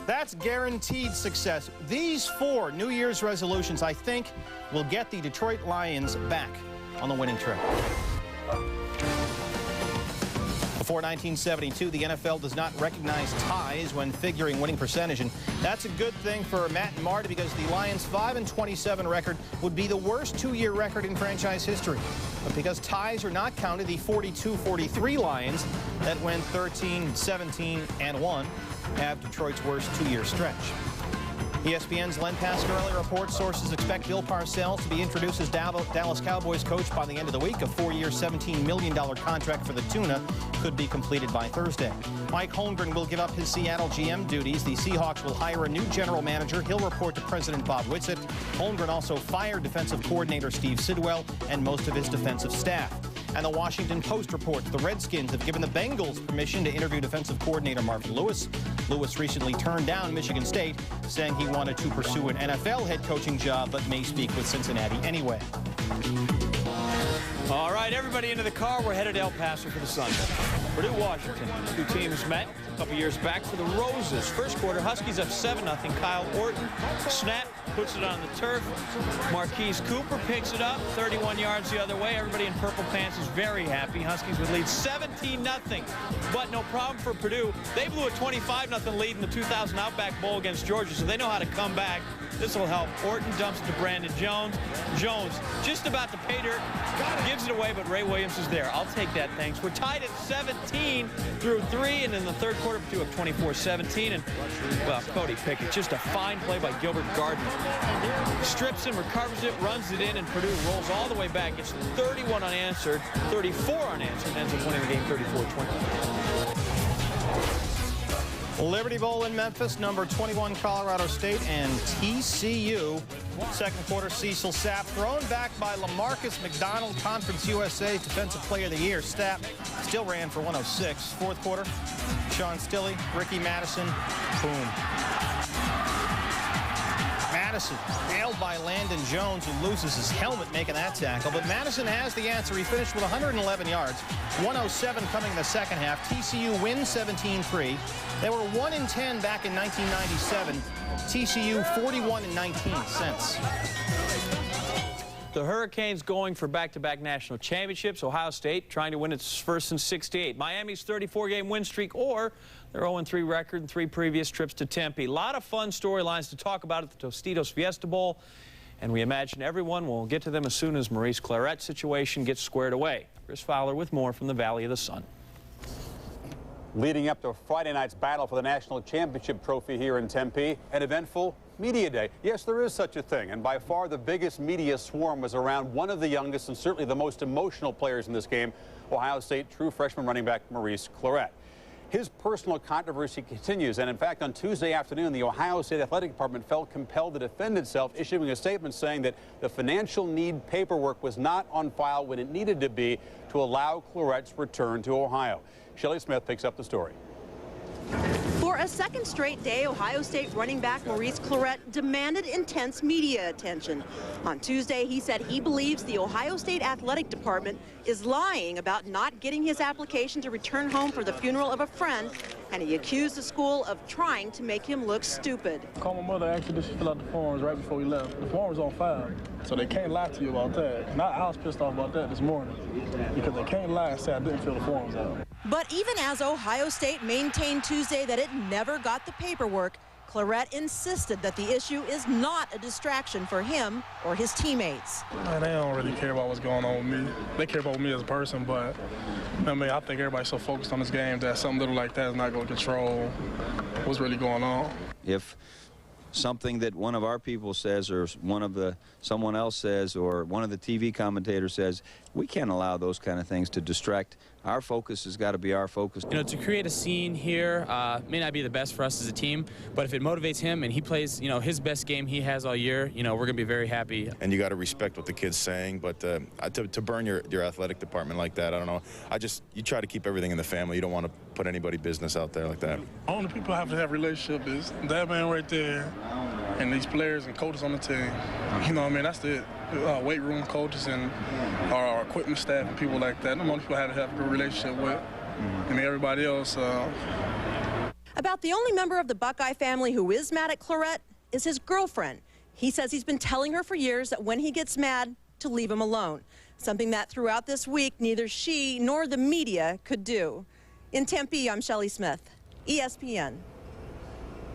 Speaker 19: That's guaranteed success. These 4 New Year's resolutions, I think, will get the Detroit Lions back on the winning track. Before 1972, the NFL does not recognize ties when figuring winning percentage, and that's a good thing for Matt and Marty because the Lions' 5-27 record would be the worst 2-year record in franchise history. But because ties are not counted, the 42-43 Lions that went 13-17-1 have Detroit's worst 2-year stretch. ESPN's Len Pasquarelli reports sources expect Bill Parcells to be introduced as Dallas Cowboys coach by the end of the week. A 4-year, $17 million contract for the Tuna could be completed by Thursday. Mike Holmgren will give up his Seattle GM duties. The Seahawks will hire a new general manager. He'll report to President Bob Whitsitt. Holmgren also fired defensive coordinator Steve Sidwell and most of his defensive staff. And the Washington Post reports the Redskins have given the Bengals permission to interview defensive coordinator Marvin Lewis. Lewis recently turned down Michigan State, saying he wanted to pursue an NFL head coaching job, but may speak with Cincinnati anyway.
Speaker 7: All right, everybody into the car. We're headed to El Paso for the Sunday. Purdue, Washington. 2 teams met a couple years back for the Roses. First quarter, Huskies up 7-0. Kyle Orton snap, puts it on the turf. Marquise Cooper picks it up 31 yards the other way. Everybody in purple pants is very happy. Huskies would lead 17-0. But no problem for Purdue. They blew a 25-0 lead in the 2000 Outback Bowl against Georgia, so they know how to come back. This will help. Orton dumps it to Brandon Jones. Jones just about to pay dirt. Gives it away, but Ray Williams is there. I'll take that, thanks. We're tied at 17 through 3, and in the third quarter, Purdue up 24-17. And, well, Cody Pickett, just a fine play by Gilbert Gardner. Strips him, recovers it, runs it in, and Purdue rolls all the way back. Gets 31 unanswered, 34 unanswered, ends up winning the game 34-20.
Speaker 19: Liberty Bowl in Memphis, number 21 Colorado State and TCU. Second quarter, Cecil Sapp thrown back by LaMarcus McDonald, Conference USA Defensive Player of the Year. Sapp still ran for 106. Fourth quarter, Sean Stilley, Ricky Madison, boom. Madison. Nailed by Landon Jones, who loses his helmet making that tackle. But Madison has the answer. He finished with 111 yards, 107 coming in the second half. TCU wins 17-3. They were 1-10 back in 1997. TCU 41-19 since.
Speaker 7: The Hurricanes going for back-to-back national championships. Ohio State trying to win its first since '68. Miami's 34-game win streak, or their 0-3 record in 3 previous trips to Tempe. A lot of fun storylines to talk about at the Tostitos Fiesta Bowl, and we imagine everyone will get to them as soon as Maurice Claret's situation gets squared away. Chris Fowler with more from the Valley of the Sun.
Speaker 3: Leading up to Friday night's battle for the national championship trophy here in Tempe, an eventful media day. Yes, there is such a thing, and by far the biggest media swarm was around one of the youngest and certainly the most emotional players in this game, Ohio State true freshman running back Maurice Claret. His personal controversy continues, and in fact on Tuesday afternoon the Ohio State Athletic Department felt compelled to defend itself, issuing a statement saying that the financial need paperwork was not on file when it needed to be to allow Claret's return to Ohio. Shelley Smith picks up the story.
Speaker 17: For a second straight day, Ohio State running back Maurice Claret demanded intense media attention. On Tuesday, he said he believes the Ohio State Athletic Department is lying about not getting his application to return home for the funeral of a friend, and he accused the school of trying to make him look stupid.
Speaker 2: I called my mother, actually, did she fill out the forms right before we left. The form was on file, so they can't lie to you about that. And I was pissed off about that this morning, because they can't lie and say I didn't fill the forms out.
Speaker 17: But even as Ohio State maintained Tuesday that it never got the paperwork, Claret insisted that the issue is not a distraction for him or his teammates.
Speaker 2: Man, they don't really care about what's going on with me. They care about me as a person, but I think everybody's so focused on this game that something little like that is not going to control what's really going on.
Speaker 18: If something that one of our people says, or someone else says, or one of the TV commentators says, we can't allow those kind of things to distract. Our focus has got to be our focus.
Speaker 22: You know, to create a scene here may not be the best for us as a team, but if it motivates him and he plays, you know, his best game he has all year, you know, we're going to be very happy.
Speaker 23: And you got to respect what the kid's saying, but to burn your athletic department like that, I don't know. You try to keep everything in the family. You don't want to put anybody's business out there like that.
Speaker 2: Only people have to have a relationship is that man right there and these players and coaches on the team. You know what I mean? That's it. Weight room coaches and our equipment staff and people like that. The most people have to have a good relationship with. And everybody else.
Speaker 17: About the only member of the Buckeye family who is mad at Claret is his girlfriend. He says he's been telling her for years that when he gets mad, to leave him alone. Something that throughout this week, neither she nor the media could do. In Tempe, I'm Shelley Smith, ESPN.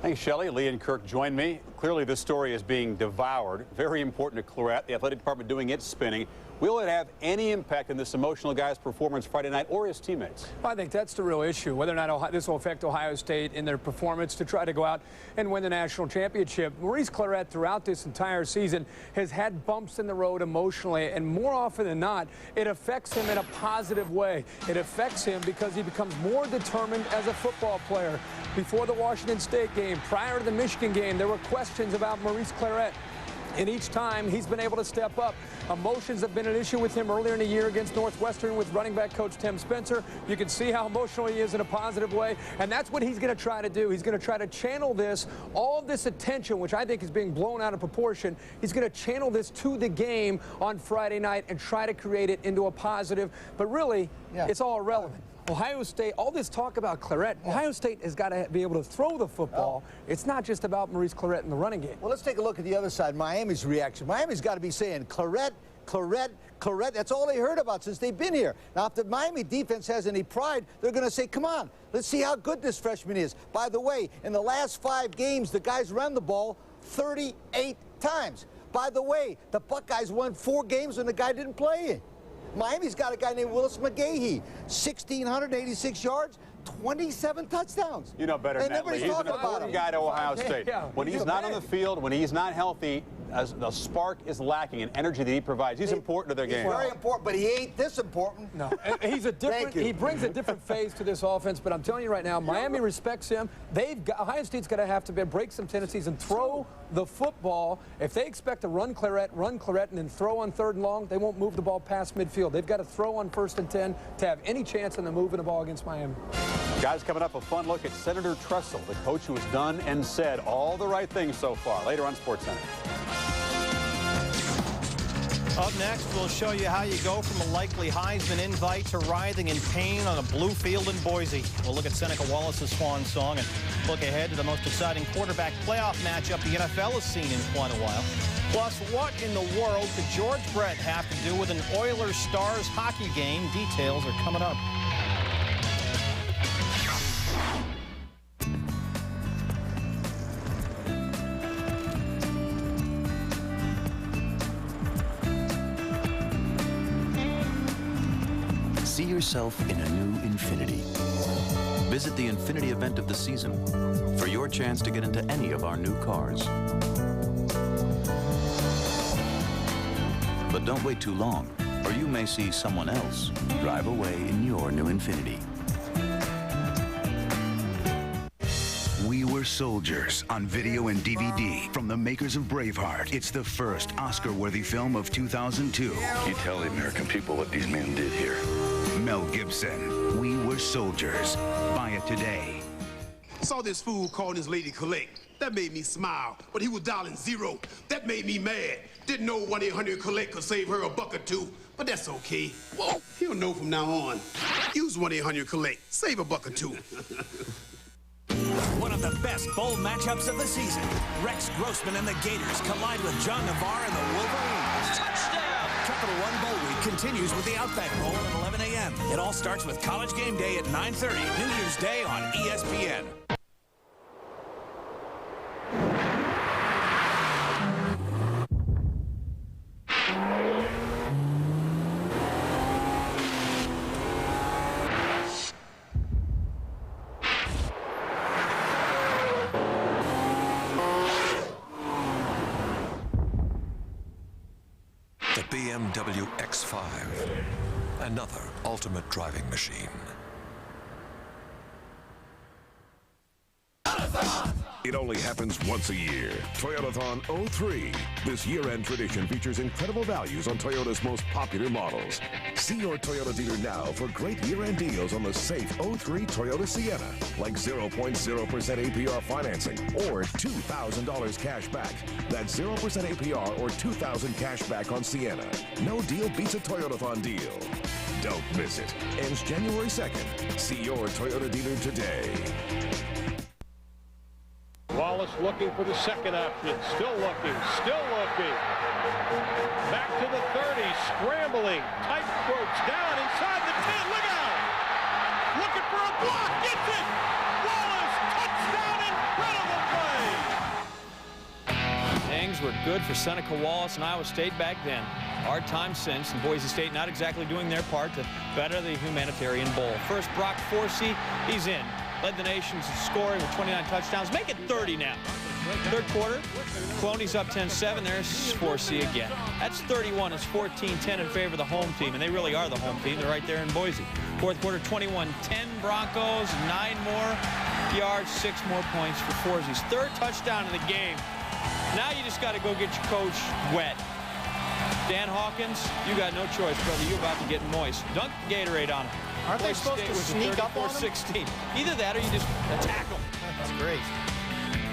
Speaker 3: Thanks, Shelley. Lee and Kirk join me. Clearly, this story is being devoured. Very important to Claret. The athletic department doing its spinning. Will it have any impact on this emotional guy's performance Friday night or his teammates?
Speaker 24: Well, I think that's the real issue, whether or not this will affect Ohio State in their performance to try to go out and win the national championship. Maurice Claret, throughout this entire season, has had bumps in the road emotionally, and more often than not, it affects him in a positive way. It affects him because he becomes more determined as a football player. Before the Washington State game, prior to the Michigan game, there were questions about Maurice Claret. And each time he's been able to step up. Emotions have been an issue with him earlier in the year against Northwestern with running back coach Tim Spencer. You can see how emotional he is in a positive way, and that's what he's going to try to do. He's going to try to channel this, all of this attention, which I think is being blown out of proportion. He's going to channel this to the game on Friday night and try to create it into a positive. But really, it's all irrelevant. Ohio State, all this talk about Claret, Ohio State has got to be able to throw the football. It's not just about Maurice Claret in the running game.
Speaker 25: Well, let's take a look at the other side, Miami's reaction. Miami's got to be saying Claret, Claret, Claret. That's all they heard about since they've been here. Now, if the Miami defense has any pride, they're going to say, come on, let's see how good this freshman is. By the way, in the last 5 games, the guys ran the ball 38 times. By the way, the Buckeyes won 4 games when the guy didn't play it. Miami's got a guy named Willis McGahee, 1,686 yards, 27 touchdowns.
Speaker 3: You know better than that, Lee. He's an important guy to Ohio State. When he's not on the field, when he's not healthy, the spark is lacking in energy that he provides. He's important to their game.
Speaker 25: He's very important, but he ain't this important.
Speaker 24: No, he's a different. He brings a different phase to this offense. But I'm telling you right now, Miami respects him. Ohio State's going to have to break some tendencies and throw the football. If they expect to run Claret, and then throw on 3rd and long, they won't move the ball past midfield. They've got to throw on 1st and 10 to have any chance in the moving the ball against Miami.
Speaker 3: Guys, coming up, a fun look at Senator Tressel, the coach who has done and said all the right things so far. Later on SportsCenter.
Speaker 19: Up next, we'll show you how you go from a likely Heisman invite to writhing in pain on a blue field in Boise. We'll look at Seneca Wallace's swan song and look ahead to the most exciting quarterback playoff matchup the NFL has seen in quite a while. Plus, what in the world could George Brett have to do with an Oilers Stars hockey game? Details are coming up.
Speaker 9: See yourself in a new Infiniti. Visit the Infiniti event of the season for your chance to get into any of our new cars. But don't wait too long, or you may see someone else drive away in your new Infiniti.
Speaker 10: We Were Soldiers on video and DVD from the makers of Braveheart. It's the first Oscar-worthy film of 2002.
Speaker 14: You tell the American people what these men did here.
Speaker 10: Mel Gibson, We Were Soldiers. Buy it today.
Speaker 15: Saw this fool calling his lady collect. That made me smile, but he was dialing 0. That made me mad. Didn't know 1-800-COLLECT could save her a buck or two, but that's okay. Whoa, he'll know from now on. Use 1-800-COLLECT. Save a buck or two.
Speaker 8: One of the best bowl matchups of the season. Rex Grossman and the Gators collide with John Navarre and the Wolverines. Touchdown! Capital One Bowl Week continues with the Outback Bowl at 11 a.m. It all starts with College Game Day at 9:30, New Year's Day on ESPN.
Speaker 21: The BMW X5, another ultimate driving machine.
Speaker 26: It only happens once a year. Toyotathon 03. This year-end tradition features incredible values on Toyota's most popular models. See your Toyota dealer now for great year-end deals on the safe 03 Toyota Sienna, like 0.0% APR financing or $2,000 cash back. That's 0% APR or $2,000 cash back on Sienna. No deal beats a Toyotathon deal. Don't miss it. Ends January 2nd. See your Toyota dealer today.
Speaker 27: Wallace looking for the second option. Still looking. Still looking. Back to the 30. Scrambling. Tight ropes down inside the 10. Look out. Looking for a block. Gets it. Wallace. Touchdown. Incredible play.
Speaker 7: Things were good for Seneca Wallace and Iowa State back then. Hard time since, and Boise State not exactly doing their part to better the Humanitarian Bowl. First, Brock Forsey. He's in. Led the nation in scoring with 29 touchdowns. Make it 30 now. Third quarter, Cloney's up 10-7. There's Forsey again. That's 31. It's 14-10 in favor of the home team, and they really are the home team. They're right there in Boise. Fourth quarter, 21-10 Broncos, 9 more yards, 6 more points for Forsey's third touchdown of the game. Now you just got to go get your coach wet. Dan Hawkins, you got no choice, brother. You're about to get moist. Dunk the Gatorade on him.
Speaker 19: Aren't they supposed to sneak up on him?
Speaker 7: 16. Either that or you just attack them.
Speaker 19: That's great.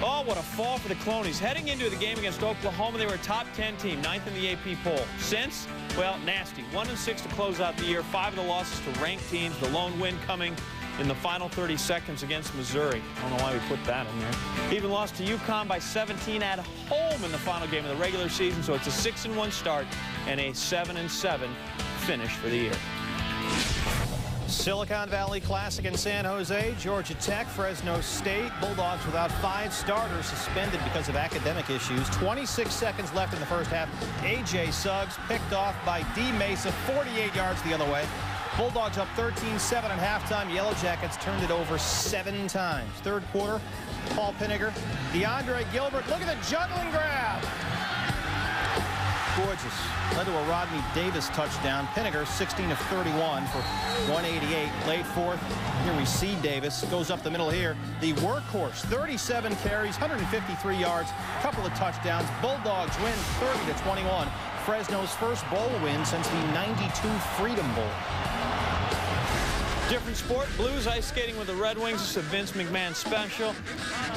Speaker 7: Oh, what a fall for the Cloneys. Heading into the game against Oklahoma, they were a top 10 team, 9th in the AP poll. Since, well, nasty. 1-6 to close out the year. 5 of the losses to ranked teams. The lone win coming in the final 30 seconds against Missouri. I don't know why we put that in there. Even lost to UConn by 17 at home in the final game of the regular season. So it's a 6-1 start and a 7-7 finish for the year.
Speaker 19: Silicon Valley Classic in San Jose, Georgia Tech, Fresno State. Bulldogs without 5 starters suspended because of academic issues. 26 seconds left in the first half. A.J. Suggs picked off by D. Mesa, 48 yards the other way. Bulldogs up 13-7 at halftime. Yellow Jackets turned it over 7 times. Third quarter, Paul Pinniger, DeAndre Gilbert. Look at the juggling grab. Gorgeous. Led to a Rodney Davis touchdown. Pinniger, 16 of 31 for 188. Late fourth. Here we see Davis. Goes up the middle here. The workhorse, 37 carries, 153 yards, couple of touchdowns. Bulldogs win 30-21. Fresno's first bowl win since the 92 Freedom Bowl.
Speaker 7: Different sport, Blues ice skating with the Red Wings. It's a Vince McMahon special.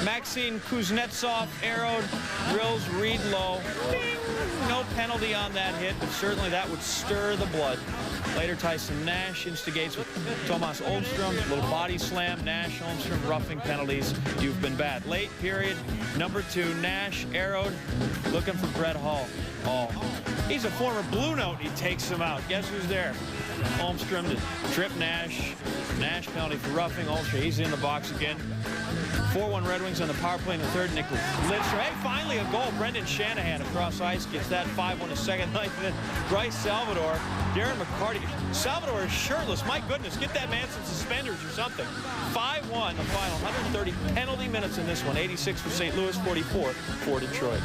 Speaker 7: Maxine Kuznetsov arrowed, drills, read low. Bing! No penalty on that hit, but certainly that would stir the blood. Later, Tyson Nash instigates with Tomas Olmstrom. Little body slam. Nash, Olmstrom, roughing penalties. You've been bad. Late period, number 2, Nash arrowed, looking for Brett Hall. Oh, he's a former Blue Note. He takes him out. Guess who's there? Olmstrom to trip Nash. Nash penalty for roughing. Olmstrom, he's in the box again. 4-1 Red Wings on the power play in the third. Nick Lidstrom. Hey, finally a goal. Brendan Shanahan across ice gets that 5-1 a second night. Then Bryce Salvador, Darren McCarty. Salvador is shirtless. My goodness, get that man some suspenders or something. 5-1 the final. 130 penalty minutes in this one. 86 for St. Louis, 44 for Detroit.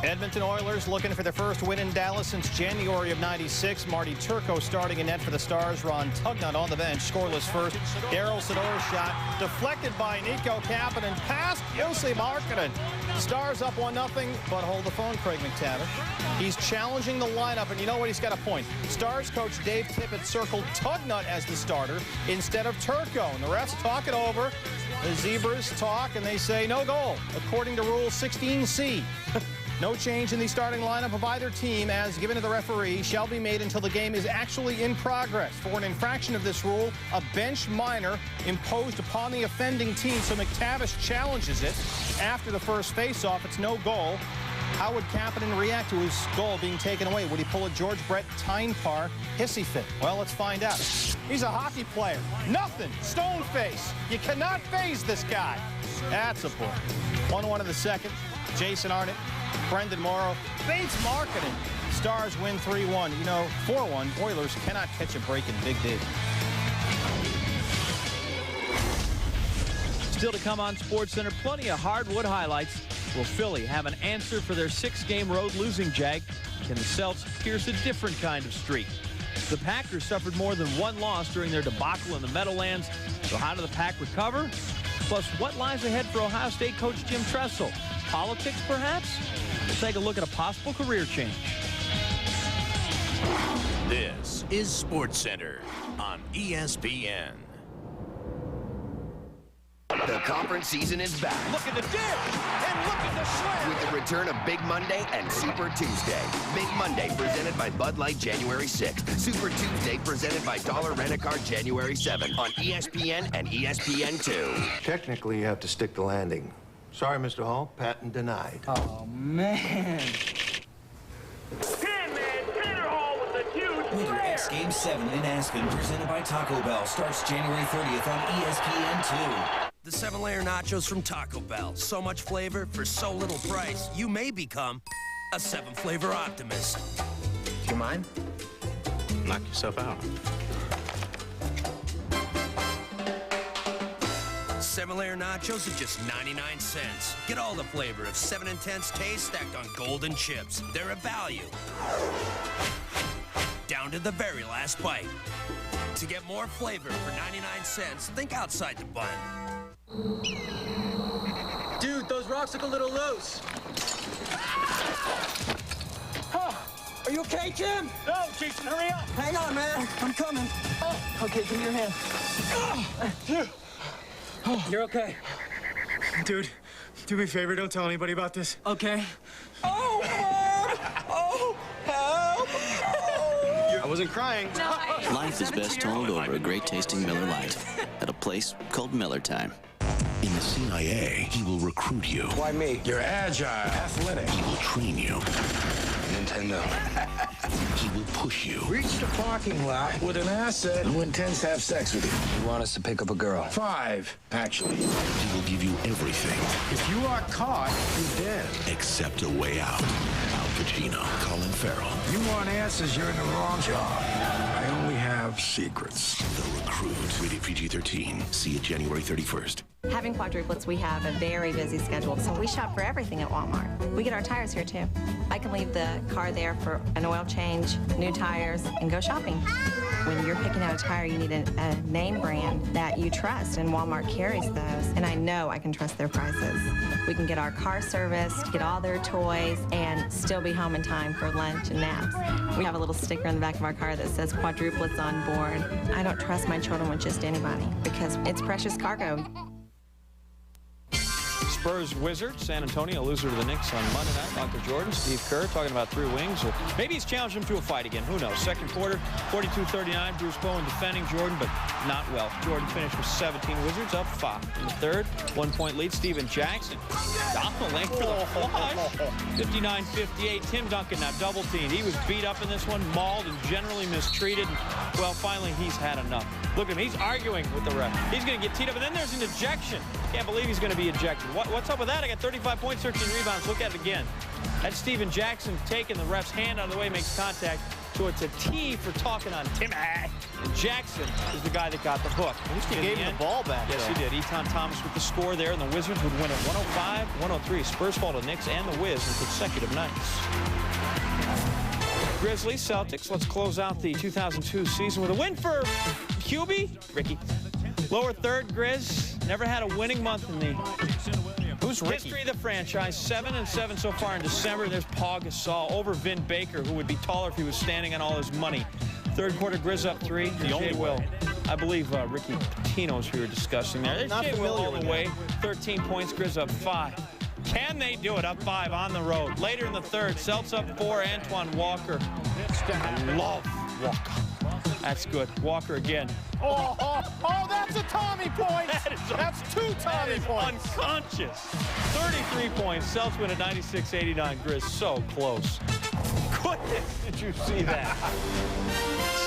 Speaker 19: Edmonton Oilers looking for their first win in Dallas since January of '96. Marty Turco starting in net for the Stars. Ron Tugnutt on the bench, scoreless first. Daryl Sador's shot deflected by Nico Kapanen, past Jussi Markkanen. Stars up 1-0, but hold the phone, Craig McTavish. He's challenging the lineup, and you know what? He's got a point. Stars coach Dave Tippett circled Tugnutt as the starter instead of Turco, and the refs talk it over. The Zebras talk, and they say no goal, according to Rule 16C. No change in the starting lineup of either team, as given to the referee, shall be made until the game is actually in progress. For an infraction of this rule, a bench minor imposed upon the offending team, so McTavish challenges it. After the first face-off, it's no goal. How would Kapanen react to his goal being taken away? Would he pull a George Brett Tynepar hissy fit? Well, let's find out. He's a hockey player. Nothing. Stone face. You cannot phase this guy. That's a point. 1-1 in the second. Jason Arnott, Brendan Morrow, Bates Markkanen. Stars win 3-1. You know, 4-1, Oilers cannot catch a break in Big Dave.
Speaker 7: Still to come on SportsCenter, plenty of hardwood highlights. Will Philly have an answer for their 6-game road losing jag? Can the Celts pierce a different kind of streak? The Packers suffered more than one loss during their debacle in the Meadowlands. So how do the Pack recover? Plus, what lies ahead for Ohio State coach Jim Tressel? Politics, perhaps? We'll take a look at a possible career change.
Speaker 12: This is SportsCenter on ESPN.
Speaker 1: The conference season is back.
Speaker 8: Look at the dip and look at the slam.
Speaker 1: With the return of Big Monday and Super Tuesday. Big Monday presented by Bud Light January 6th. Super Tuesday presented by Dollar Rent-A-Car January 7th on ESPN and ESPN2.
Speaker 4: Technically, you have to stick the landing. Sorry, Mr. Hall. Patent denied.
Speaker 5: Oh, man.
Speaker 8: Winter X Game 7 in Aspen, presented by Taco Bell, starts January 30th on ESPN2.
Speaker 6: The 7-layer nachos from Taco Bell. So much flavor for so little price, you may become a 7-flavor optimist.
Speaker 4: You mind?
Speaker 6: Knock yourself out. 7-layer nachos at just 99 cents. Get all the flavor of 7 intense taste stacked on golden chips. They're a value. Down to the very last bite. To get more flavor for 99 cents, think outside the bun.
Speaker 5: Dude, those rocks look a little loose. Huh. Are you okay, Jim? No, Jason, hurry up. Hang on, man. I'm coming. Oh, okay, give me your hand. You're okay.
Speaker 13: Dude, do me a favor, don't tell anybody about this.
Speaker 5: Okay. Oh, Mom! Oh, help!
Speaker 13: I wasn't crying.
Speaker 16: Life is best told over a great-tasting Miller Lite at a place called Miller Time.
Speaker 10: In the CIA, he will recruit you.
Speaker 4: Why me?
Speaker 10: You're agile, athletic. He will train you.
Speaker 4: Nintendo.
Speaker 10: He will push you.
Speaker 4: Reach the parking lot with an asset who intends to have sex with you. You want us to pick up a girl? 5, actually.
Speaker 10: He will give you everything.
Speaker 4: If you are caught, you're dead.
Speaker 10: Except a way out. Al Pacino, Colin Farrell.
Speaker 4: You want answers, you're in the wrong job. I only have secrets.
Speaker 10: The Recruit. Rated PG-13. See it January 31st.
Speaker 20: Having quadruplets, we have a very busy schedule, so we shop for everything at Walmart. We get our tires here, too. I can leave the car there for an oil change, new tires, and go shopping. When you're picking out a tire, you need a name brand that you trust, and Walmart carries those, and I know I can trust their prices. We can get our car serviced, get all their toys, and still be home in time for lunch and naps. We have a little sticker on the back of our car that says quadruplets on board. I don't trust my children with just anybody, because it's precious cargo.
Speaker 7: Spurs Wizards. San Antonio loser to the Knicks on Monday night. Dr. Jordan, Steve Kerr talking about 3 wings. Or maybe he's challenged him to a fight again. Who knows? Second quarter, 42-39. Bruce Bowen defending Jordan, but not well. Jordan finished with 17. Wizards up 5. In the third, 1-point lead. Steven Jackson off the length for the flush. 59-58. Tim Duncan now double teamed. He was beat up in this one, mauled and generally mistreated. Well, finally, he's had enough. Look at him. He's arguing with the ref. He's going to get teed up, and then there's an ejection. Can't believe he's going to be ejected. What's up with that? I got 35 points, 13 rebounds. Look at it again. That's Steven Jackson taking the ref's hand out of the way, makes contact. So it's a T for talking on Tim. And Jackson is the guy that got the hook.
Speaker 19: At least he gave him the ball back.
Speaker 7: Yes, he did. Eton Thomas with the score there, and the Wizards would win at 105-103. Spurs fall to Knicks and the Wiz in consecutive nights. Grizzlies, Celtics. Let's close out the 2002 season with a win for QB, Ricky. Lower third, Grizz. Never had a winning month in the history of the franchise. 7-7 so far in December. There's Paul Gasol over Vin Baker, who would be taller if he was standing on all his money. Third quarter, Grizz up 3. The only Will. I believe Ricky Pitino's who we were discussing there. There's Jay Will all the way. 13 points, Grizz up 5. Can they do it? Up 5 on the road. Later in the third, Celts up 4. Antoine Walker. I love Walker. That's good. Walker again.
Speaker 19: Oh, that's a Tommy point. That's 2 Tommy points.
Speaker 7: Unconscious. 33 points. Celts win at 96-89. Grizz so close. Goodness, did you see that?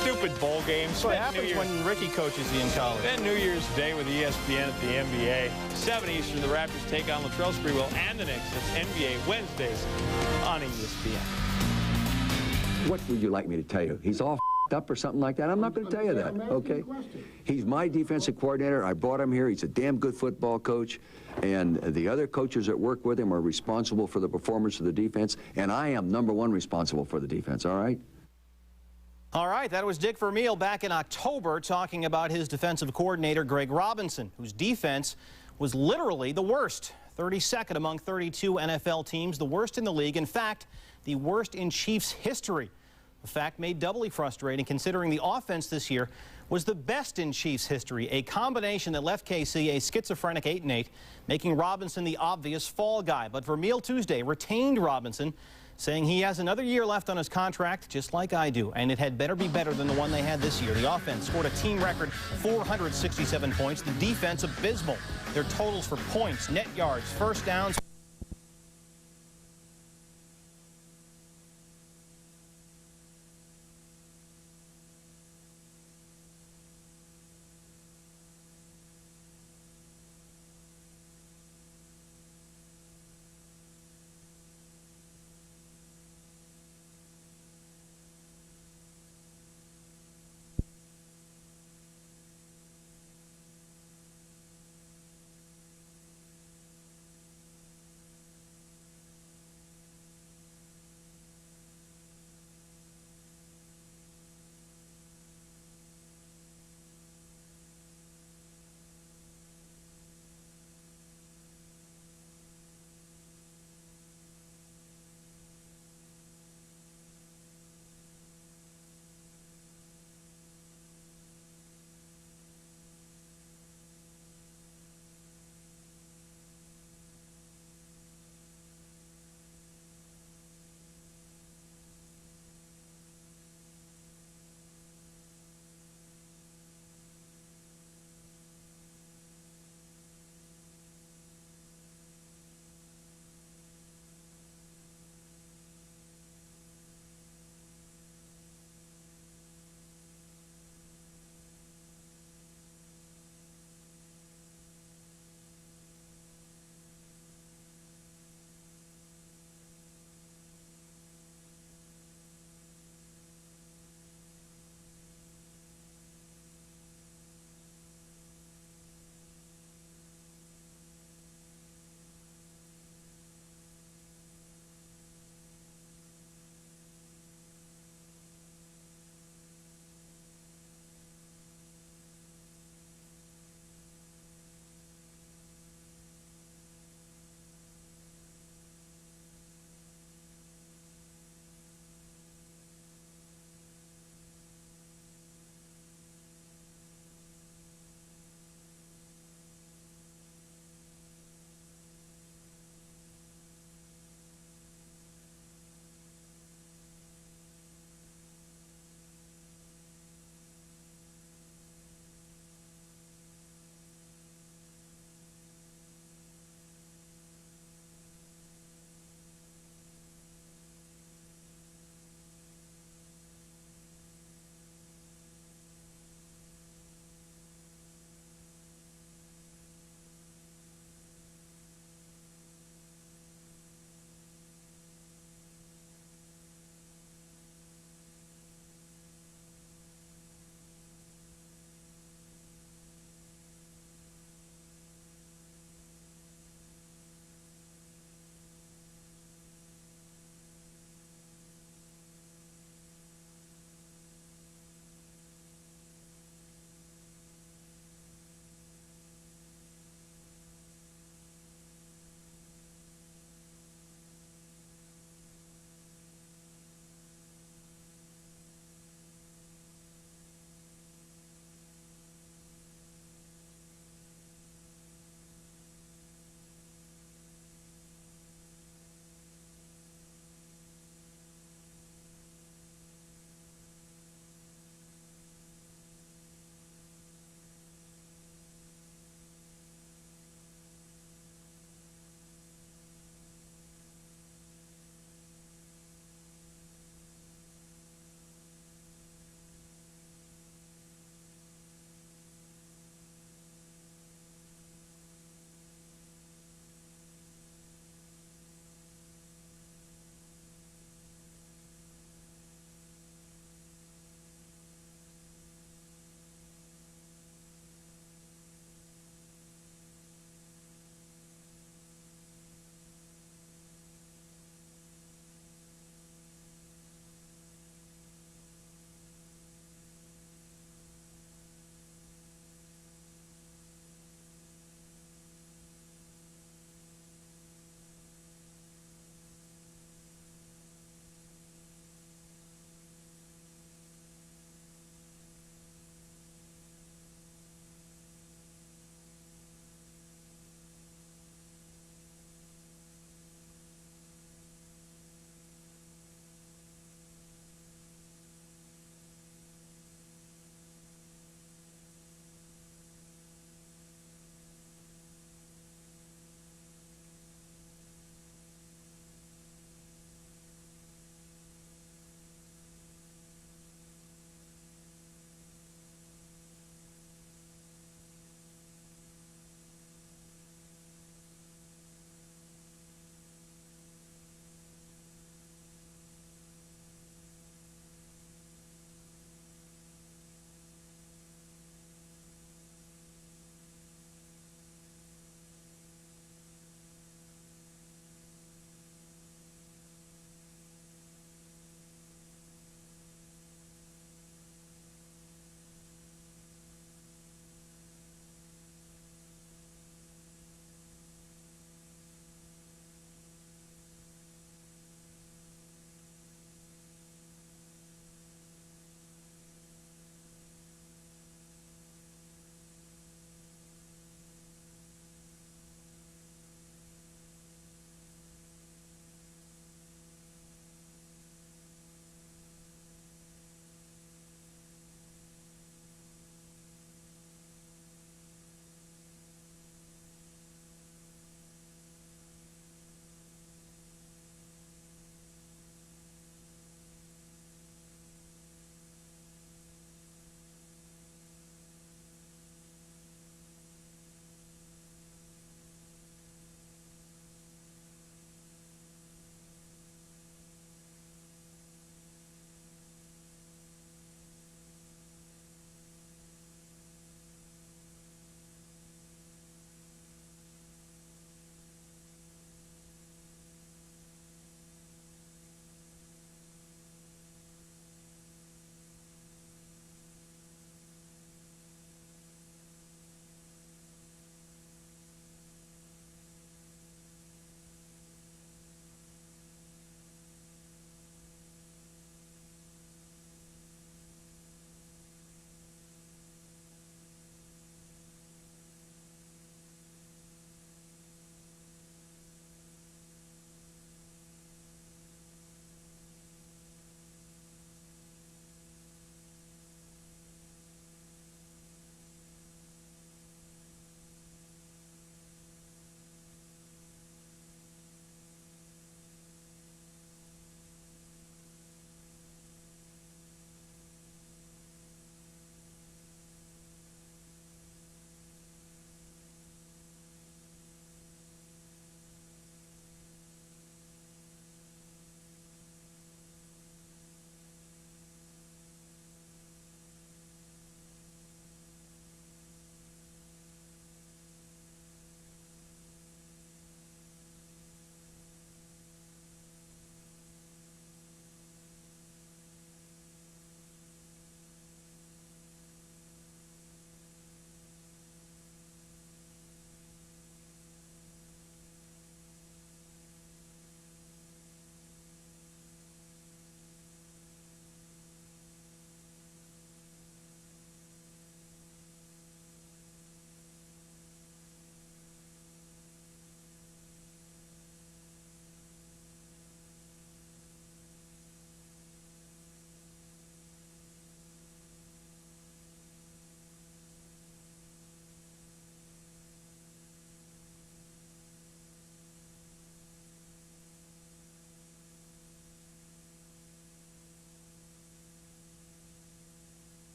Speaker 7: Stupid bowl games.
Speaker 19: What happens when Ricky coaches you in college?
Speaker 7: Then New Year's Day with ESPN at the NBA. 7 Eastern, the Raptors take on Latrell Sprewell and the Knicks. It's NBA Wednesdays on ESPN.
Speaker 2: What would you like me to tell you? He's all up or something like that? I'm not going to tell you that, okay? He's my defensive coordinator. I brought him here. He's a damn good football coach. And the other coaches that work with him are responsible for the performance of the defense. And I am #1 responsible for the defense, all right?
Speaker 19: All right, that was Dick Vermeil back in October talking about his defensive coordinator, Greg Robinson, whose defense was literally the worst. 32nd among 32 NFL teams, the worst in the league. In fact, the worst in Chiefs history. A fact made doubly frustrating considering the offense this year was the best in Chiefs history, a combination that left KC a schizophrenic 8-8, making Robinson the obvious fall guy. But Vermeil Tuesday retained Robinson, saying he has another year left on his contract, just like I do, and it had better be better than the one they had this year. The offense scored a team record 467 points, the defense abysmal. Their totals for points, net yards, first downs,